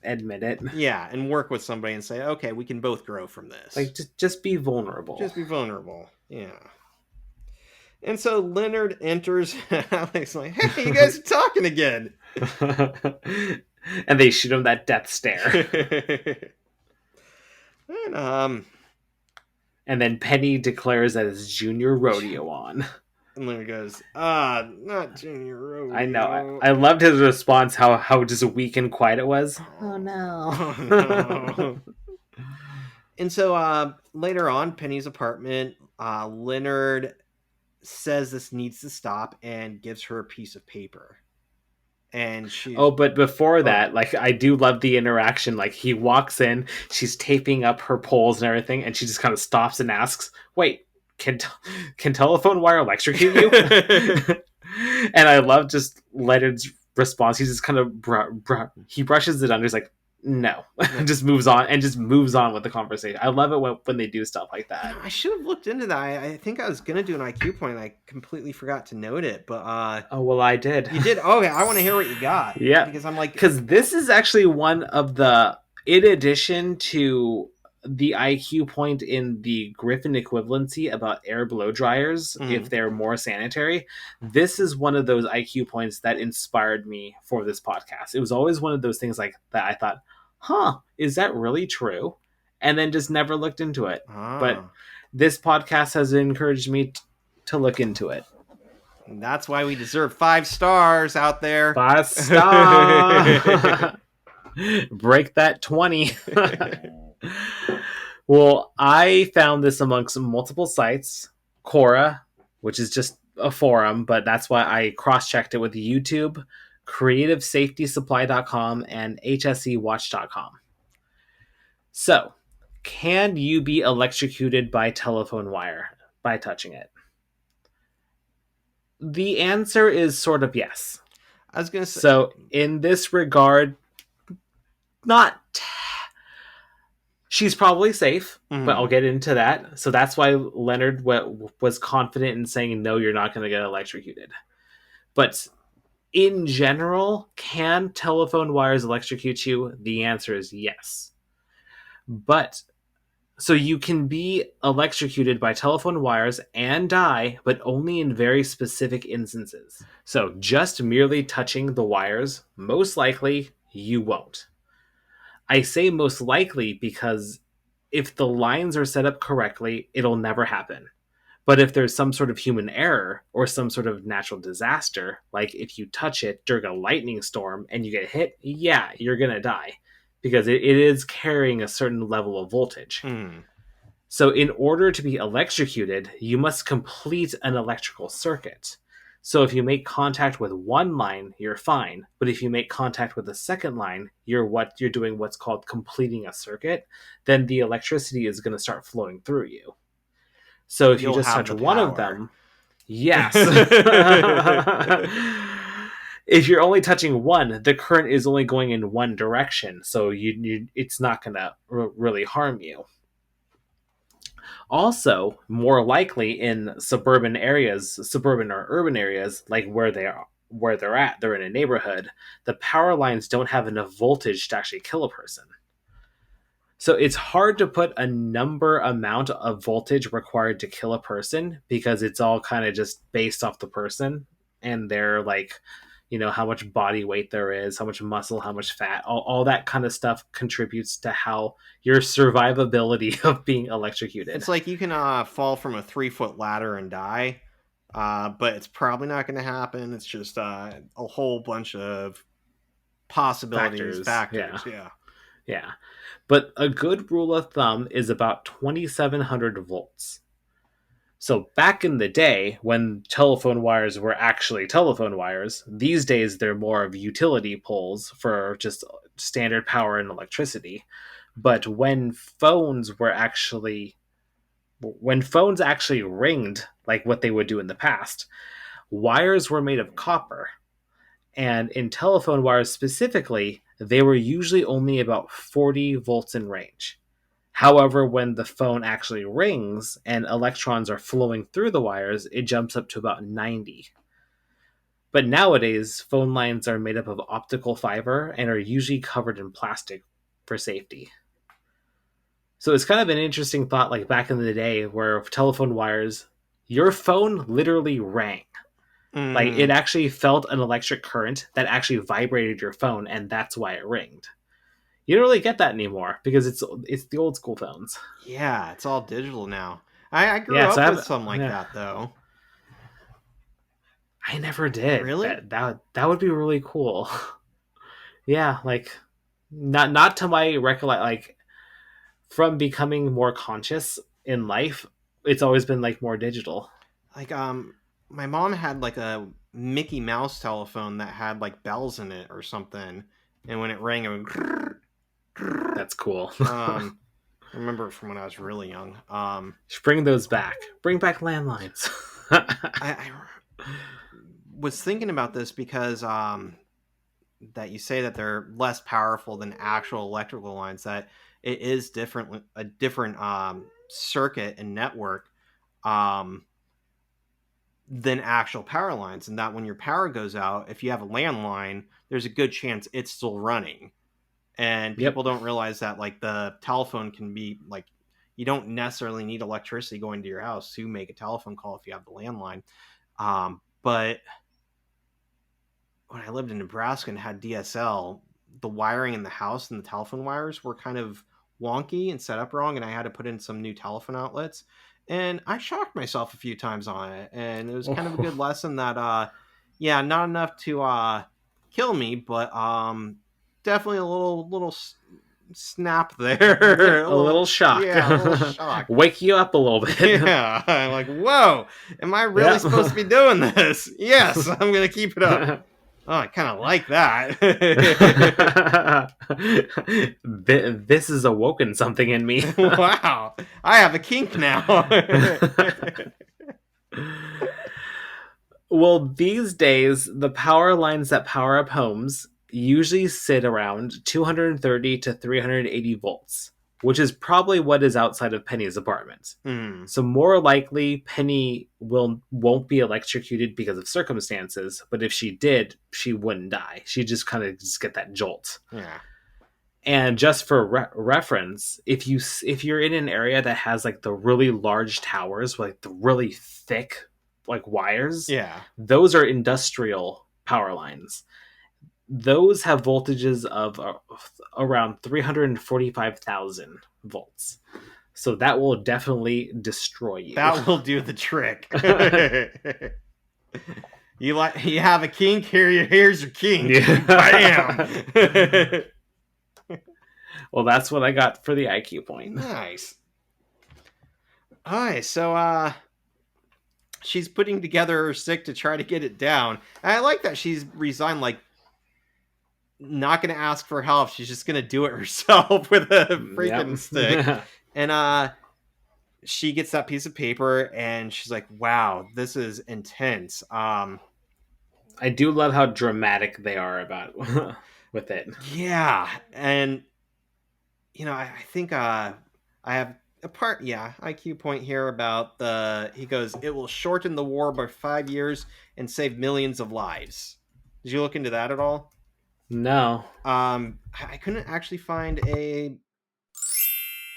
admit it. Yeah, and work with somebody and say, okay, we can both grow from this. Like, just be vulnerable. Just be vulnerable. Yeah. And so Leonard enters. Alex like, hey, you guys are talking again. And they shoot him that death stare. And then Penny declares that it's Junior Rodeo on. And Leonard goes, not Junior Rodeo. I know. I loved his response, how just weak and quiet it was. Oh no. Oh, no. And so later on, Penny's apartment, Leonard says this needs to stop and gives her a piece of paper. And she's... Oh, but before that, like, I do love the interaction. Like, he walks in, she's taping up her poles and everything, and she just kind of stops and asks, wait, can telephone wire electrocute you? And I love just Leonard's response. He's just kind of he brushes it under. He's like, no, just moves on with the conversation. I love it when they do stuff like that. I should have looked into that. I think I was gonna do an IQ point, and I completely forgot to note it. But oh well, I did. You did? Okay, I want to hear what you got. Yeah, because this is actually one of the, in addition to the IQ point in the Griffin equivalency about air blow dryers, if they're more sanitary, this is one of those IQ points that inspired me for this podcast. It was always one of those things like that I thought, is that really true? And then just never looked into it. But this podcast has encouraged me to look into it. And that's why we deserve 5 stars out there. 5 stars. Break that 20. Well, I found this amongst multiple sites. Quora, which is just a forum, but that's why I cross-checked it with YouTube, creativesafetysupply.com, and hsewatch.com. So, can you be electrocuted by telephone wire by touching it? The answer is sort of yes. I was going to say... So, in this regard, not... She's probably safe, but I'll get into that. So that's why Leonard was confident in saying, no, you're not going to get electrocuted. But in general, can telephone wires electrocute you? The answer is yes. But, so you can be electrocuted by telephone wires and die, but only in very specific instances. So just merely touching the wires, most likely you won't. I say most likely because if the lines are set up correctly, it'll never happen. But if there's some sort of human error or some sort of natural disaster, like if you touch it during a lightning storm and you get hit, yeah, you're going to die because it is carrying a certain level of voltage. So in order to be electrocuted, you must complete an electrical circuit. So if you make contact with one line, you're fine. But if you make contact with the second line, you're doing what's called completing a circuit. Then the electricity is going to start flowing through you. So if you just touch one of them, yes. If you're only touching one, the current is only going in one direction. So it's not going to really harm you. Also, more likely in suburban or urban areas, like where they're at, they're in a neighborhood, the power lines don't have enough voltage to actually kill a person. So it's hard to put a number amount of voltage required to kill a person because it's all kind of just based off the person and their like, how much body weight there is, how much muscle, how much fat, all that kind of stuff contributes to how your survivability of being electrocuted. It's like you can fall from a 3-foot ladder and die, but it's probably not going to happen. It's just a whole bunch of possibilities, Factors. Yeah. factors. Yeah. Yeah. But a good rule of thumb is about 2700 volts. So back in the day, when telephone wires were actually telephone wires, these days they're more of utility poles for just standard power and electricity. But when phones actually ringed like what they would do in the past, wires were made of copper. And in telephone wires specifically, they were usually only about 40 volts in range. However, when the phone actually rings and electrons are flowing through the wires, it jumps up to about 90. But nowadays, phone lines are made up of optical fiber and are usually covered in plastic for safety. So it's kind of an interesting thought, like back in the day where telephone wires, your phone literally rang. Like it Mm, actually felt an electric current that actually vibrated your phone, and that's why it ringed. You don't really get that anymore because it's the old school phones. yeah, it's all digital now. I grew Yeah, so up with some like that though. I never did. Really? That would be really cool. Yeah, like not to my recollect, like from becoming more conscious in life, it's always been like more digital. Like my mom had like a Mickey Mouse telephone that had like bells in it or something, and when it rang, it would. That's cool. I remember it from when I was really young. Bring those back. Bring back landlines. I was thinking about this because that you say that they're less powerful than actual electrical lines. That it is different, a different circuit and network um, than actual power lines, and that when your power goes out, if you have a landline, there's a good chance it's still running. And Yep. people don't realize that like the telephone can be like you don't necessarily need electricity going to your house to make a telephone call if you have the landline. But when I lived in Nebraska and had DSL, the wiring in the house and the telephone wires were kind of wonky and set up wrong, and I had to put in some new telephone outlets. And I shocked myself a few times on it, and it was kind of a good Oh, lesson that, yeah, not enough to kill me, but definitely a little snap there, a little shock. yeah, a little shock. Wake you up a little bit. Yeah, I'm like, whoa, am I really Yeah. supposed to be doing this? Yes, I'm gonna keep it up. Oh, I kind of like that. This has awoken something in me. Wow, I have a kink now. Well, these days, the power lines that power up homes usually sit around 230 to 380 volts, which is probably what is outside of Penny's apartment. Hmm. So more likely Penny won't be electrocuted because of circumstances, but if she did, she wouldn't die. She'd just kind of just get that jolt. Yeah. And just for reference, if you're in an area that has like the really large towers, like the really thick like wires, Yeah. those are industrial power lines. Those have voltages of around 345,000 volts. So that will definitely destroy you. That will do the trick. You have a kink, here's your kink. Yeah. Bam. Well, that's what I got for the IQ point. Nice. All right, so she's putting together her stick to try to get it down. And I like that she's resigned, like not gonna ask for help. She's just gonna do it herself with a freaking stick. Yep. And she gets that piece of paper and she's like, wow, this is intense. I do love how dramatic they are about with it. Yeah. And I think I have IQ point here about he goes, it will shorten the war by 5 years and save millions of lives. Did you look into that at all? No. I couldn't actually find a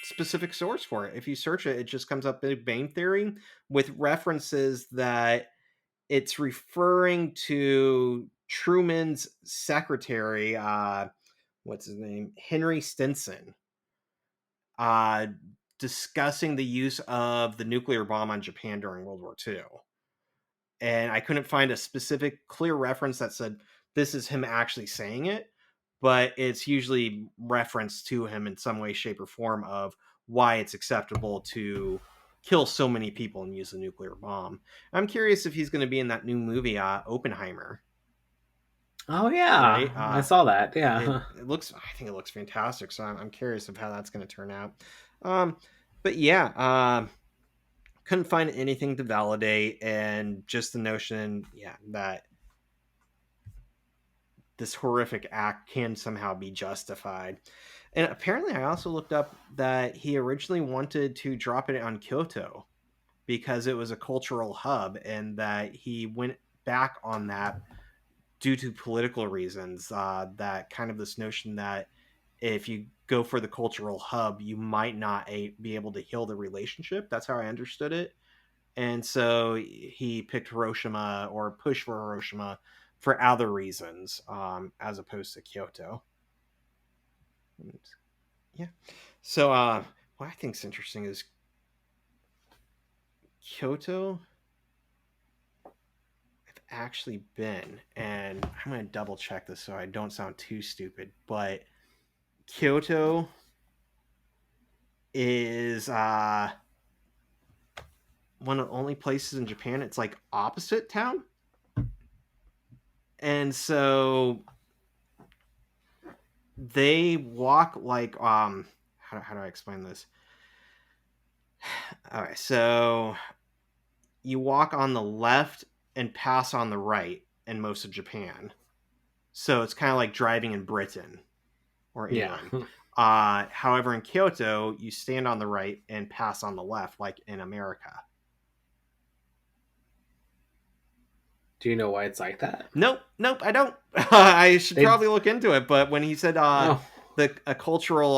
specific source for it. If you search it, it just comes up Big Bang Theory with references that it's referring to Truman's secretary, what's his name? Henry Stinson, uh, discussing the use of the nuclear bomb on Japan during World War II. And I couldn't find a specific clear reference that said this is him actually saying it, but it's usually reference to him in some way, shape, or form of why it's acceptable to kill so many people and use a nuclear bomb. I'm curious if he's going to be in that new movie, Oppenheimer. Oh yeah, Right? I saw that. It, Yeah. it looks, I think it looks fantastic. So I'm curious of how that's going to turn out. Um, but yeah, couldn't find anything to validate, and just the notion, that this horrific act can somehow be justified. And apparently, I also looked up that he originally wanted to drop it on Kyoto because it was a cultural hub, and that he went back on that due to political reasons. That kind of this notion that if you go for the cultural hub, you might not be able to heal the relationship. That's how I understood it. And so he picked Hiroshima, or pushed for Hiroshima, for other reasons, as opposed to Kyoto. And, yeah. So what I think is interesting is Kyoto. I've actually been, and I'm going to double check this so I don't sound too stupid, but Kyoto is one of the only places in Japan it's like opposite town. And so they walk like how do I explain this? All right, so you walk on the left and pass on the right in most of Japan. So it's kind of like driving in Britain or Yeah. England. However, in Kyoto, you stand on the right and pass on the left, like in America. Do you know why it's like that? Nope, I don't. I should They. probably look into it. But when he said Oh. a cultural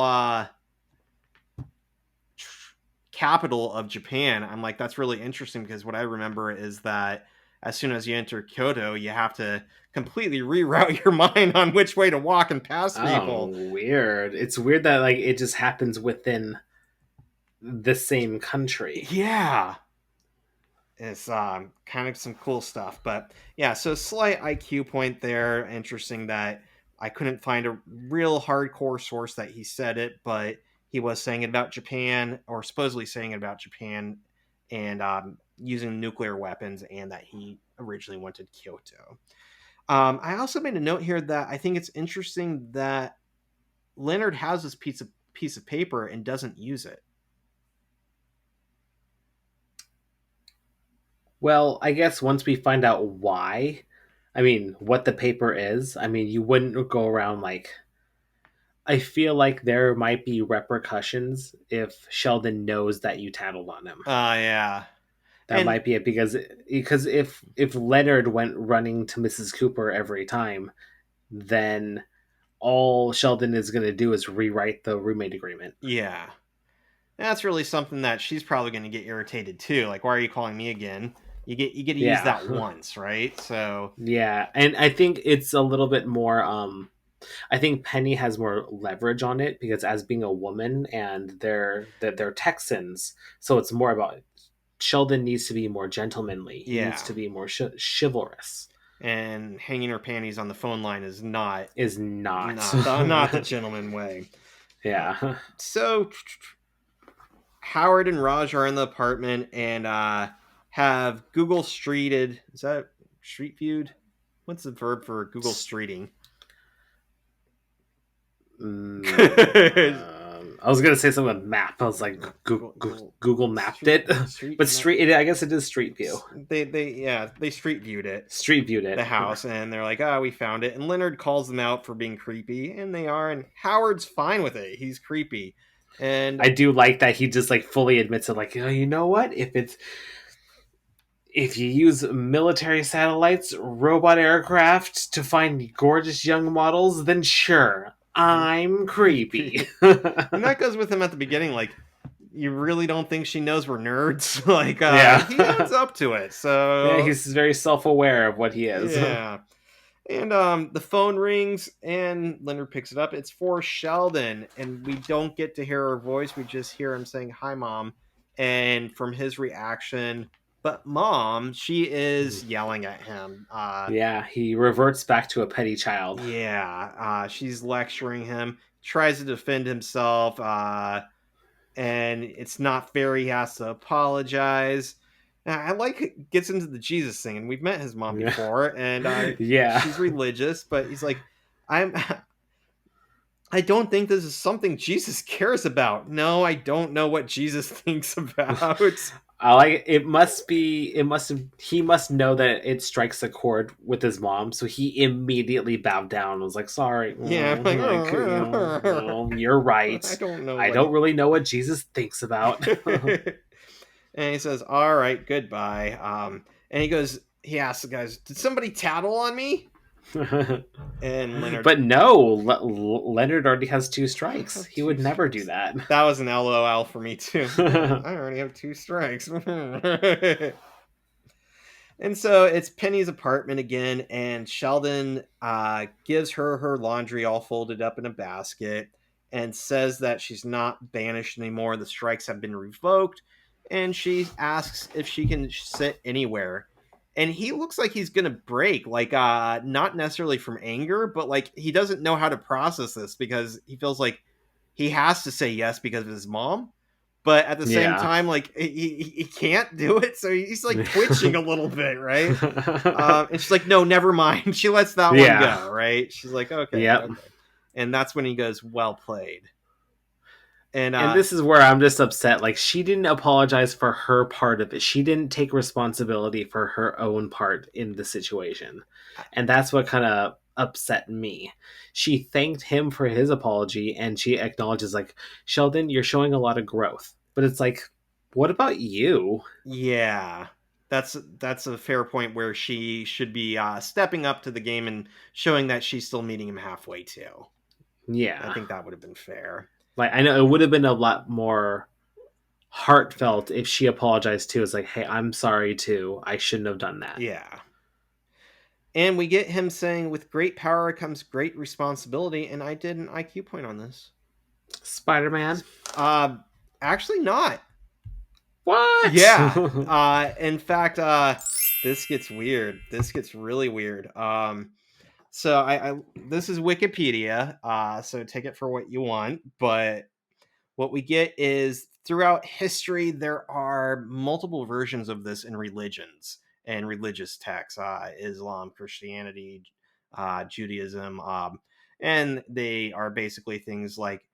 capital of Japan, I'm like, that's really interesting, because what I remember is that as soon as you enter Kyoto, you have to completely reroute your mind on which way to walk and pass Oh, people. weird. It's weird that like it just happens within the same country. Yeah. It's kind of some cool stuff. But yeah, so slight IQ point there. Interesting that I couldn't find a real hardcore source that he said it, but he was saying it about Japan, or supposedly saying it about Japan, and using nuclear weapons, and that he originally wanted Kyoto. I also made a note here that I think it's interesting that Leonard has this piece of paper and doesn't use it. Well, I guess once we find out why, I mean, what the paper is, I mean, you wouldn't go around like. I feel like there might be repercussions if Sheldon knows that you tattled on him. Yeah. That And might be it, because if Leonard went running to Mrs. Cooper every time, then all Sheldon is going to do is rewrite the roommate agreement. yeah, that's really something that she's probably going to get irritated too. Like, why are you calling me again? You get to use Yeah. that once, right? So Yeah, and I think it's a little bit more I think Penny has more leverage on it because as being a woman and they're Texans, so it's more about Sheldon needs to be more gentlemanly. He needs yeah, to be more chivalrous. and hanging her panties on the phone line is not Is not. not the gentleman way. Yeah. So Howard and Raj are in the apartment and have Google streeted. Is that street viewed? What's the verb for Google streeting? I was gonna say something with map. I was like Google mapped it, but street. I guess it is Street View. They street viewed it, Street viewed it. the house, and they're like, we found it. And Leonard calls them out for being creepy, and they are. And Howard's fine with it. He's creepy. And I do like that he just like fully admits it, like, oh, you know what? If you use military satellites, robot aircraft to find gorgeous young models, then sure, I'm creepy. and that goes with him at the beginning, like, you really don't think she knows we're nerds? Like, Yeah. he owns up to it. Yeah, So he's very self-aware of what he is. yeah. And the phone rings and Leonard picks it up. It's for Sheldon, and we don't get to hear her voice. We just hear him saying, "Hi, Mom." And from his reaction, but Mom, she is yelling at him. Yeah, he reverts back to a petty child. Yeah, she's lecturing him, tries to defend himself, and it's not fair. He has to apologize. I like gets into the Jesus thing, and we've met his mom before, and Yeah. she's religious, but he's like, I'm. I don't think this is something Jesus cares about. No, I don't know what Jesus thinks about. I like it. He must know that it strikes a chord with his mom, so he immediately bowed down and was like, sorry. Yeah, like, Like, no, you're right. I don't know. I don't really know what Jesus thinks about. And he says, "All right, goodbye." And he asks the guys, "Did somebody tattle on me?" And Leonard, But no, Leonard already has 2 strikes. He would never do strikes. that. That was an LOL for me too. I already have 2 strikes. And so it's Penny's apartment again, and Sheldon gives her laundry all folded up in a basket and says that she's not banished anymore. The strikes have been revoked, and she asks if she can sit anywhere. And he looks like he's gonna break, like not necessarily from anger, but like he doesn't know how to process this because he feels like he has to say yes because of his mom, but at the same Yeah. time, like he can't do it, so he's like twitching a little bit, right? And she's like, "No, never mind." She lets that one go, right? She's like, "Okay, Yep. okay," and that's when he goes, "Well played." And this is where I'm just upset. Like, she didn't apologize for her part of it. She didn't take responsibility for her own part in the situation. And that's what kind of upset me. She thanked him for his apology and she acknowledges, like, Sheldon, you're showing a lot of growth. But it's like, what about you? Yeah, that's a fair point where she should be stepping up to the game and showing that she's still meeting him halfway too. I Yeah. think that would have been fair. Like, I know it would have been a lot more heartfelt if she apologized too. It's like, hey, I'm sorry too. I shouldn't have done that. Yeah. And we get him saying, "With great power comes great responsibility," and I did an IQ point on this. Spider-Man? Uh, Actually not. What? Yeah. In fact, this gets weird. This gets really weird. So I this is Wikipedia. So take it for what you want. But what we get is throughout history, there are multiple versions of this in religions and religious texts, Islam, Christianity, Judaism, and they are basically things like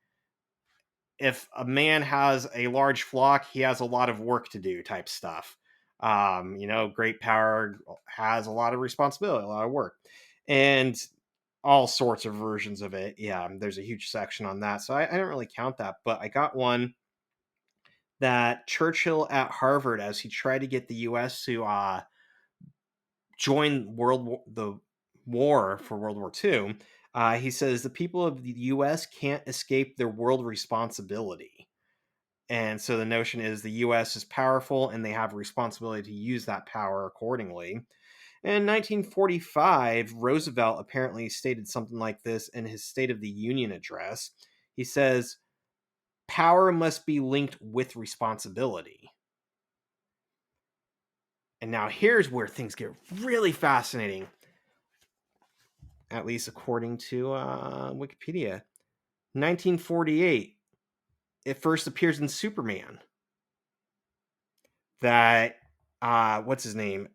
if a man has a large flock, he has a lot of work to do type stuff. Great power has a lot of responsibility, a lot of work, and all sorts of versions of it. Yeah, there's a huge section on that. So I don't really count that, but I got one that Churchill at Harvard, as he tried to get the U.S. to join the war for World War II, he says the people of the U.S. can't escape their world responsibility. And so the notion is the US is powerful and they have a responsibility to use that power accordingly. In 1945, Roosevelt apparently stated something like this in his State of the Union address. He says, "Power must be linked with responsibility." And now here's where things get really fascinating, at least according to Wikipedia. 1948, it first appears in Superman. That what's his name,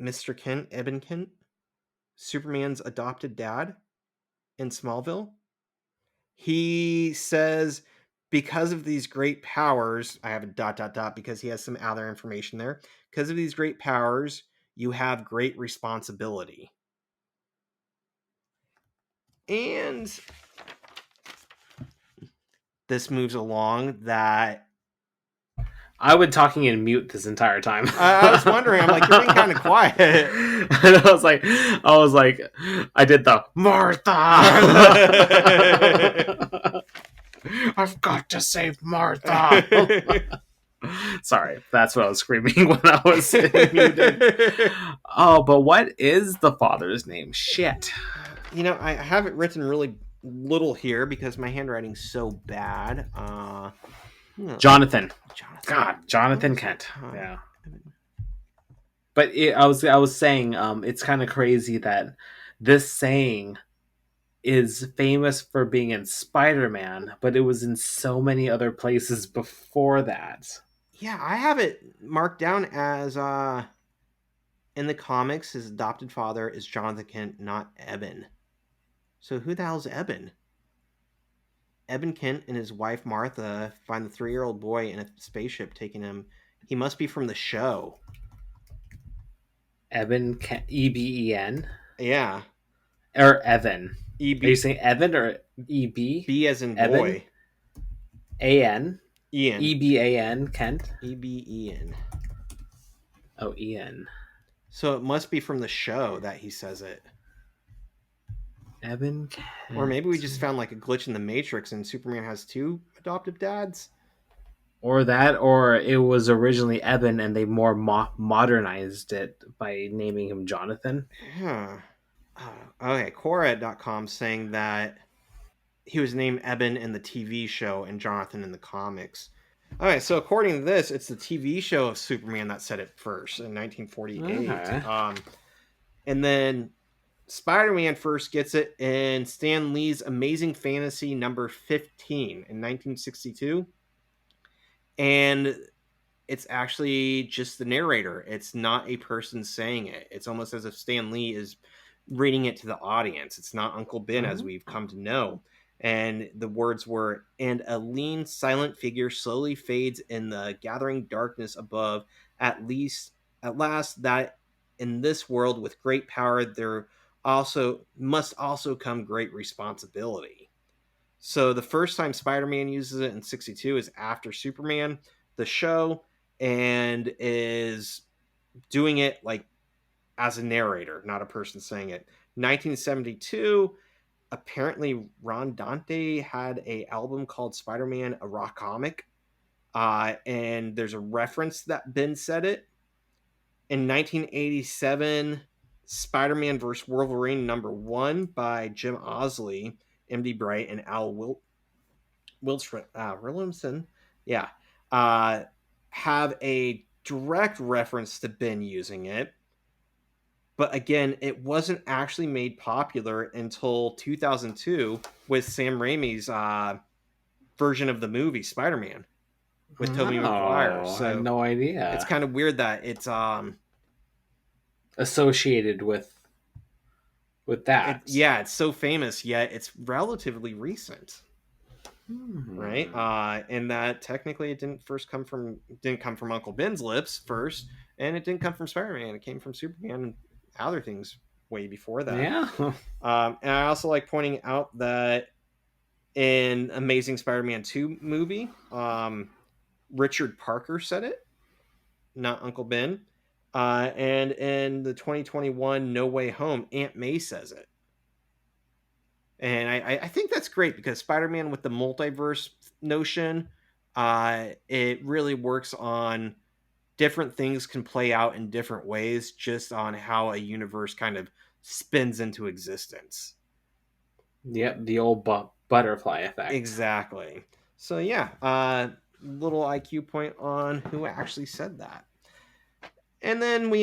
Mr. Kent, Eben Kent, Superman's adopted dad in Smallville, he says, because of these great powers, I have a dot dot dot because he has some other information there, because of these great powers you have great responsibility. And this moves along that I've been talking in mute this entire time. I was wondering. I'm like, you're being kind of quiet. And I was like, I did the Martha. I've got to save Martha. Sorry, that's what I was screaming when I was muted. Oh, but what is the father's name? Shit. I have it written really little here because my handwriting's so bad. Jonathan. Jonathan. God, Jonathan Kent. Huh. Yeah. But I was saying, it's kind of crazy that this saying is famous for being in Spider-Man, but it was in so many other places before that. Yeah, I have it marked down as in the comics, his adopted father is Jonathan Kent, not Eben. So who the hell's Eben? Eben Kent and his wife Martha find the 3-year-old boy in a spaceship taking him. He must be from the show. Eben Kent, E-B-E-N? Yeah. Or Evan. E-B. Are you saying Evan or E-B? B as in Evan? boy. A-N? Ian. E-B-A-N, Kent? E-B-E-N. Oh, Ian. So it must be from the show that he says it. Eben Kent. Or maybe we just found like a glitch in the Matrix and Superman has 2 adoptive dads. Or that, or it was originally Eben and they more modernized it by naming him Jonathan. Huh. Okay, Quora.com saying that he was named Eben in the TV show and Jonathan in the comics. Okay, so according to this, it's the TV show of Superman that said it first in 1948. Okay. And then Spider-Man first gets it in Stan Lee's Amazing Fantasy number 15 in 1962. And it's actually just the narrator. It's not a person saying it. It's almost as if Stan Lee is reading it to the audience. It's not Uncle Ben, as we've come to know. And the words were, and a lean, silent figure slowly fades in the gathering darkness above. At last, that in this world with great power, there must also come great responsibility. So the first time Spider-Man uses it in 62 is after Superman, the show, and is doing it like as a narrator, not a person saying it. 1972, apparently Ron Dante had a album called Spider-Man, a rock comic, and there's a reference that Ben said it. In 1987, Spider-Man vs. Wolverine #1 by Jim Osley, M.D. Bright, and Al Williamson, have a direct reference to Ben using it. But again, it wasn't actually made popular until 2002 with Sam Raimi's version of the movie Spider-Man with Tobey Maguire. So I had no idea. It's kind of weird that it's associated with that. It's so famous, yet it's relatively recent. Right? And that technically it didn't come from Uncle Ben's lips first, and it didn't come from Spider-Man. It came from Superman and other things way before that. Yeah. And I also like pointing out that in Amazing Spider-Man 2 movie, Richard Parker said it, not Uncle Ben. And in the 2021 No Way Home, Aunt May says it. And I think that's great because Spider-Man with the multiverse notion, it really works on different things can play out in different ways just on how a universe kind of spins into existence. Yep, the old butterfly effect. Exactly. So yeah, little IQ point on who actually said that. And then we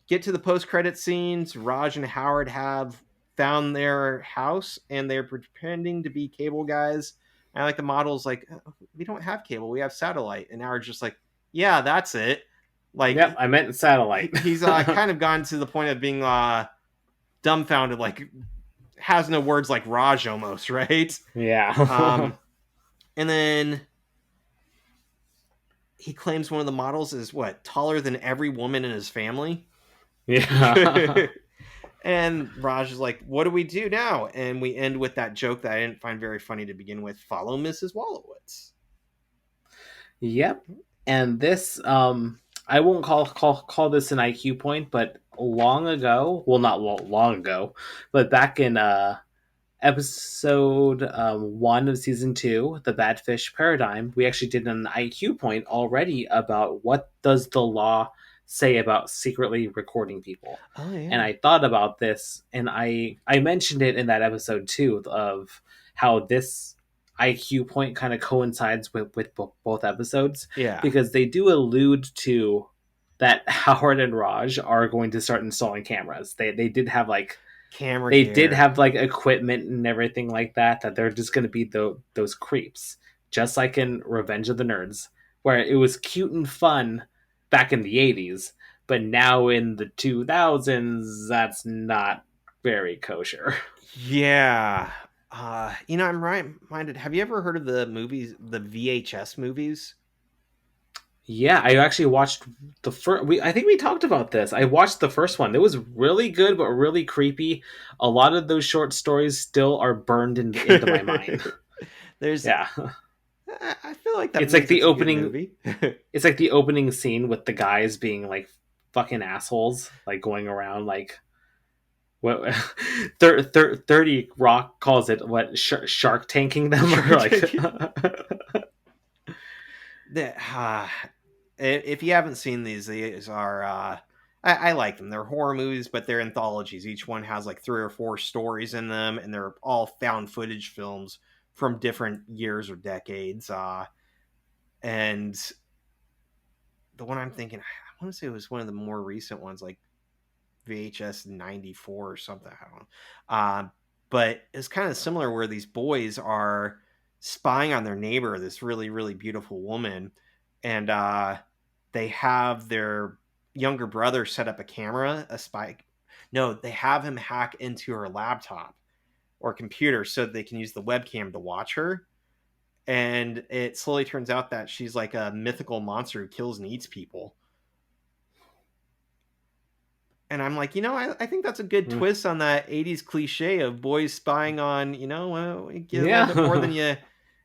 get to the post-credit scenes. Raj and Howard have found their house and they're pretending to be cable guys. And I like the model's like, we don't have cable, we have satellite. And Howard's just like, yeah, that's it. Like, yep, I meant satellite. He's kind of gone to the point of being dumbfounded, like has no words, like Raj almost, right? Yeah. And then he claims one of the models is taller than every woman in his family. Yeah. And Raj is like, "What do we do now?" And we end with that joke that I didn't find very funny to begin with. Follow Mrs. Wallowitz. Yep. And this, I won't call this an IQ point, but long ago, well, not long ago, but back in episode 1 of season 2, the Badfish Paradigm, we actually did an IQ point already about what does the law say about secretly recording people. Oh And yeah, I thought about this, and I mentioned it in that episode too, of how this IQ point kind of coincides with both episodes, yeah. because they do allude to that Howard and Raj are going to start installing cameras. They did have like Camera they did gear. have like equipment and everything like that, that they're just going to be those creeps, just like in Revenge of the Nerds, where it was cute and fun back in the 80s, but now in the 2000s that's not very kosher. Yeah. I'm reminded. Have you ever heard of the movies, the VHS movies? Yeah, I actually watched the first. I think we talked about this. I watched the first one. It was really good, but really creepy. A lot of those short stories still are burned into my mind. There's, Yeah, I feel like that it's like means the it's a good opening. movie. It's like the opening scene with the guys being like fucking assholes, like going around like what 30 Rock calls it, what, shark tanking them, or like The, if you haven't seen these are I like them. They're horror movies, but they're anthologies. Each one has like 3 or 4 stories in them, and they're all found footage films from different years or decades. And the one I'm thinking, I want to say it was one of the more recent ones, like VHS 94 or something. I don't know. But it's kind of similar where these boys are spying on their neighbor, this really, really beautiful woman, and they have their younger brother set up a camera, a spy. No, they have him hack into her laptop or computer so that they can use the webcam to watch her. And it slowly turns out that she's like a mythical monster who kills and eats people. And I'm like, I think that's a good twist on that 80s cliche of boys spying on, well, we get a little bit more than yeah.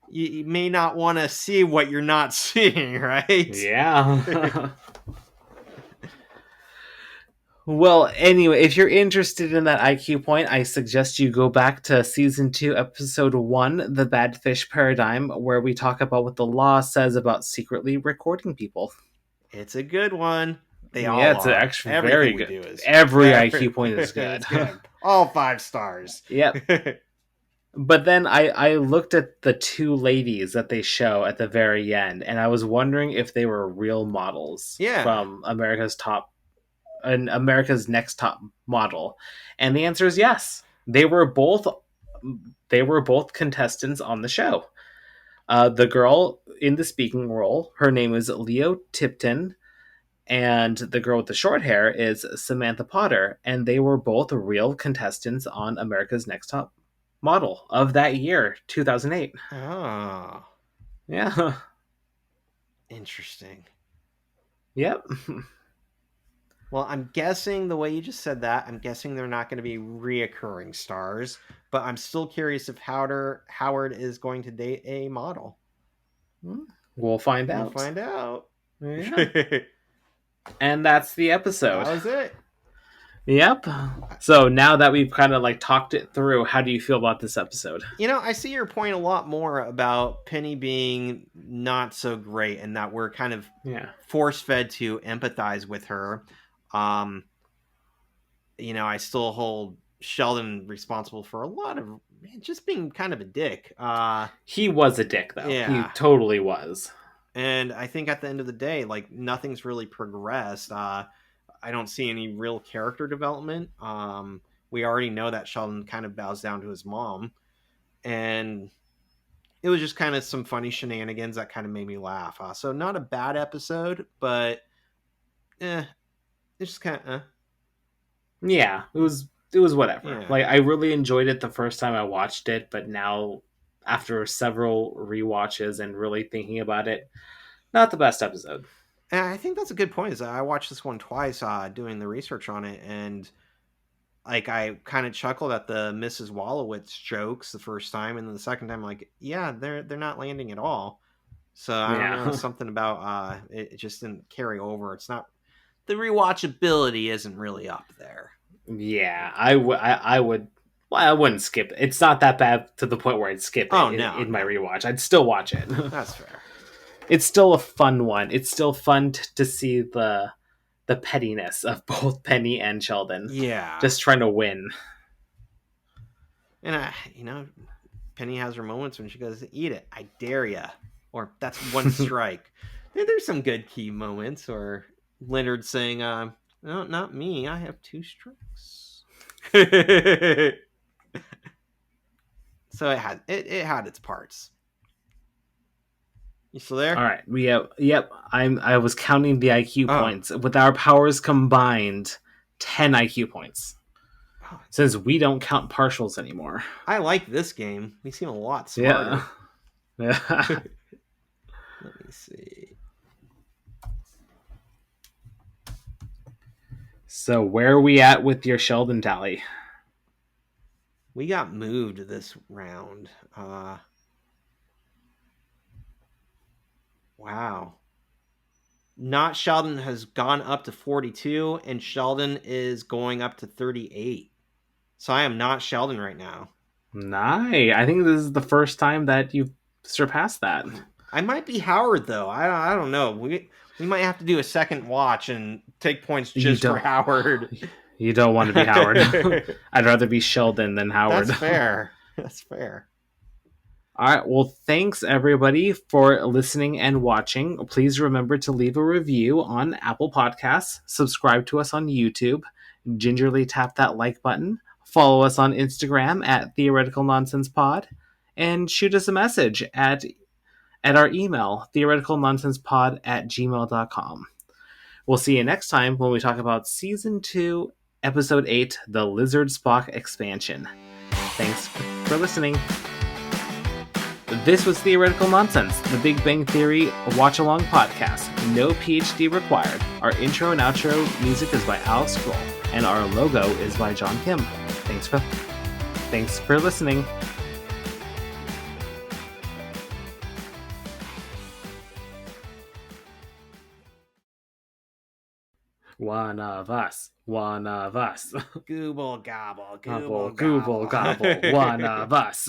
you may not want to see what you're not seeing, right? Yeah. Well, anyway, if you're interested in that IQ point, I suggest you go back to season 2, episode 1, The Badfish Paradigm, where we talk about what the law says about secretly recording people. It's a good one. They Yeah, all it's are. actually very Everything we good. do is Every very, IQ point is good. it's good. All 5 stars. Yep. But then I looked at the two ladies that they show at the very end, and I was wondering if they were real models Yeah. from America's Next Top Model, and the answer is yes. They were both contestants on the show. The girl in the speaking role, her name is Leo Tipton, and the girl with the short hair is Samantha Potter, and they were both real contestants on America's Next Top Model of that year, 2008. Oh, Yeah. interesting. Yep. Well, I'm guessing the way you just said that, I'm guessing they're not going to be reoccurring stars, but I'm still curious if Howard is going to date a model. We'll find We'll out. find out. Yeah. And that's the That episode. was it. Yep. So now that we've kind of like talked it through, how do you feel about this episode? I see your point a lot more about Penny being not so great and that we're kind of Yeah. force fed to empathize with her. Um, I still hold Sheldon responsible for a lot of just being kind of a dick. He was a dick, though. He Yeah. totally was. And I think at the end of the day, like nothing's really progressed. I don't see any real character development. We already know that Sheldon kind of bows down to his mom, and it was just kind of some funny shenanigans that kind of made me laugh. So not a bad episode, but it's just kind of. Yeah, it was whatever. Yeah. Like, I really enjoyed it the first time I watched it, but now after several rewatches and really thinking about it, not the best episode. And I think that's a good point. Is I watched this one twice, doing the research on it, and like I kind of chuckled at the Mrs. Wallowitz jokes the first time, and then the second time, like, yeah, they're not landing at all. So I don't know, Yeah. something about it just didn't carry over. It's not, the rewatchability isn't really up there. Yeah, I would. Well, I wouldn't skip it. It's not that bad to the point where I'd skip Oh it no, in my no, rewatch. I'd still watch it. that's fair. It's still a fun one. It's still fun to see the pettiness of both Penny and Sheldon, Yeah, just trying to win. and Penny has her moments when she goes, "Eat it, I dare ya," or "That's one strike." There's some good key moments, or Leonard saying, "No, not me. I have 2 strikes." So it had its parts. You still there? All right, we have. Yep, I was counting the IQ Oh, points. With our powers combined, 10 IQ points. Since we don't count partials anymore. I like this game. We seem a lot Yeah. smarter. Yeah. Let me see. So where are we at with your Sheldon tally? We got moved this round. Wow. Not Sheldon has gone up to 42, and Sheldon is going up to 38. So I am not Sheldon right now. Nice. I think this is the first time that you've surpassed that. I might be Howard though. I don't know. We might have to do a second watch and take points just for Howard. You don't want to be Howard. I'd rather be Sheldon than Howard. That's fair. That's fair. All right. Well, thanks everybody for listening and watching. Please remember to leave a review on Apple Podcasts, subscribe to us on YouTube, gingerly tap that like button, follow us on Instagram at Theoretical Nonsense Pod, and shoot us a message at our email, theoreticalnonsensepod@gmail.com. We'll see you next time when we talk about Season 2, Episode 8, the Lizard Spock expansion. Thanks for listening. This was Theoretical Nonsense, the Big Bang Theory watch-along podcast. No PhD required. Our intro and outro music is by Alex Kroll, and our logo is by John Kim. Thanks for listening. One of us. One of us. Gooble gobble. Gobble, gobble, gobble. One of us.